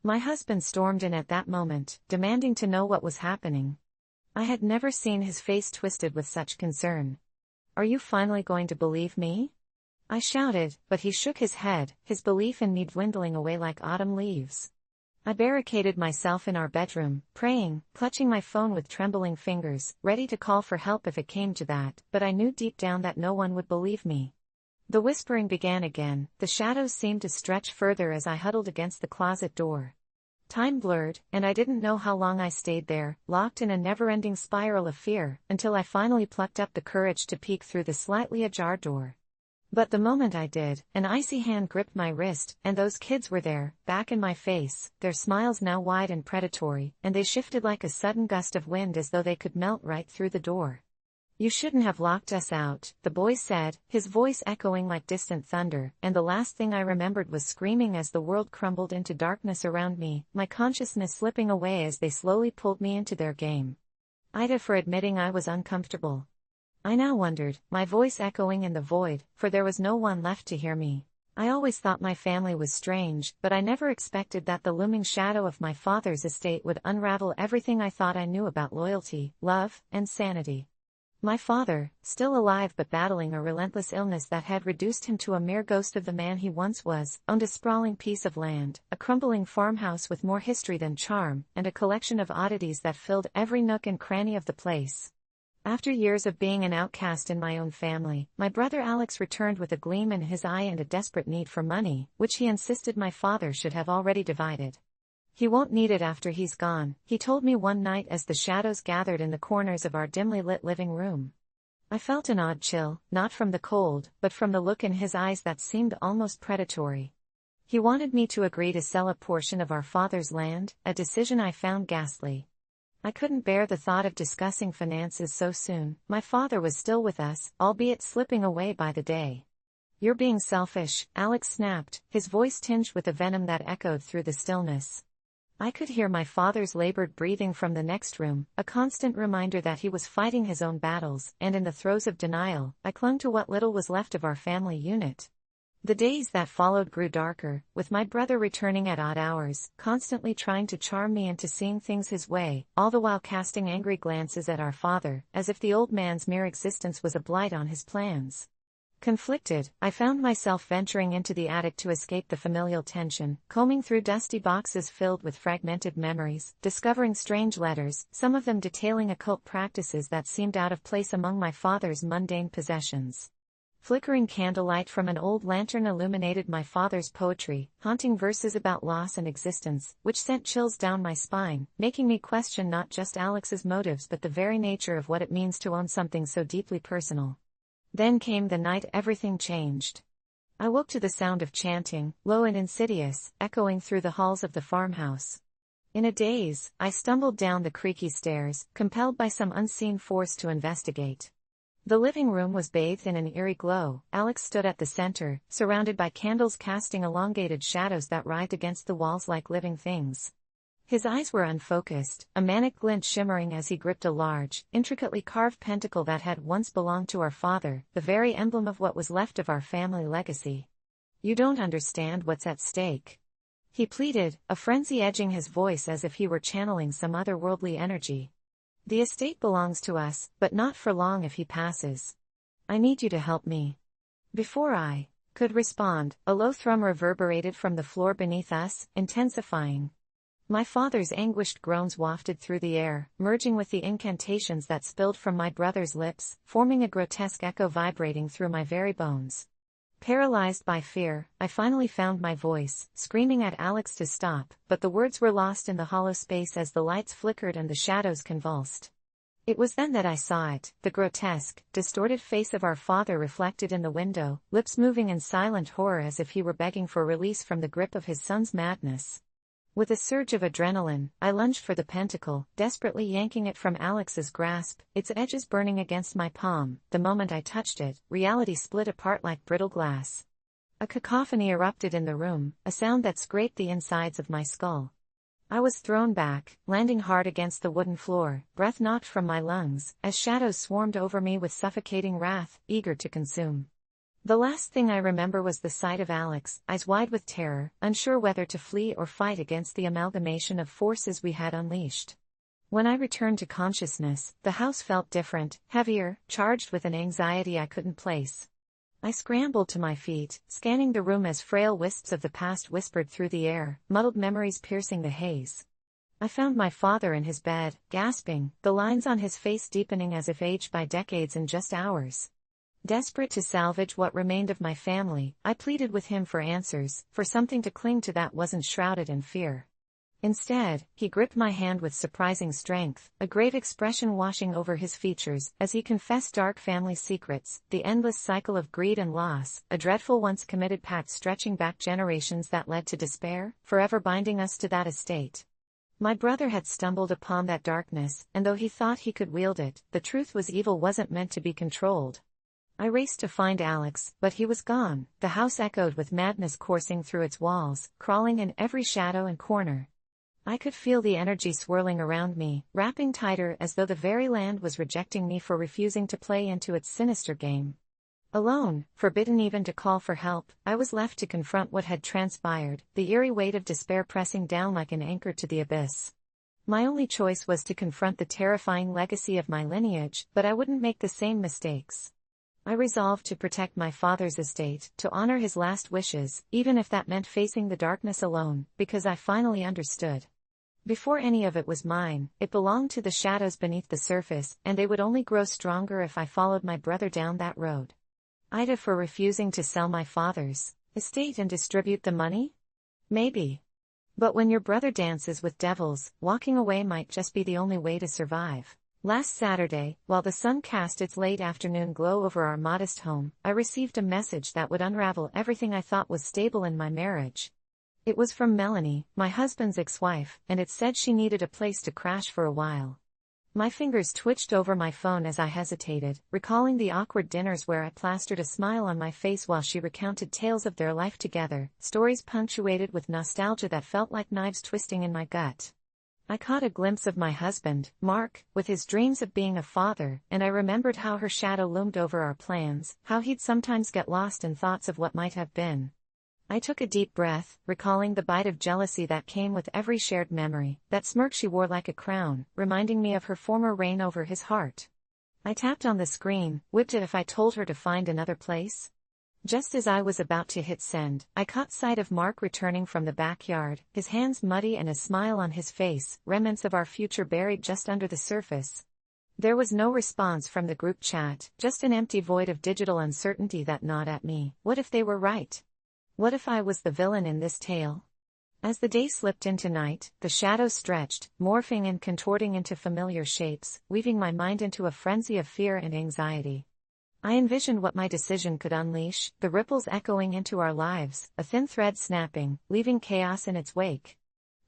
My husband stormed in at that moment, demanding to know what was happening. I had never seen his face twisted with such concern. "Are you finally going to believe me?" I shouted, but he shook his head, his belief in me dwindling away like autumn leaves. I barricaded myself in our bedroom, praying, clutching my phone with trembling fingers, ready to call for help if it came to that, but I knew deep down that no one would believe me. The whispering began again, the shadows seemed to stretch further as I huddled against the closet door. Time blurred, and I didn't know how long I stayed there, locked in a never-ending spiral of fear, until I finally plucked up the courage to peek through the slightly ajar door. But the moment I did, an icy hand gripped my wrist, and those kids were there, back in my face, their smiles now wide and predatory, and they shifted like a sudden gust of wind as though they could melt right through the door. You shouldn't have locked us out, the boy said, his voice echoing like distant thunder, and the last thing I remembered was screaming as the world crumbled into darkness around me, my consciousness slipping away as they slowly pulled me into their game. AITA for admitting I was uncomfortable. I now wondered, my voice echoing in the void, for there was no one left to hear me. I always thought my family was strange, but I never expected that the looming shadow of my father's estate would unravel everything I thought I knew about loyalty, love, and sanity. My father, still alive but battling a relentless illness that had reduced him to a mere ghost of the man he once was, owned a sprawling piece of land, a crumbling farmhouse with more history than charm, and a collection of oddities that filled every nook and cranny of the place. After years of being an outcast in my own family, my brother Alex returned with a gleam in his eye and a desperate need for money, which he insisted my father should have already divided. "He won't need it after he's gone," he told me one night as the shadows gathered in the corners of our dimly lit living room. I felt an odd chill, not from the cold, but from the look in his eyes that seemed almost predatory. He wanted me to agree to sell a portion of our father's land, a decision I found ghastly. I couldn't bear the thought of discussing finances so soon. My father was still with us, albeit slipping away by the day. "You're being selfish," Alex snapped, his voice tinged with a venom that echoed through the stillness. I could hear my father's labored breathing from the next room, a constant reminder that he was fighting his own battles, and in the throes of denial, I clung to what little was left of our family unit. The days that followed grew darker, with my brother returning at odd hours, constantly trying to charm me into seeing things his way, all the while casting angry glances at our father, as if the old man's mere existence was a blight on his plans. Conflicted, I found myself venturing into the attic to escape the familial tension, combing through dusty boxes filled with fragmented memories, discovering strange letters, some of them detailing occult practices that seemed out of place among my father's mundane possessions. Flickering candlelight from an old lantern illuminated my father's poetry, haunting verses about loss and existence, which sent chills down my spine, making me question not just Alex's motives but the very nature of what it means to own something so deeply personal. Then came the night everything changed. I woke to the sound of chanting, low and insidious, echoing through the halls of the farmhouse. In a daze, I stumbled down the creaky stairs, compelled by some unseen force to investigate. The living room was bathed in an eerie glow. Alex stood at the center, surrounded by candles casting elongated shadows that writhed against the walls like living things. His eyes were unfocused, a manic glint shimmering as he gripped a large, intricately carved pentacle that had once belonged to our father, the very emblem of what was left of our family legacy. "You don't understand what's at stake," he pleaded, a frenzy edging his voice as if he were channeling some otherworldly energy. "The estate belongs to us, but not for long if he passes. I need you to help me." Before I could respond, a low thrum reverberated from the floor beneath us, intensifying. My father's anguished groans wafted through the air, merging with the incantations that spilled from my brother's lips, forming a grotesque echo vibrating through my very bones. Paralyzed by fear, I finally found my voice, screaming at Alex to stop, but the words were lost in the hollow space as the lights flickered and the shadows convulsed. It was then that I saw it, the grotesque, distorted face of our father reflected in the window, lips moving in silent horror as if he were begging for release from the grip of his son's madness. With a surge of adrenaline, I lunged for the pentacle, desperately yanking it from Alex's grasp, its edges burning against my palm. The moment I touched it, reality split apart like brittle glass. A cacophony erupted in the room, a sound that scraped the insides of my skull. I was thrown back, landing hard against the wooden floor, breath knocked from my lungs, as shadows swarmed over me with suffocating wrath, eager to consume. The last thing I remember was the sight of Alex, eyes wide with terror, unsure whether to flee or fight against the amalgamation of forces we had unleashed. When I returned to consciousness, the house felt different, heavier, charged with an anxiety I couldn't place. I scrambled to my feet, scanning the room as frail wisps of the past whispered through the air, muddled memories piercing the haze. I found my father in his bed, gasping, the lines on his face deepening as if aged by decades in just hours. Desperate to salvage what remained of my family, I pleaded with him for answers, for something to cling to that wasn't shrouded in fear. Instead, he gripped my hand with surprising strength, a grave expression washing over his features, as he confessed dark family secrets, the endless cycle of greed and loss, a dreadful once-committed pact stretching back generations that led to despair, forever binding us to that estate. My brother had stumbled upon that darkness, and though he thought he could wield it, the truth was evil wasn't meant to be controlled. I raced to find Alex, but he was gone. The house echoed with madness coursing through its walls, crawling in every shadow and corner. I could feel the energy swirling around me, wrapping tighter as though the very land was rejecting me for refusing to play into its sinister game. Alone, forbidden even to call for help, I was left to confront what had transpired, the eerie weight of despair pressing down like an anchor to the abyss. My only choice was to confront the terrifying legacy of my lineage, but I wouldn't make the same mistakes. I resolved to protect my father's estate, to honor his last wishes, even if that meant facing the darkness alone, because I finally understood. Before any of it was mine, it belonged to the shadows beneath the surface, and they would only grow stronger if I followed my brother down that road. AITA for refusing to sell my father's estate and distribute the money? Maybe. But when your brother dances with devils, walking away might just be the only way to survive. Last Saturday, while the sun cast its late afternoon glow over our modest home, I received a message that would unravel everything I thought was stable in my marriage. It was from Melanie, my husband's ex-wife, and it said she needed a place to crash for a while. My fingers twitched over my phone as I hesitated, recalling the awkward dinners where I plastered a smile on my face while she recounted tales of their life together, stories punctuated with nostalgia that felt like knives twisting in my gut. I caught a glimpse of my husband, Mark, with his dreams of being a father, and I remembered how her shadow loomed over our plans, how he'd sometimes get lost in thoughts of what might have been. I took a deep breath, recalling the bite of jealousy that came with every shared memory, that smirk she wore like a crown, reminding me of her former reign over his heart. I tapped on the screen, whipped it if I told her to find another place. Just as I was about to hit send, I caught sight of Mark returning from the backyard, his hands muddy and a smile on his face, remnants of our future buried just under the surface. There was no response from the group chat, just an empty void of digital uncertainty that gnawed at me. What if they were right? What if I was the villain in this tale? As the day slipped into night, the shadows stretched, morphing and contorting into familiar shapes, weaving my mind into a frenzy of fear and anxiety. I envisioned what my decision could unleash, the ripples echoing into our lives, a thin thread snapping, leaving chaos in its wake.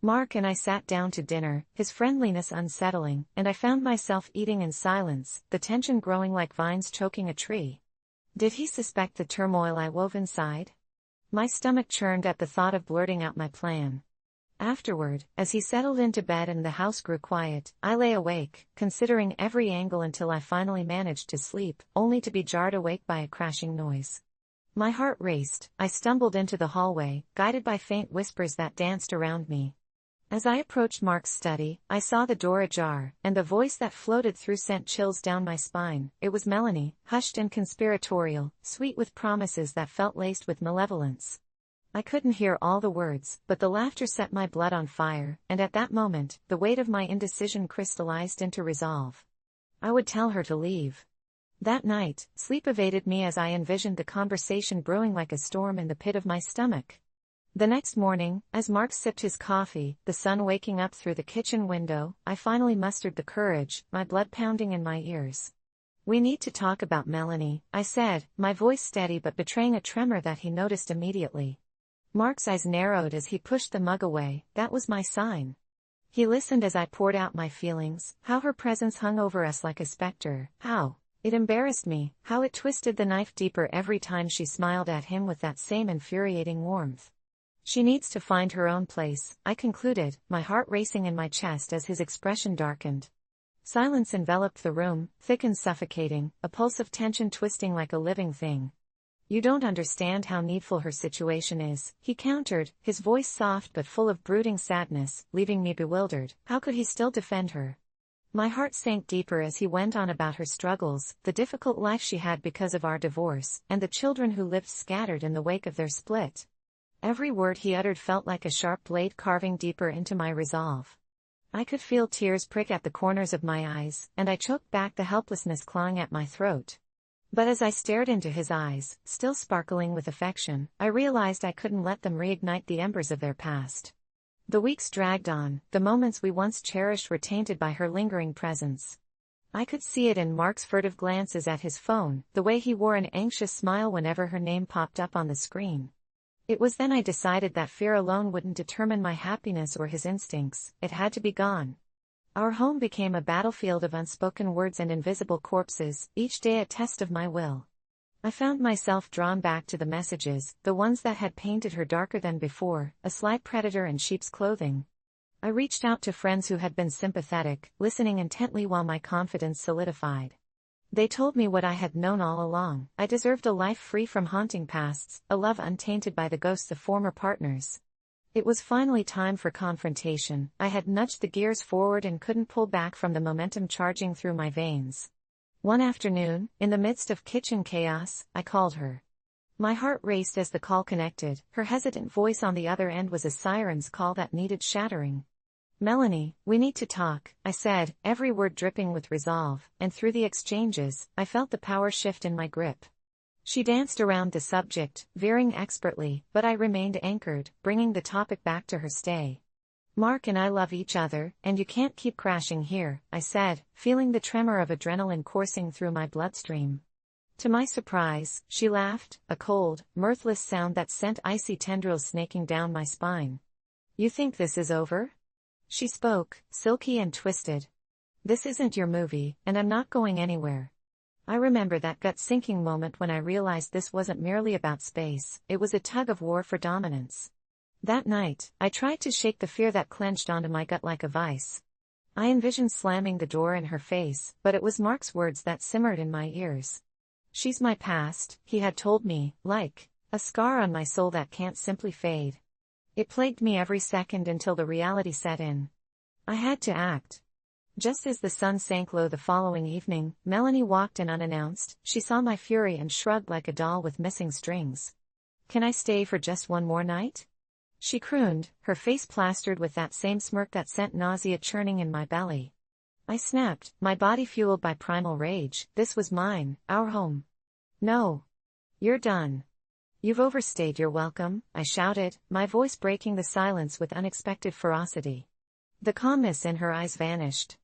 Mark and I sat down to dinner, his friendliness unsettling, and I found myself eating in silence, the tension growing like vines choking a tree. Did he suspect the turmoil I wove inside? My stomach churned at the thought of blurting out my plan. Afterward, as he settled into bed and the house grew quiet, I lay awake, considering every angle until I finally managed to sleep, only to be jarred awake by a crashing noise. My heart raced. I stumbled into the hallway, guided by faint whispers that danced around me. As I approached Mark's study, I saw the door ajar, and the voice that floated through sent chills down my spine. It was Melanie, hushed and conspiratorial, sweet with promises that felt laced with malevolence. I couldn't hear all the words, but the laughter set my blood on fire, and at that moment, the weight of my indecision crystallized into resolve. I would tell her to leave. That night, sleep evaded me as I envisioned the conversation brewing like a storm in the pit of my stomach. The next morning, as Mark sipped his coffee, the sun waking up through the kitchen window, I finally mustered the courage, my blood pounding in my ears. "We need to talk about Melanie," I said, my voice steady but betraying a tremor that he noticed immediately. Mark's eyes narrowed as he pushed the mug away. That was my sign. He listened as I poured out my feelings, how her presence hung over us like a specter, how it embarrassed me, how it twisted the knife deeper every time she smiled at him with that same infuriating warmth. She needs to find her own place, I concluded, my heart racing in my chest as his expression darkened. Silence enveloped the room, thick and suffocating, a pulse of tension twisting like a living thing. "You don't understand how needful her situation is," he countered, his voice soft but full of brooding sadness, leaving me bewildered. How could he still defend her? My heart sank deeper as he went on about her struggles, the difficult life she had because of our divorce, and the children who lived scattered in the wake of their split. Every word he uttered felt like a sharp blade carving deeper into my resolve. I could feel tears prick at the corners of my eyes, and I choked back the helplessness clawing at my throat. But as I stared into his eyes, still sparkling with affection, I realized I couldn't let them reignite the embers of their past. The weeks dragged on, the moments we once cherished were tainted by her lingering presence. I could see it in Mark's furtive glances at his phone, the way he wore an anxious smile whenever her name popped up on the screen. It was then I decided that fear alone wouldn't determine my happiness or his instincts. It had to be gone. Our home became a battlefield of unspoken words and invisible corpses, each day a test of my will. I found myself drawn back to the messages, the ones that had painted her darker than before, a sly predator in sheep's clothing. I reached out to friends who had been sympathetic, listening intently while my confidence solidified. They told me what I had known all along: I deserved a life free from haunting pasts, a love untainted by the ghosts of former partners. It was finally time for confrontation. I had nudged the gears forward and couldn't pull back from the momentum charging through my veins. One afternoon, in the midst of kitchen chaos, I called her. My heart raced as the call connected. Her hesitant voice on the other end was a siren's call that needed shattering. "Melanie, we need to talk," I said, every word dripping with resolve, and through the exchanges, I felt the power shift in my grip. She danced around the subject, veering expertly, but I remained anchored, bringing the topic back to her stay. "Mark and I love each other, and you can't keep crashing here," I said, feeling the tremor of adrenaline coursing through my bloodstream. To my surprise, she laughed, a cold, mirthless sound that sent icy tendrils snaking down my spine. "You think this is over?" She spoke, silky and twisted. "This isn't your movie, and I'm not going anywhere." I remember that gut-sinking moment when I realized this wasn't merely about space, it was a tug-of-war for dominance. That night, I tried to shake the fear that clenched onto my gut like a vice. I envisioned slamming the door in her face, but it was Mark's words that simmered in my ears. "She's my past," he had told me, like a scar on my soul that can't simply fade. It plagued me every second until the reality set in. I had to act. Just as the sun sank low the following evening, Melanie walked in unannounced. She saw my fury and shrugged like a doll with missing strings. "Can I stay for just one more night?" she crooned, her face plastered with that same smirk that sent nausea churning in my belly. I snapped, my body fueled by primal rage. This was mine, our home. "No. You're done. You've overstayed your welcome," I shouted, my voice breaking the silence with unexpected ferocity. The calmness in her eyes vanished.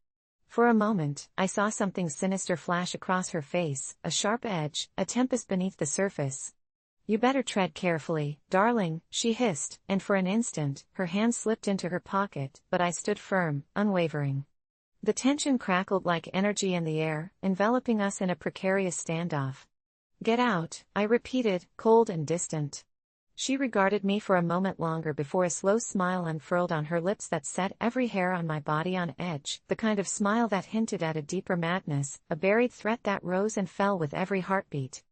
For a moment, I saw something sinister flash across her face, a sharp edge, a tempest beneath the surface. "You better tread carefully, darling," she hissed, and for an instant, her hand slipped into her pocket, but I stood firm, unwavering. The tension crackled like energy in the air, enveloping us in a precarious standoff. "Get out," I repeated, cold and distant. She regarded me for a moment longer before a slow smile unfurled on her lips that set every hair on my body on edge, the kind of smile that hinted at a deeper madness, a buried threat that rose and fell with every heartbeat.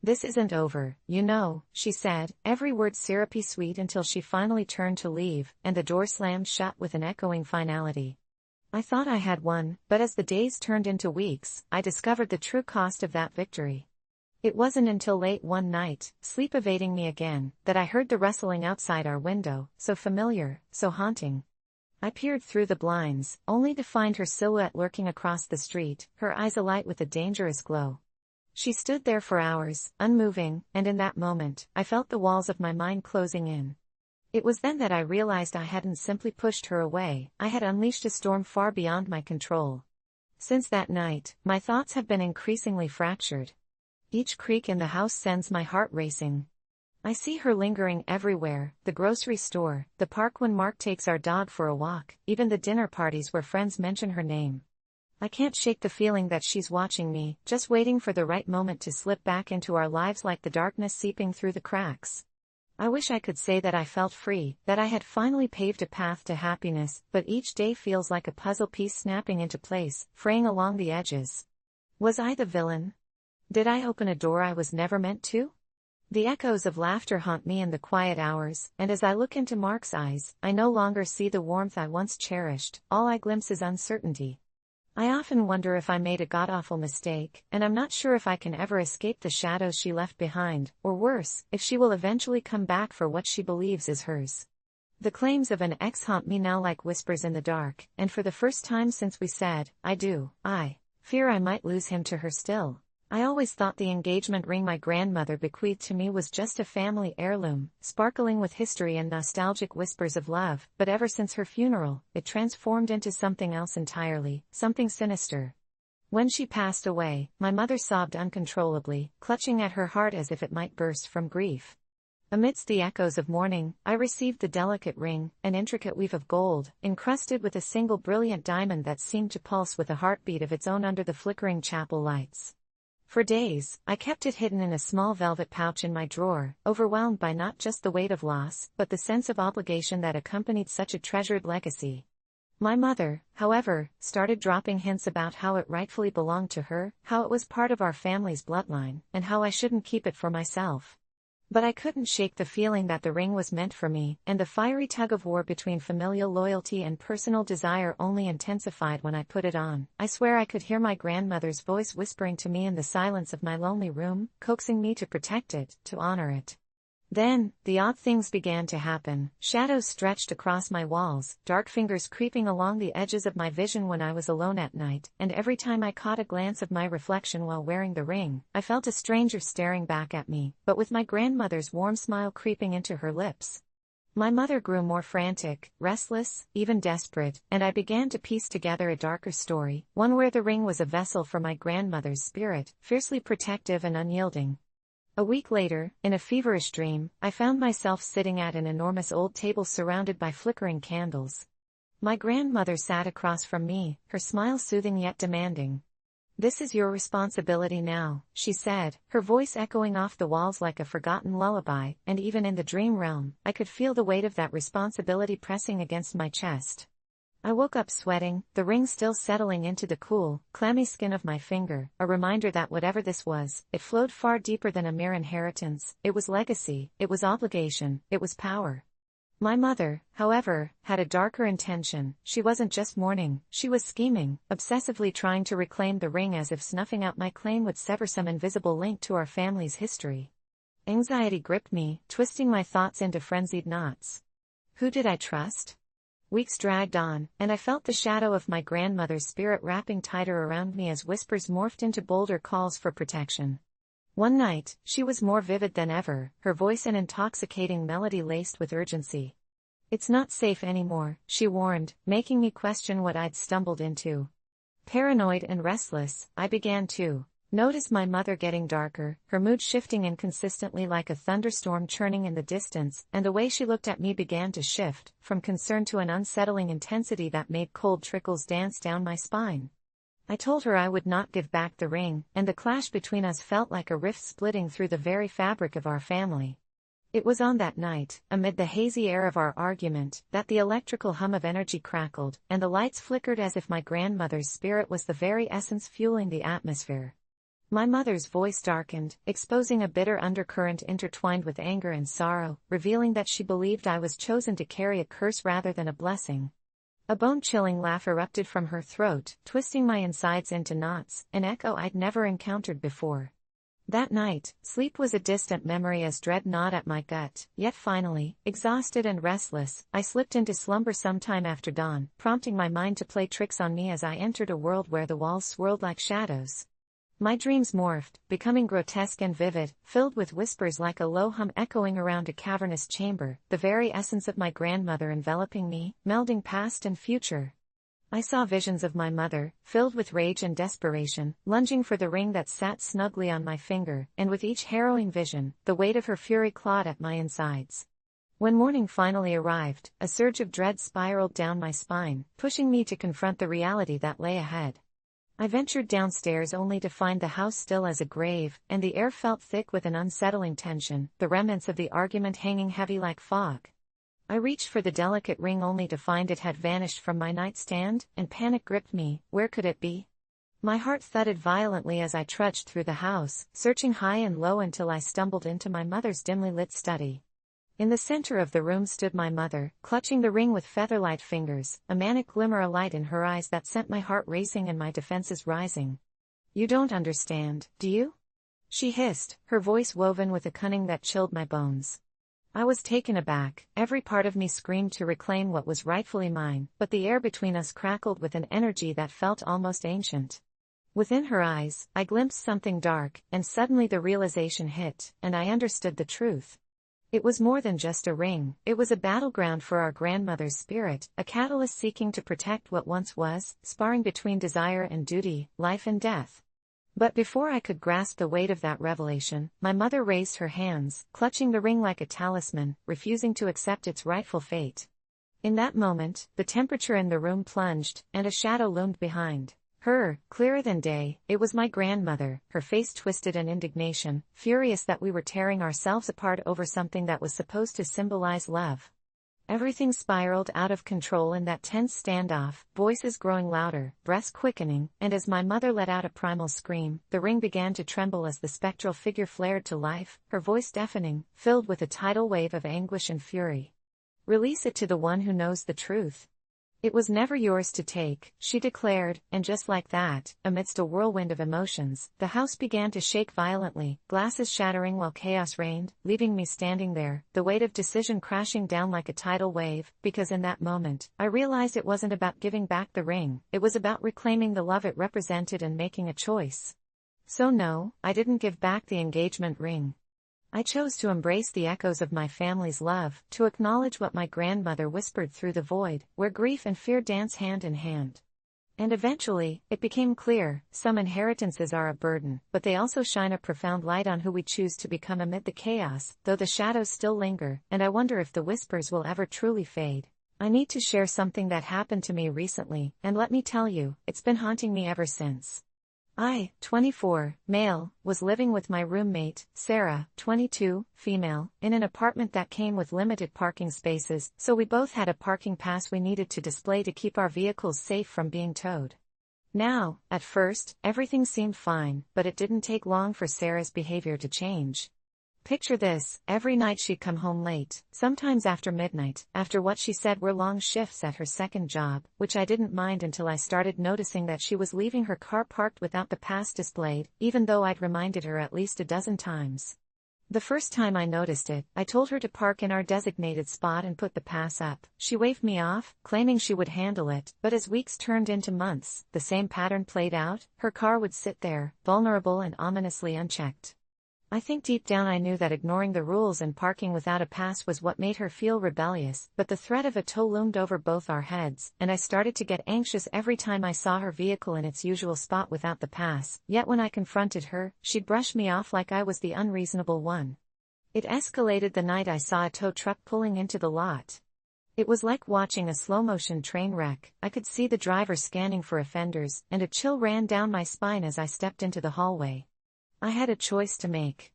"This isn't over, you know," she said, every word syrupy sweet until she finally turned to leave, and the door slammed shut with an echoing finality. I thought I had won, but as the days turned into weeks, I discovered the true cost of that victory. It wasn't until late one night, sleep evading me again, that I heard the rustling outside our window, so familiar, so haunting. I peered through the blinds, only to find her silhouette lurking across the street, her eyes alight with a dangerous glow. She stood there for hours, unmoving, and in that moment, I felt the walls of my mind closing in. It was then that I realized I hadn't simply pushed her away, I had unleashed a storm far beyond my control. Since that night, my thoughts have been increasingly fractured. Each creak in the house sends my heart racing. I see her lingering everywhere, the grocery store, the park when Mark takes our dog for a walk, even the dinner parties where friends mention her name. I can't shake the feeling that she's watching me, just waiting for the right moment to slip back into our lives like the darkness seeping through the cracks. I wish I could say that I felt free, that I had finally paved a path to happiness, but each day feels like a puzzle piece snapping into place, fraying along the edges. Was I the villain? Did I open a door I was never meant to? The echoes of laughter haunt me in the quiet hours, and as I look into Mark's eyes, I no longer see the warmth I once cherished, all I glimpse is uncertainty. I often wonder if I made a god-awful mistake, and I'm not sure if I can ever escape the shadows she left behind, or worse, if she will eventually come back for what she believes is hers. The claims of an ex haunt me now like whispers in the dark, and for the first time since we said, "I do," I fear I might lose him to her still. I always thought the engagement ring my grandmother bequeathed to me was just a family heirloom, sparkling with history and nostalgic whispers of love, but ever since her funeral, it transformed into something else entirely, something sinister. When she passed away, my mother sobbed uncontrollably, clutching at her heart as if it might burst from grief. Amidst the echoes of morning, I received the delicate ring, an intricate weave of gold, encrusted with a single brilliant diamond that seemed to pulse with a heartbeat of its own under the flickering chapel lights. For days, I kept it hidden in a small velvet pouch in my drawer, overwhelmed by not just the weight of loss, but the sense of obligation that accompanied such a treasured legacy. My mother, however, started dropping hints about how it rightfully belonged to her, how it was part of our family's bloodline, and how I shouldn't keep it for myself. But I couldn't shake the feeling that the ring was meant for me, and the fiery tug-of-war between familial loyalty and personal desire only intensified when I put it on. I swear I could hear my grandmother's voice whispering to me in the silence of my lonely room, coaxing me to protect it, to honor it. Then, the odd things began to happen. Shadows stretched across my walls, dark fingers creeping along the edges of my vision when I was alone at night, and every time I caught a glance of my reflection while wearing the ring, I felt a stranger staring back at me, but with my grandmother's warm smile creeping into her lips. My mother grew more frantic, restless, even desperate, and I began to piece together a darker story, one where the ring was a vessel for my grandmother's spirit, fiercely protective and unyielding. A week later, in a feverish dream, I found myself sitting at an enormous old table surrounded by flickering candles. My grandmother sat across from me, her smile soothing yet demanding. "This is your responsibility now," she said, her voice echoing off the walls like a forgotten lullaby, and even in the dream realm, I could feel the weight of that responsibility pressing against my chest. I woke up sweating, the ring still settling into the cool, clammy skin of my finger, a reminder that whatever this was, it flowed far deeper than a mere inheritance. It was legacy, it was obligation, it was power. My mother, however, had a darker intention. She wasn't just mourning, she was scheming, obsessively trying to reclaim the ring as if snuffing out my claim would sever some invisible link to our family's history. Anxiety gripped me, twisting my thoughts into frenzied knots. Who did I trust? Weeks dragged on, and I felt the shadow of my grandmother's spirit wrapping tighter around me as whispers morphed into bolder calls for protection. One night, she was more vivid than ever, her voice an intoxicating melody laced with urgency. "It's not safe anymore," she warned, making me question what I'd stumbled into. Paranoid and restless, I began to notice my mother getting darker, her mood shifting inconsistently like a thunderstorm churning in the distance, and the way she looked at me began to shift, from concern to an unsettling intensity that made cold trickles dance down my spine. I told her I would not give back the ring, and the clash between us felt like a rift splitting through the very fabric of our family. It was on that night, amid the hazy air of our argument, that the electrical hum of energy crackled, and the lights flickered as if my grandmother's spirit was the very essence fueling the atmosphere. My mother's voice darkened, exposing a bitter undercurrent intertwined with anger and sorrow, revealing that she believed I was chosen to carry a curse rather than a blessing. A bone-chilling laugh erupted from her throat, twisting my insides into knots, an echo I'd never encountered before. That night, sleep was a distant memory as dread gnawed at my gut, yet finally, exhausted and restless, I slipped into slumber sometime after dawn, prompting my mind to play tricks on me as I entered a world where the walls swirled like shadows. My dreams morphed, becoming grotesque and vivid, filled with whispers like a low hum echoing around a cavernous chamber, the very essence of my grandmother enveloping me, melding past and future. I saw visions of my mother, filled with rage and desperation, lunging for the ring that sat snugly on my finger, and with each harrowing vision, the weight of her fury clawed at my insides. When morning finally arrived, a surge of dread spiraled down my spine, pushing me to confront the reality that lay ahead. I ventured downstairs only to find the house still as a grave, and the air felt thick with an unsettling tension, the remnants of the argument hanging heavy like fog. I reached for the delicate ring only to find it had vanished from my nightstand, and panic gripped me. Where could it be? My heart thudded violently as I trudged through the house, searching high and low until I stumbled into my mother's dimly lit study. In the center of the room stood my mother, clutching the ring with feather-light fingers, a manic glimmer alight in her eyes that sent my heart racing and my defenses rising. "You don't understand, do you?" she hissed, her voice woven with a cunning that chilled my bones. I was taken aback, every part of me screamed to reclaim what was rightfully mine, but the air between us crackled with an energy that felt almost ancient. Within her eyes, I glimpsed something dark, and suddenly the realization hit, and I understood the truth. It was more than just a ring, it was a battleground for our grandmother's spirit, a catalyst seeking to protect what once was, sparring between desire and duty, life and death. But before I could grasp the weight of that revelation, my mother raised her hands, clutching the ring like a talisman, refusing to accept its rightful fate. In that moment, the temperature in the room plunged, and a shadow loomed behind her, clearer than day. It was my grandmother, her face twisted in indignation, furious that we were tearing ourselves apart over something that was supposed to symbolize love. Everything spiraled out of control in that tense standoff, voices growing louder, breaths quickening, and as my mother let out a primal scream, the ring began to tremble as the spectral figure flared to life, her voice deafening, filled with a tidal wave of anguish and fury. "Release it to the one who knows the truth. It was never yours to take," she declared, and just like that, amidst a whirlwind of emotions, the house began to shake violently, glasses shattering while chaos reigned, leaving me standing there, the weight of decision crashing down like a tidal wave, because in that moment, I realized it wasn't about giving back the ring, it was about reclaiming the love it represented and making a choice. So no, I didn't give back the engagement ring. I chose to embrace the echoes of my family's love, to acknowledge what my grandmother whispered through the void, where grief and fear dance hand in hand. And eventually, it became clear, some inheritances are a burden, but they also shine a profound light on who we choose to become amid the chaos, though the shadows still linger, and I wonder if the whispers will ever truly fade. I need to share something that happened to me recently, and let me tell you, it's been haunting me ever since. I, 24, male, was living with my roommate, Sarah, 22, female, in an apartment that came with limited parking spaces, so we both had a parking pass we needed to display to keep our vehicles safe from being towed. Now, at first, everything seemed fine, but it didn't take long for Sarah's behavior to change. Picture this, every night she'd come home late, sometimes after midnight, after what she said were long shifts at her second job, which I didn't mind until I started noticing that she was leaving her car parked without the pass displayed, even though I'd reminded her at least a dozen times. The first time I noticed it, I told her to park in our designated spot and put the pass up. She waved me off, claiming she would handle it, but as weeks turned into months, the same pattern played out. Her car would sit there, vulnerable and ominously unchecked. I think deep down I knew that ignoring the rules and parking without a pass was what made her feel rebellious, but the threat of a tow loomed over both our heads, and I started to get anxious every time I saw her vehicle in its usual spot without the pass, yet when I confronted her, she'd brush me off like I was the unreasonable one. It escalated the night I saw a tow truck pulling into the lot. It was like watching a slow-motion train wreck. I could see the driver scanning for offenders, and a chill ran down my spine as I stepped into the hallway. I had a choice to make.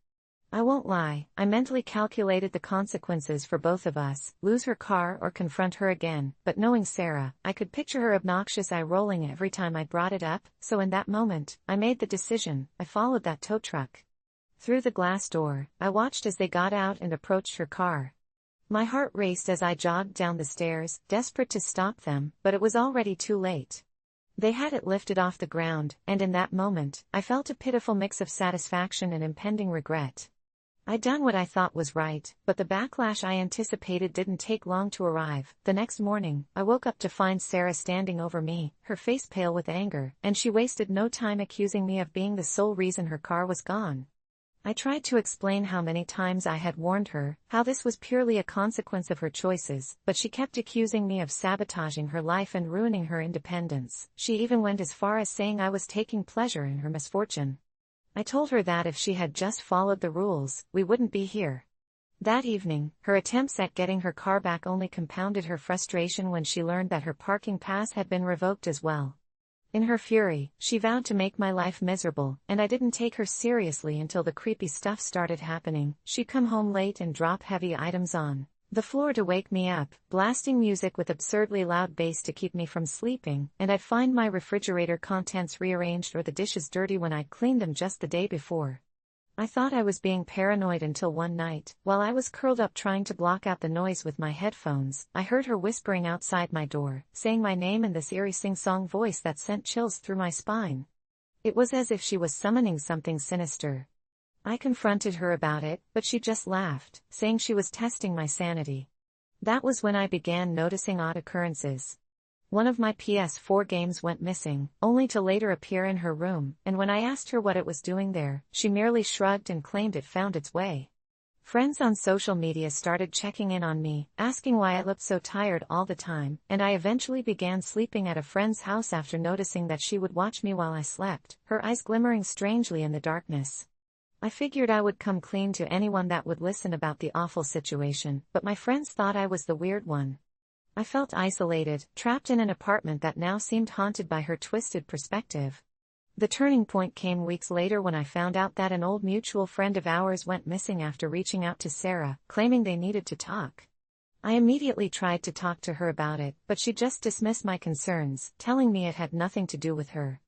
I won't lie, I mentally calculated the consequences for both of us, lose her car or confront her again, but knowing Sarah, I could picture her obnoxious eye rolling every time I brought it up, so in that moment, I made the decision. I followed that tow truck. Through the glass door, I watched as they got out and approached her car. My heart raced as I jogged down the stairs, desperate to stop them, but it was already too late. They had it lifted off the ground, and in that moment, I felt a pitiful mix of satisfaction and impending regret. I'd done what I thought was right, but the backlash I anticipated didn't take long to arrive. The next morning, I woke up to find Sarah standing over me, her face pale with anger, and she wasted no time accusing me of being the sole reason her car was gone. I tried to explain how many times I had warned her, how this was purely a consequence of her choices, but she kept accusing me of sabotaging her life and ruining her independence. She even went as far as saying I was taking pleasure in her misfortune. I told her that if she had just followed the rules, we wouldn't be here. That evening, her attempts at getting her car back only compounded her frustration when she learned that her parking pass had been revoked as well. In her fury, she vowed to make my life miserable, and I didn't take her seriously until the creepy stuff started happening. She'd come home late and drop heavy items on the floor to wake me up, blasting music with absurdly loud bass to keep me from sleeping, and I'd find my refrigerator contents rearranged or the dishes dirty when I'd cleaned them just the day before. I thought I was being paranoid until one night, while I was curled up trying to block out the noise with my headphones, I heard her whispering outside my door, saying my name in this eerie sing-song voice that sent chills through my spine. It was as if she was summoning something sinister. I confronted her about it, but she just laughed, saying she was testing my sanity. That was when I began noticing odd occurrences. One of my PS4 games went missing, only to later appear in her room, and when I asked her what it was doing there, she merely shrugged and claimed it found its way. Friends on social media started checking in on me, asking why I looked so tired all the time, and I eventually began sleeping at a friend's house after noticing that she would watch me while I slept, her eyes glimmering strangely in the darkness. I figured I would come clean to anyone that would listen about the awful situation, but my friends thought I was the weird one. I felt isolated, trapped in an apartment that now seemed haunted by her twisted perspective. The turning point came weeks later when I found out that an old mutual friend of ours went missing after reaching out to Sarah, claiming they needed to talk. I immediately tried to talk to her about it, but she just dismissed my concerns, telling me it had nothing to do with her.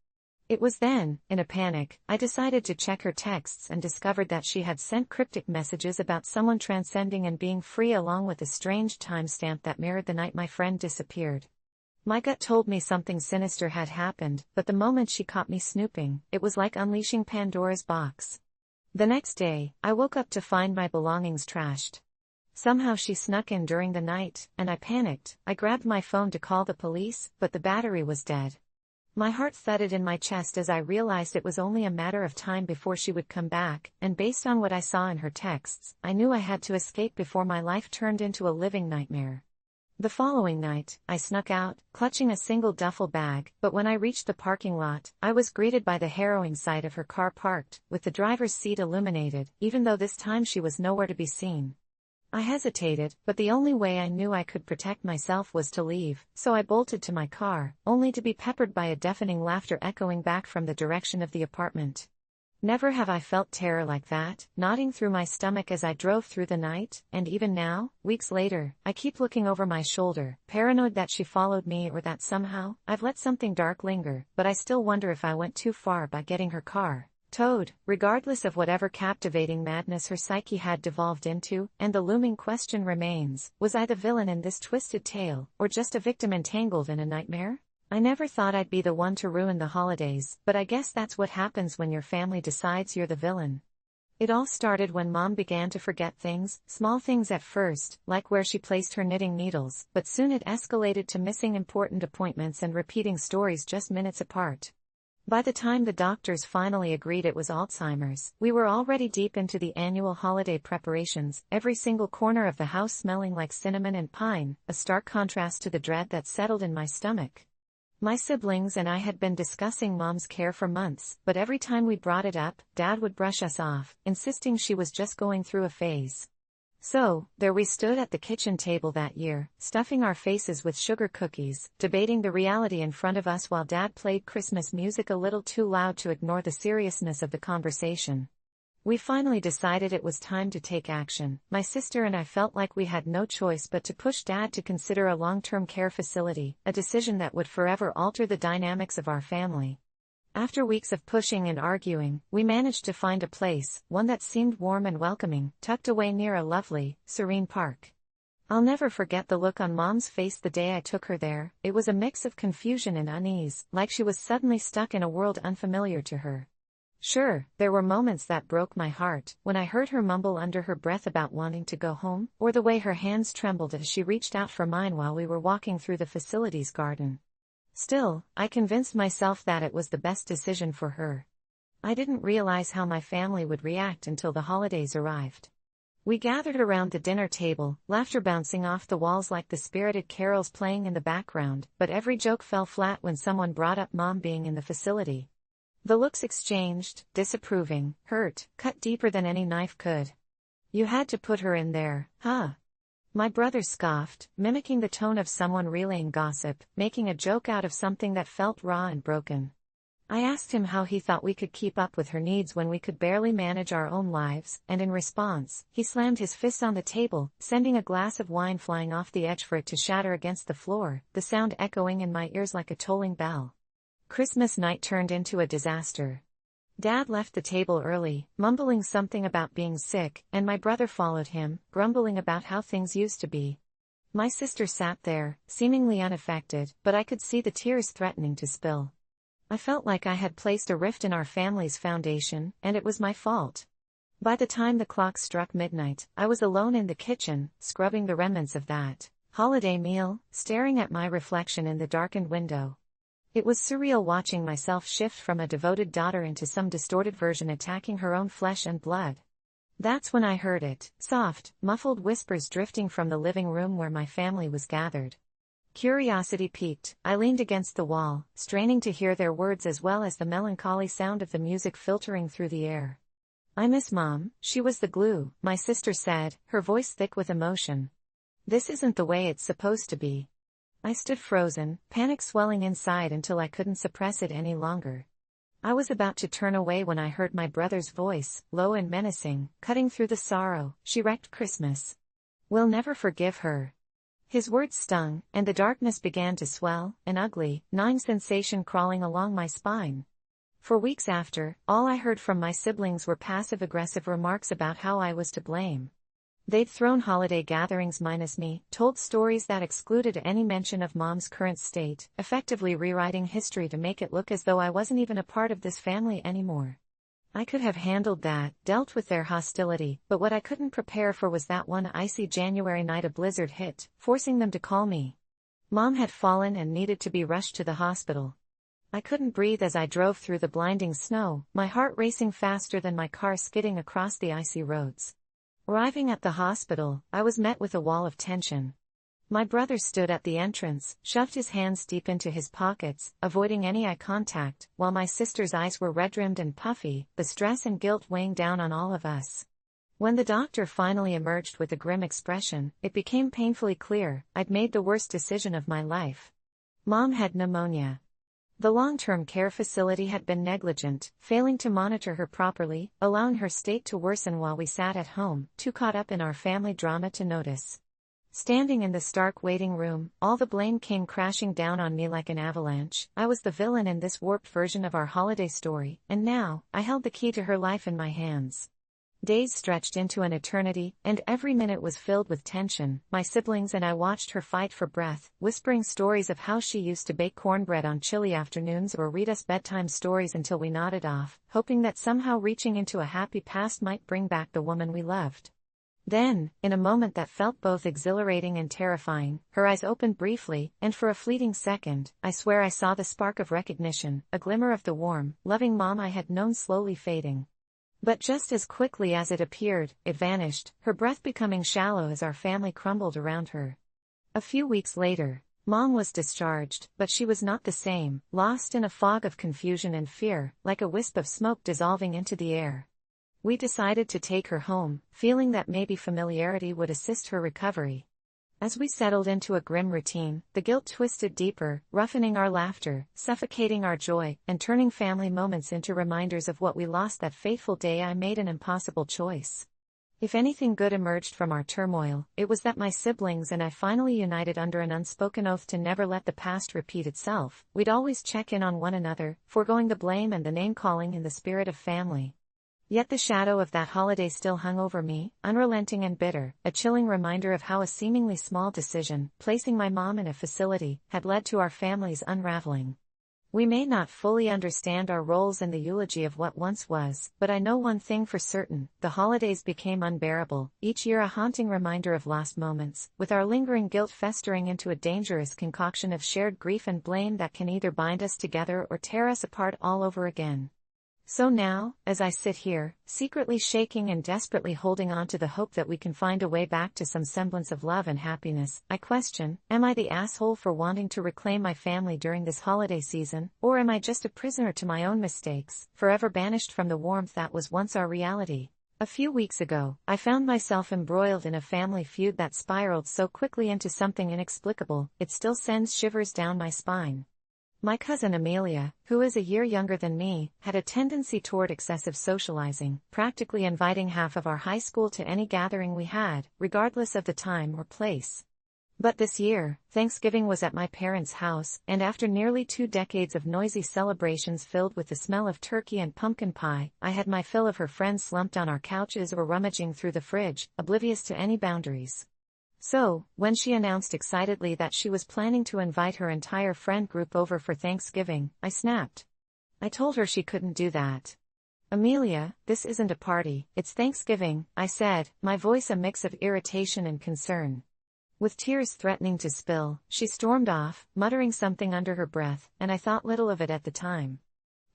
It was then, in a panic, I decided to check her texts and discovered that she had sent cryptic messages about someone transcending and being free along with a strange timestamp that mirrored the night my friend disappeared. My gut told me something sinister had happened, but the moment she caught me snooping, it was like unleashing Pandora's box. The next day, I woke up to find my belongings trashed. Somehow she snuck in during the night, and I panicked. I grabbed my phone to call the police, but the battery was dead. My heart thudded in my chest as I realized it was only a matter of time before she would come back, and based on what I saw in her texts, I knew I had to escape before my life turned into a living nightmare. The following night, I snuck out, clutching a single duffel bag, but when I reached the parking lot, I was greeted by the harrowing sight of her car parked, with the driver's seat illuminated, even though this time she was nowhere to be seen. I hesitated, but the only way I knew I could protect myself was to leave, so I bolted to my car, only to be peppered by a deafening laughter echoing back from the direction of the apartment. Never have I felt terror like that, knotting through my stomach as I drove through the night, and even now, weeks later, I keep looking over my shoulder, paranoid that she followed me or that somehow, I've let something dark linger, but I still wonder if I went too far by getting her car towed, regardless of whatever captivating madness her psyche had devolved into, and the looming question remains, was I the villain in this twisted tale, or just a victim entangled in a nightmare? I never thought I'd be the one to ruin the holidays, but I guess that's what happens when your family decides you're the villain. It all started when Mom began to forget things, small things at first, like where she placed her knitting needles, but soon it escalated to missing important appointments and repeating stories just minutes apart. By the time the doctors finally agreed it was Alzheimer's, we were already deep into the annual holiday preparations, every single corner of the house smelling like cinnamon and pine, a stark contrast to the dread that settled in my stomach. My siblings and I had been discussing Mom's care for months, but every time we brought it up, Dad would brush us off, insisting she was just going through a phase. So, there we stood at the kitchen table that year, stuffing our faces with sugar cookies, debating the reality in front of us while Dad played Christmas music a little too loud to ignore the seriousness of the conversation. We finally decided it was time to take action. My sister and I felt like we had no choice but to push Dad to consider a long-term care facility, a decision that would forever alter the dynamics of our family. After weeks of pushing and arguing, we managed to find a place, one that seemed warm and welcoming, tucked away near a lovely, serene park. I'll never forget the look on Mom's face the day I took her there. It was a mix of confusion and unease, like she was suddenly stuck in a world unfamiliar to her. Sure, there were moments that broke my heart, when I heard her mumble under her breath about wanting to go home, or the way her hands trembled as she reached out for mine while we were walking through the facility's garden. Still, I convinced myself that it was the best decision for her. I didn't realize how my family would react until the holidays arrived. We gathered around the dinner table, laughter bouncing off the walls like the spirited carols playing in the background, but every joke fell flat when someone brought up Mom being in the facility. The looks exchanged, disapproving, hurt, cut deeper than any knife could. "You had to put her in there, huh?" My brother scoffed, mimicking the tone of someone relaying gossip, making a joke out of something that felt raw and broken. I asked him how he thought we could keep up with her needs when we could barely manage our own lives, and in response, he slammed his fist on the table, sending a glass of wine flying off the edge for it to shatter against the floor, the sound echoing in my ears like a tolling bell. Christmas night turned into a disaster. Dad left the table early, mumbling something about being sick, and my brother followed him, grumbling about how things used to be. My sister sat there, seemingly unaffected, but I could see the tears threatening to spill. I felt like I had placed a rift in our family's foundation, and it was my fault. By the time the clock struck midnight, I was alone in the kitchen, scrubbing the remnants of that holiday meal, staring at my reflection in the darkened window. It was surreal watching myself shift from a devoted daughter into some distorted version attacking her own flesh and blood. That's when I heard it, soft, muffled whispers drifting from the living room where my family was gathered. Curiosity piqued, I leaned against the wall, straining to hear their words as well as the melancholy sound of the music filtering through the air. "I miss Mom, she was the glue," my sister said, her voice thick with emotion. "This isn't the way it's supposed to be." I stood frozen, panic swelling inside until I couldn't suppress it any longer. I was about to turn away when I heard my brother's voice, low and menacing, cutting through the sorrow. "She wrecked Christmas. We'll never forgive her." His words stung, and the darkness began to swell, an ugly, gnawing sensation crawling along my spine. For weeks after, all I heard from my siblings were passive-aggressive remarks about how I was to blame. They'd thrown holiday gatherings minus me, told stories that excluded any mention of Mom's current state, effectively rewriting history to make it look as though I wasn't even a part of this family anymore. I could have handled that, dealt with their hostility, but what I couldn't prepare for was that one icy January night a blizzard hit, forcing them to call me. Mom had fallen and needed to be rushed to the hospital. I couldn't breathe as I drove through the blinding snow, my heart racing faster than my car skidding across the icy roads. Arriving at the hospital, I was met with a wall of tension. My brother stood at the entrance, shoved his hands deep into his pockets, avoiding any eye contact, while my sister's eyes were red-rimmed and puffy, the stress and guilt weighing down on all of us. When the doctor finally emerged with a grim expression, it became painfully clear, I'd made the worst decision of my life. Mom had pneumonia. The long-term care facility had been negligent, failing to monitor her properly, allowing her state to worsen while we sat at home, too caught up in our family drama to notice. Standing in the stark waiting room, all the blame came crashing down on me like an avalanche. I was the villain in this warped version of our holiday story, and now, I held the key to her life in my hands. Days stretched into an eternity, and every minute was filled with tension. My siblings and I watched her fight for breath, whispering stories of how she used to bake cornbread on chilly afternoons or read us bedtime stories until we nodded off, hoping that somehow reaching into a happy past might bring back the woman we loved. Then, in a moment that felt both exhilarating and terrifying, her eyes opened briefly, and for a fleeting second, I swear I saw the spark of recognition, a glimmer of the warm, loving Mom I had known slowly fading. But just as quickly as it appeared, it vanished, her breath becoming shallow as our family crumbled around her. A few weeks later, Mom was discharged, but she was not the same, lost in a fog of confusion and fear, like a wisp of smoke dissolving into the air. We decided to take her home, feeling that maybe familiarity would assist her recovery. As we settled into a grim routine, the guilt twisted deeper, roughening our laughter, suffocating our joy, and turning family moments into reminders of what we lost that fateful day I made an impossible choice. If anything good emerged from our turmoil, it was that my siblings and I finally united under an unspoken oath to never let the past repeat itself. We'd always check in on one another, foregoing the blame and the name-calling in the spirit of family. Yet the shadow of that holiday still hung over me, unrelenting and bitter, a chilling reminder of how a seemingly small decision, placing my mom in a facility, had led to our family's unraveling. We may not fully understand our roles in the eulogy of what once was, but I know one thing for certain: the holidays became unbearable, each year a haunting reminder of lost moments, with our lingering guilt festering into a dangerous concoction of shared grief and blame that can either bind us together or tear us apart all over again. So now, as I sit here, secretly shaking and desperately holding on to the hope that we can find a way back to some semblance of love and happiness, I question, am I the asshole for wanting to reclaim my family during this holiday season, or am I just a prisoner to my own mistakes, forever banished from the warmth that was once our reality? A few weeks ago, I found myself embroiled in a family feud that spiraled so quickly into something inexplicable, it still sends shivers down my spine. My cousin Amelia, who is a year younger than me, had a tendency toward excessive socializing, practically inviting half of our high school to any gathering we had, regardless of the time or place. But this year, Thanksgiving was at my parents' house, and after nearly 2 decades of noisy celebrations filled with the smell of turkey and pumpkin pie, I had my fill of her friends slumped on our couches or rummaging through the fridge, oblivious to any boundaries. So, when she announced excitedly that she was planning to invite her entire friend group over for Thanksgiving, I snapped. I told her she couldn't do that. "Amelia, this isn't a party, it's Thanksgiving," I said, my voice a mix of irritation and concern. With tears threatening to spill, she stormed off, muttering something under her breath, and I thought little of it at the time.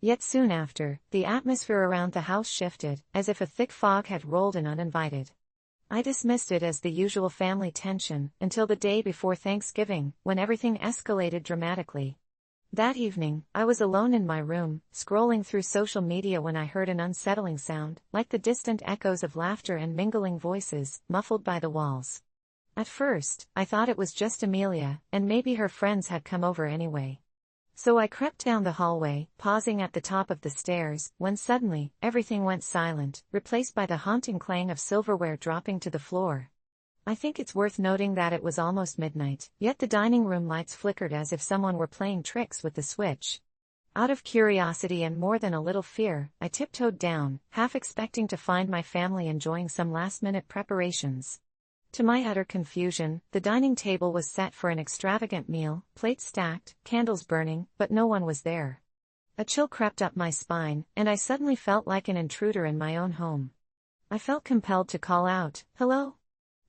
Yet soon after, the atmosphere around the house shifted, as if a thick fog had rolled in uninvited. I dismissed it as the usual family tension, until the day before Thanksgiving, when everything escalated dramatically. That evening, I was alone in my room, scrolling through social media when I heard an unsettling sound, like the distant echoes of laughter and mingling voices, muffled by the walls. At first, I thought it was just Amelia, and maybe her friends had come over anyway. So I crept down the hallway, pausing at the top of the stairs, when suddenly, everything went silent, replaced by the haunting clang of silverware dropping to the floor. I think it's worth noting that it was almost midnight, yet the dining room lights flickered as if someone were playing tricks with the switch. Out of curiosity and more than a little fear, I tiptoed down, half expecting to find my family enjoying some last-minute preparations. To my utter confusion, the dining table was set for an extravagant meal, plates stacked, candles burning, but no one was there. A chill crept up my spine, and I suddenly felt like an intruder in my own home. I felt compelled to call out, "Hello?"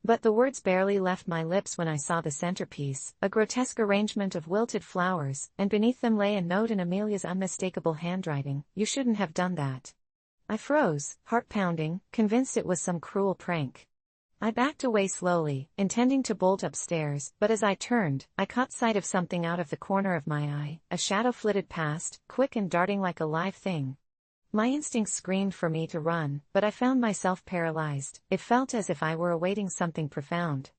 But the words barely left my lips when I saw the centerpiece, a grotesque arrangement of wilted flowers, and beneath them lay a note in Amelia's unmistakable handwriting: "You shouldn't have done that." I froze, heart pounding, convinced it was some cruel prank. I backed away slowly, intending to bolt upstairs, but as I turned, I caught sight of something out of the corner of my eye. A shadow flitted past, quick and darting like a live thing. My instincts screamed for me to run, but I found myself paralyzed. It felt as if I were awaiting something profound.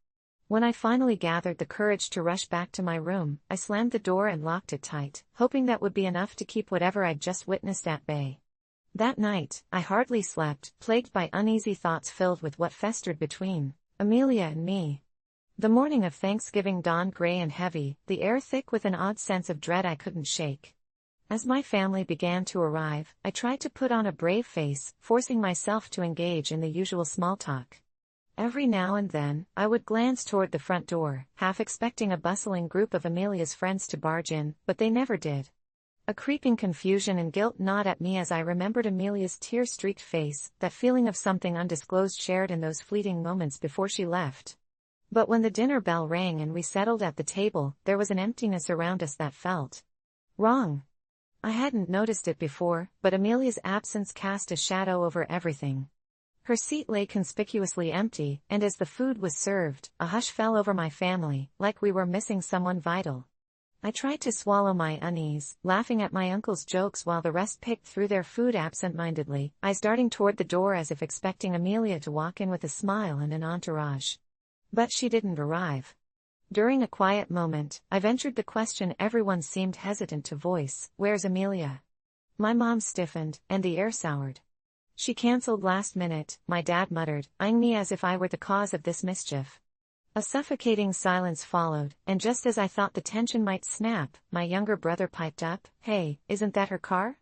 When I finally gathered the courage to rush back to my room, I slammed the door and locked it tight, hoping that would be enough to keep whatever I'd just witnessed at bay. That night, I hardly slept, plagued by uneasy thoughts filled with what festered between Amelia and me. The morning of Thanksgiving dawned gray and heavy, the air thick with an odd sense of dread I couldn't shake. As my family began to arrive, I tried to put on a brave face, forcing myself to engage in the usual small talk. Every now and then, I would glance toward the front door, half expecting a bustling group of Amelia's friends to barge in, but they never did. A creeping confusion and guilt gnawed at me as I remembered Amelia's tear-streaked face, that feeling of something undisclosed shared in those fleeting moments before she left. But when the dinner bell rang and we settled at the table, there was an emptiness around us that felt wrong. I hadn't noticed it before, but Amelia's absence cast a shadow over everything. Her seat lay conspicuously empty, and as the food was served, a hush fell over my family, like we were missing someone vital. I tried to swallow my unease, laughing at my uncle's jokes while the rest picked through their food absent-mindedly, eyes darting toward the door as if expecting Amelia to walk in with a smile and an entourage. But she didn't arrive. During a quiet moment, I ventured the question everyone seemed hesitant to voice: "Where's Amelia?" My mom stiffened, and the air soured. "She canceled last minute," my dad muttered, eyeing me as if I were the cause of this mischief. A suffocating silence followed, and just as I thought the tension might snap, my younger brother piped up, "Hey, isn't that her car?"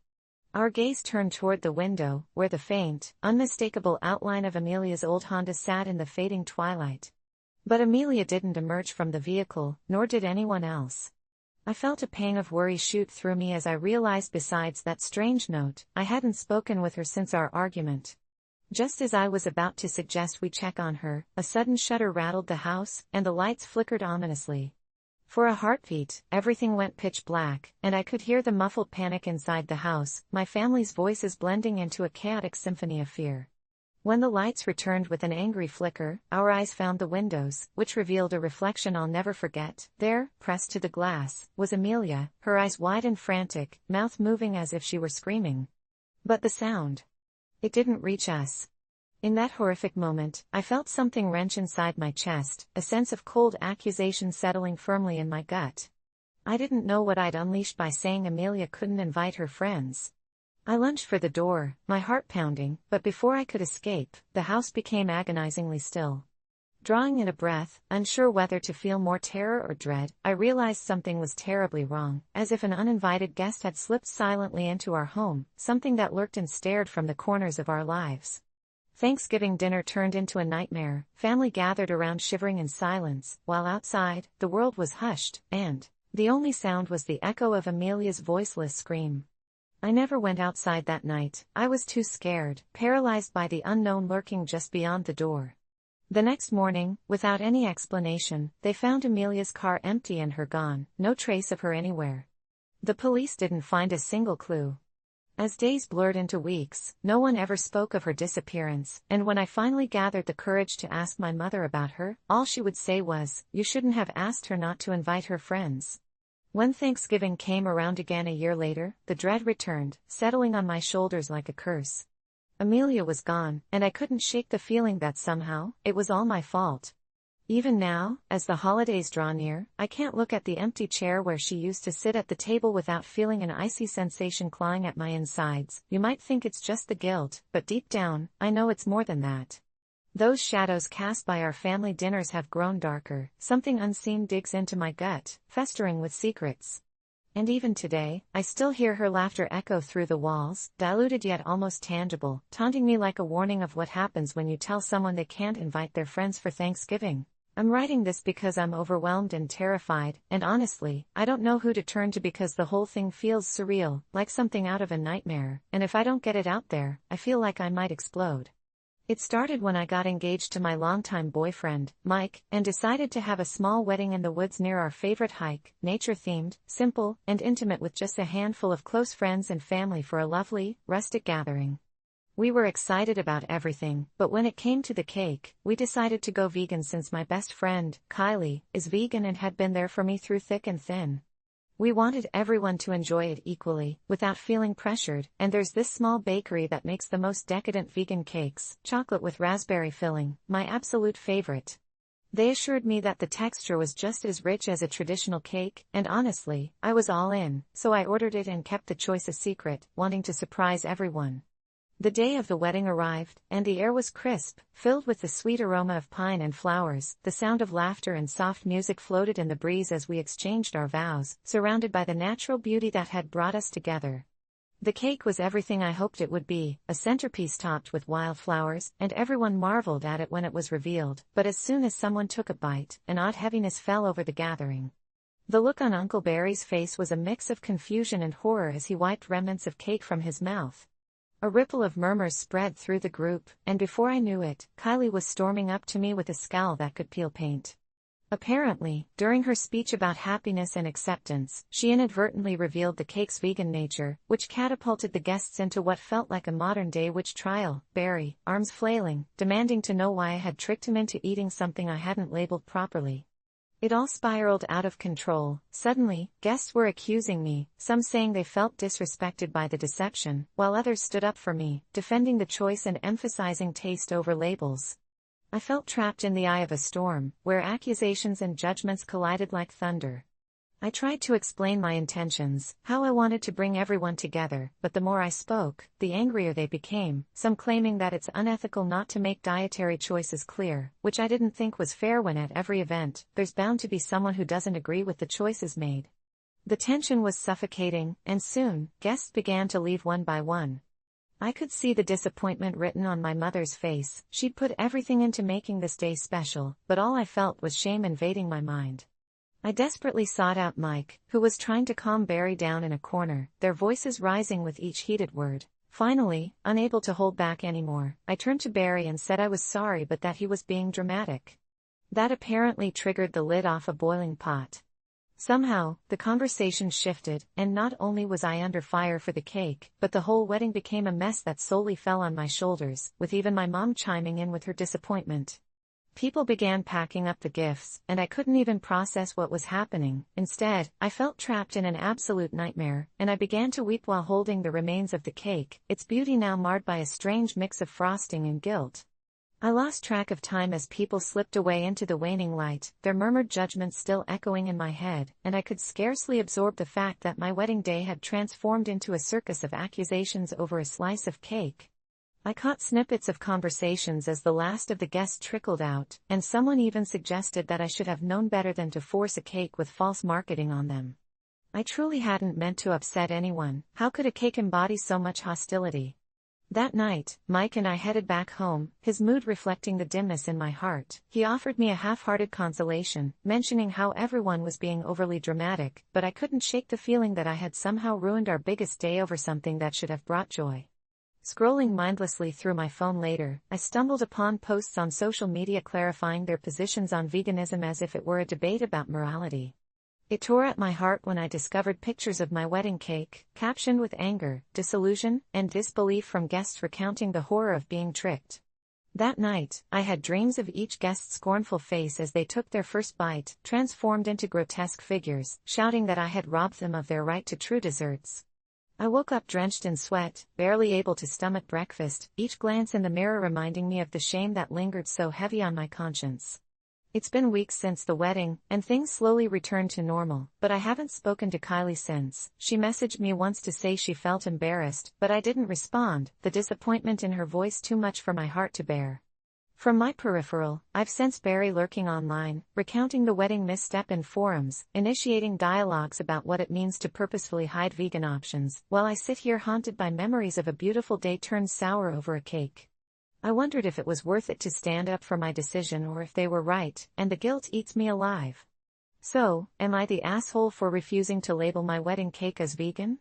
Our gaze turned toward the window, where the faint, unmistakable outline of Amelia's old Honda sat in the fading twilight. But Amelia didn't emerge from the vehicle, nor did anyone else. I felt a pang of worry shoot through me as I realized, besides that strange note, I hadn't spoken with her since our argument. Just as I was about to suggest we check on her, a sudden shudder rattled the house, and the lights flickered ominously. For a heartbeat, everything went pitch black, and I could hear the muffled panic inside the house, my family's voices blending into a chaotic symphony of fear. When the lights returned with an angry flicker, our eyes found the windows, which revealed a reflection I'll never forget. There, pressed to the glass, was Amelia, her eyes wide and frantic, mouth moving as if she were screaming. But the sound, it didn't reach us. In that horrific moment, I felt something wrench inside my chest, a sense of cold accusation settling firmly in my gut. I didn't know what I'd unleashed by saying Amelia couldn't invite her friends. I lunged for the door, my heart pounding, but before I could escape, the house became agonizingly still. Drawing in a breath, unsure whether to feel more terror or dread, I realized something was terribly wrong, as if an uninvited guest had slipped silently into our home, something that lurked and stared from the corners of our lives. Thanksgiving dinner turned into a nightmare, family gathered around shivering in silence, while outside, the world was hushed, and the only sound was the echo of Amelia's voiceless scream. I never went outside that night. I was too scared, paralyzed by the unknown lurking just beyond the door. The next morning, without any explanation, they found Amelia's car empty and her gone, no trace of her anywhere. The police didn't find a single clue. As days blurred into weeks, no one ever spoke of her disappearance, and when I finally gathered the courage to ask my mother about her, all she would say was, "You shouldn't have asked her not to invite her friends." When Thanksgiving came around again a year later, the dread returned, settling on my shoulders like a curse. Amelia was gone, and I couldn't shake the feeling that somehow, it was all my fault. Even now, as the holidays draw near, I can't look at the empty chair where she used to sit at the table without feeling an icy sensation clawing at my insides. You might think it's just the guilt, but deep down, I know it's more than that. Those shadows cast by our family dinners have grown darker, something unseen digs into my gut, festering with secrets. And even today, I still hear her laughter echo through the walls, diluted yet almost tangible, taunting me like a warning of what happens when you tell someone they can't invite their friends for Thanksgiving. I'm writing this because I'm overwhelmed and terrified, and honestly, I don't know who to turn to because the whole thing feels surreal, like something out of a nightmare, and if I don't get it out there, I feel like I might explode. It started when I got engaged to my longtime boyfriend, Mike, and decided to have a small wedding in the woods near our favorite hike, nature-themed, simple, and intimate with just a handful of close friends and family for a lovely, rustic gathering. We were excited about everything, but when it came to the cake, we decided to go vegan since my best friend, Kylie, is vegan and had been there for me through thick and thin. We wanted everyone to enjoy it equally, without feeling pressured, and there's this small bakery that makes the most decadent vegan cakes, chocolate with raspberry filling, my absolute favorite. They assured me that the texture was just as rich as a traditional cake, and honestly, I was all in, so I ordered it and kept the choice a secret, wanting to surprise everyone. The day of the wedding arrived, and the air was crisp, filled with the sweet aroma of pine and flowers. The sound of laughter and soft music floated in the breeze as we exchanged our vows, surrounded by the natural beauty that had brought us together. The cake was everything I hoped it would be, a centerpiece topped with wildflowers, and everyone marveled at it when it was revealed, but as soon as someone took a bite, an odd heaviness fell over the gathering. The look on Uncle Barry's face was a mix of confusion and horror as he wiped remnants of cake from his mouth. A ripple of murmurs spread through the group, and before I knew it, Kylie was storming up to me with a scowl that could peel paint. Apparently, during her speech about happiness and acceptance, she inadvertently revealed the cake's vegan nature, which catapulted the guests into what felt like a modern-day witch trial. Barry, arms flailing, demanding to know why I had tricked him into eating something I hadn't labeled properly. It all spiraled out of control. Suddenly, guests were accusing me, some saying they felt disrespected by the deception, while others stood up for me, defending the choice and emphasizing taste over labels. I felt trapped in the eye of a storm, where accusations and judgments collided like thunder. I tried to explain my intentions, how I wanted to bring everyone together, but the more I spoke, the angrier they became, some claiming that it's unethical not to make dietary choices clear, which I didn't think was fair when at every event, there's bound to be someone who doesn't agree with the choices made. The tension was suffocating, and soon, guests began to leave one by one. I could see the disappointment written on my mother's face. She'd put everything into making this day special, but all I felt was shame invading my mind. I desperately sought out Mike, who was trying to calm Barry down in a corner, their voices rising with each heated word. Finally, unable to hold back anymore, I turned to Barry and said I was sorry but that he was being dramatic. That apparently triggered the lid off a boiling pot. Somehow, the conversation shifted, and not only was I under fire for the cake, but the whole wedding became a mess that solely fell on my shoulders, with even my mom chiming in with her disappointment. People began packing up the gifts, and I couldn't even process what was happening. Instead, I felt trapped in an absolute nightmare, and I began to weep while holding the remains of the cake, its beauty now marred by a strange mix of frosting and guilt. I lost track of time as people slipped away into the waning light, their murmured judgments still echoing in my head, and I could scarcely absorb the fact that my wedding day had transformed into a circus of accusations over a slice of cake. I caught snippets of conversations as the last of the guests trickled out, and someone even suggested that I should have known better than to force a cake with false marketing on them. I truly hadn't meant to upset anyone. How could a cake embody so much hostility? That night, Mike and I headed back home, his mood reflecting the dimness in my heart. He offered me a half-hearted consolation, mentioning how everyone was being overly dramatic, but I couldn't shake the feeling that I had somehow ruined our biggest day over something that should have brought joy. Scrolling mindlessly through my phone later, I stumbled upon posts on social media clarifying their positions on veganism as if it were a debate about morality. It tore at my heart when I discovered pictures of my wedding cake, captioned with anger, disillusion, and disbelief from guests recounting the horror of being tricked. That night, I had dreams of each guest's scornful face as they took their first bite, transformed into grotesque figures, shouting that I had robbed them of their right to true desserts. I woke up drenched in sweat, barely able to stomach breakfast, each glance in the mirror reminding me of the shame that lingered so heavy on my conscience. It's been weeks since the wedding, and things slowly returned to normal, but I haven't spoken to Kylie since. She messaged me once to say she felt embarrassed, but I didn't respond, the disappointment in her voice too much for my heart to bear. From my peripheral, I've sensed Barry lurking online, recounting the wedding misstep in forums, initiating dialogues about what it means to purposefully hide vegan options, while I sit here haunted by memories of a beautiful day turned sour over a cake. I wondered if it was worth it to stand up for my decision or if they were right, and the guilt eats me alive. So, am I the asshole for refusing to label my wedding cake as vegan?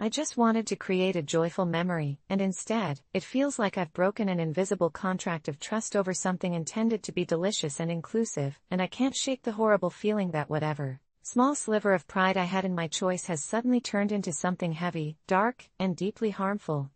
I just wanted to create a joyful memory, and instead, it feels like I've broken an invisible contract of trust over something intended to be delicious and inclusive, and I can't shake the horrible feeling that whatever small sliver of pride I had in my choice has suddenly turned into something heavy, dark, and deeply harmful.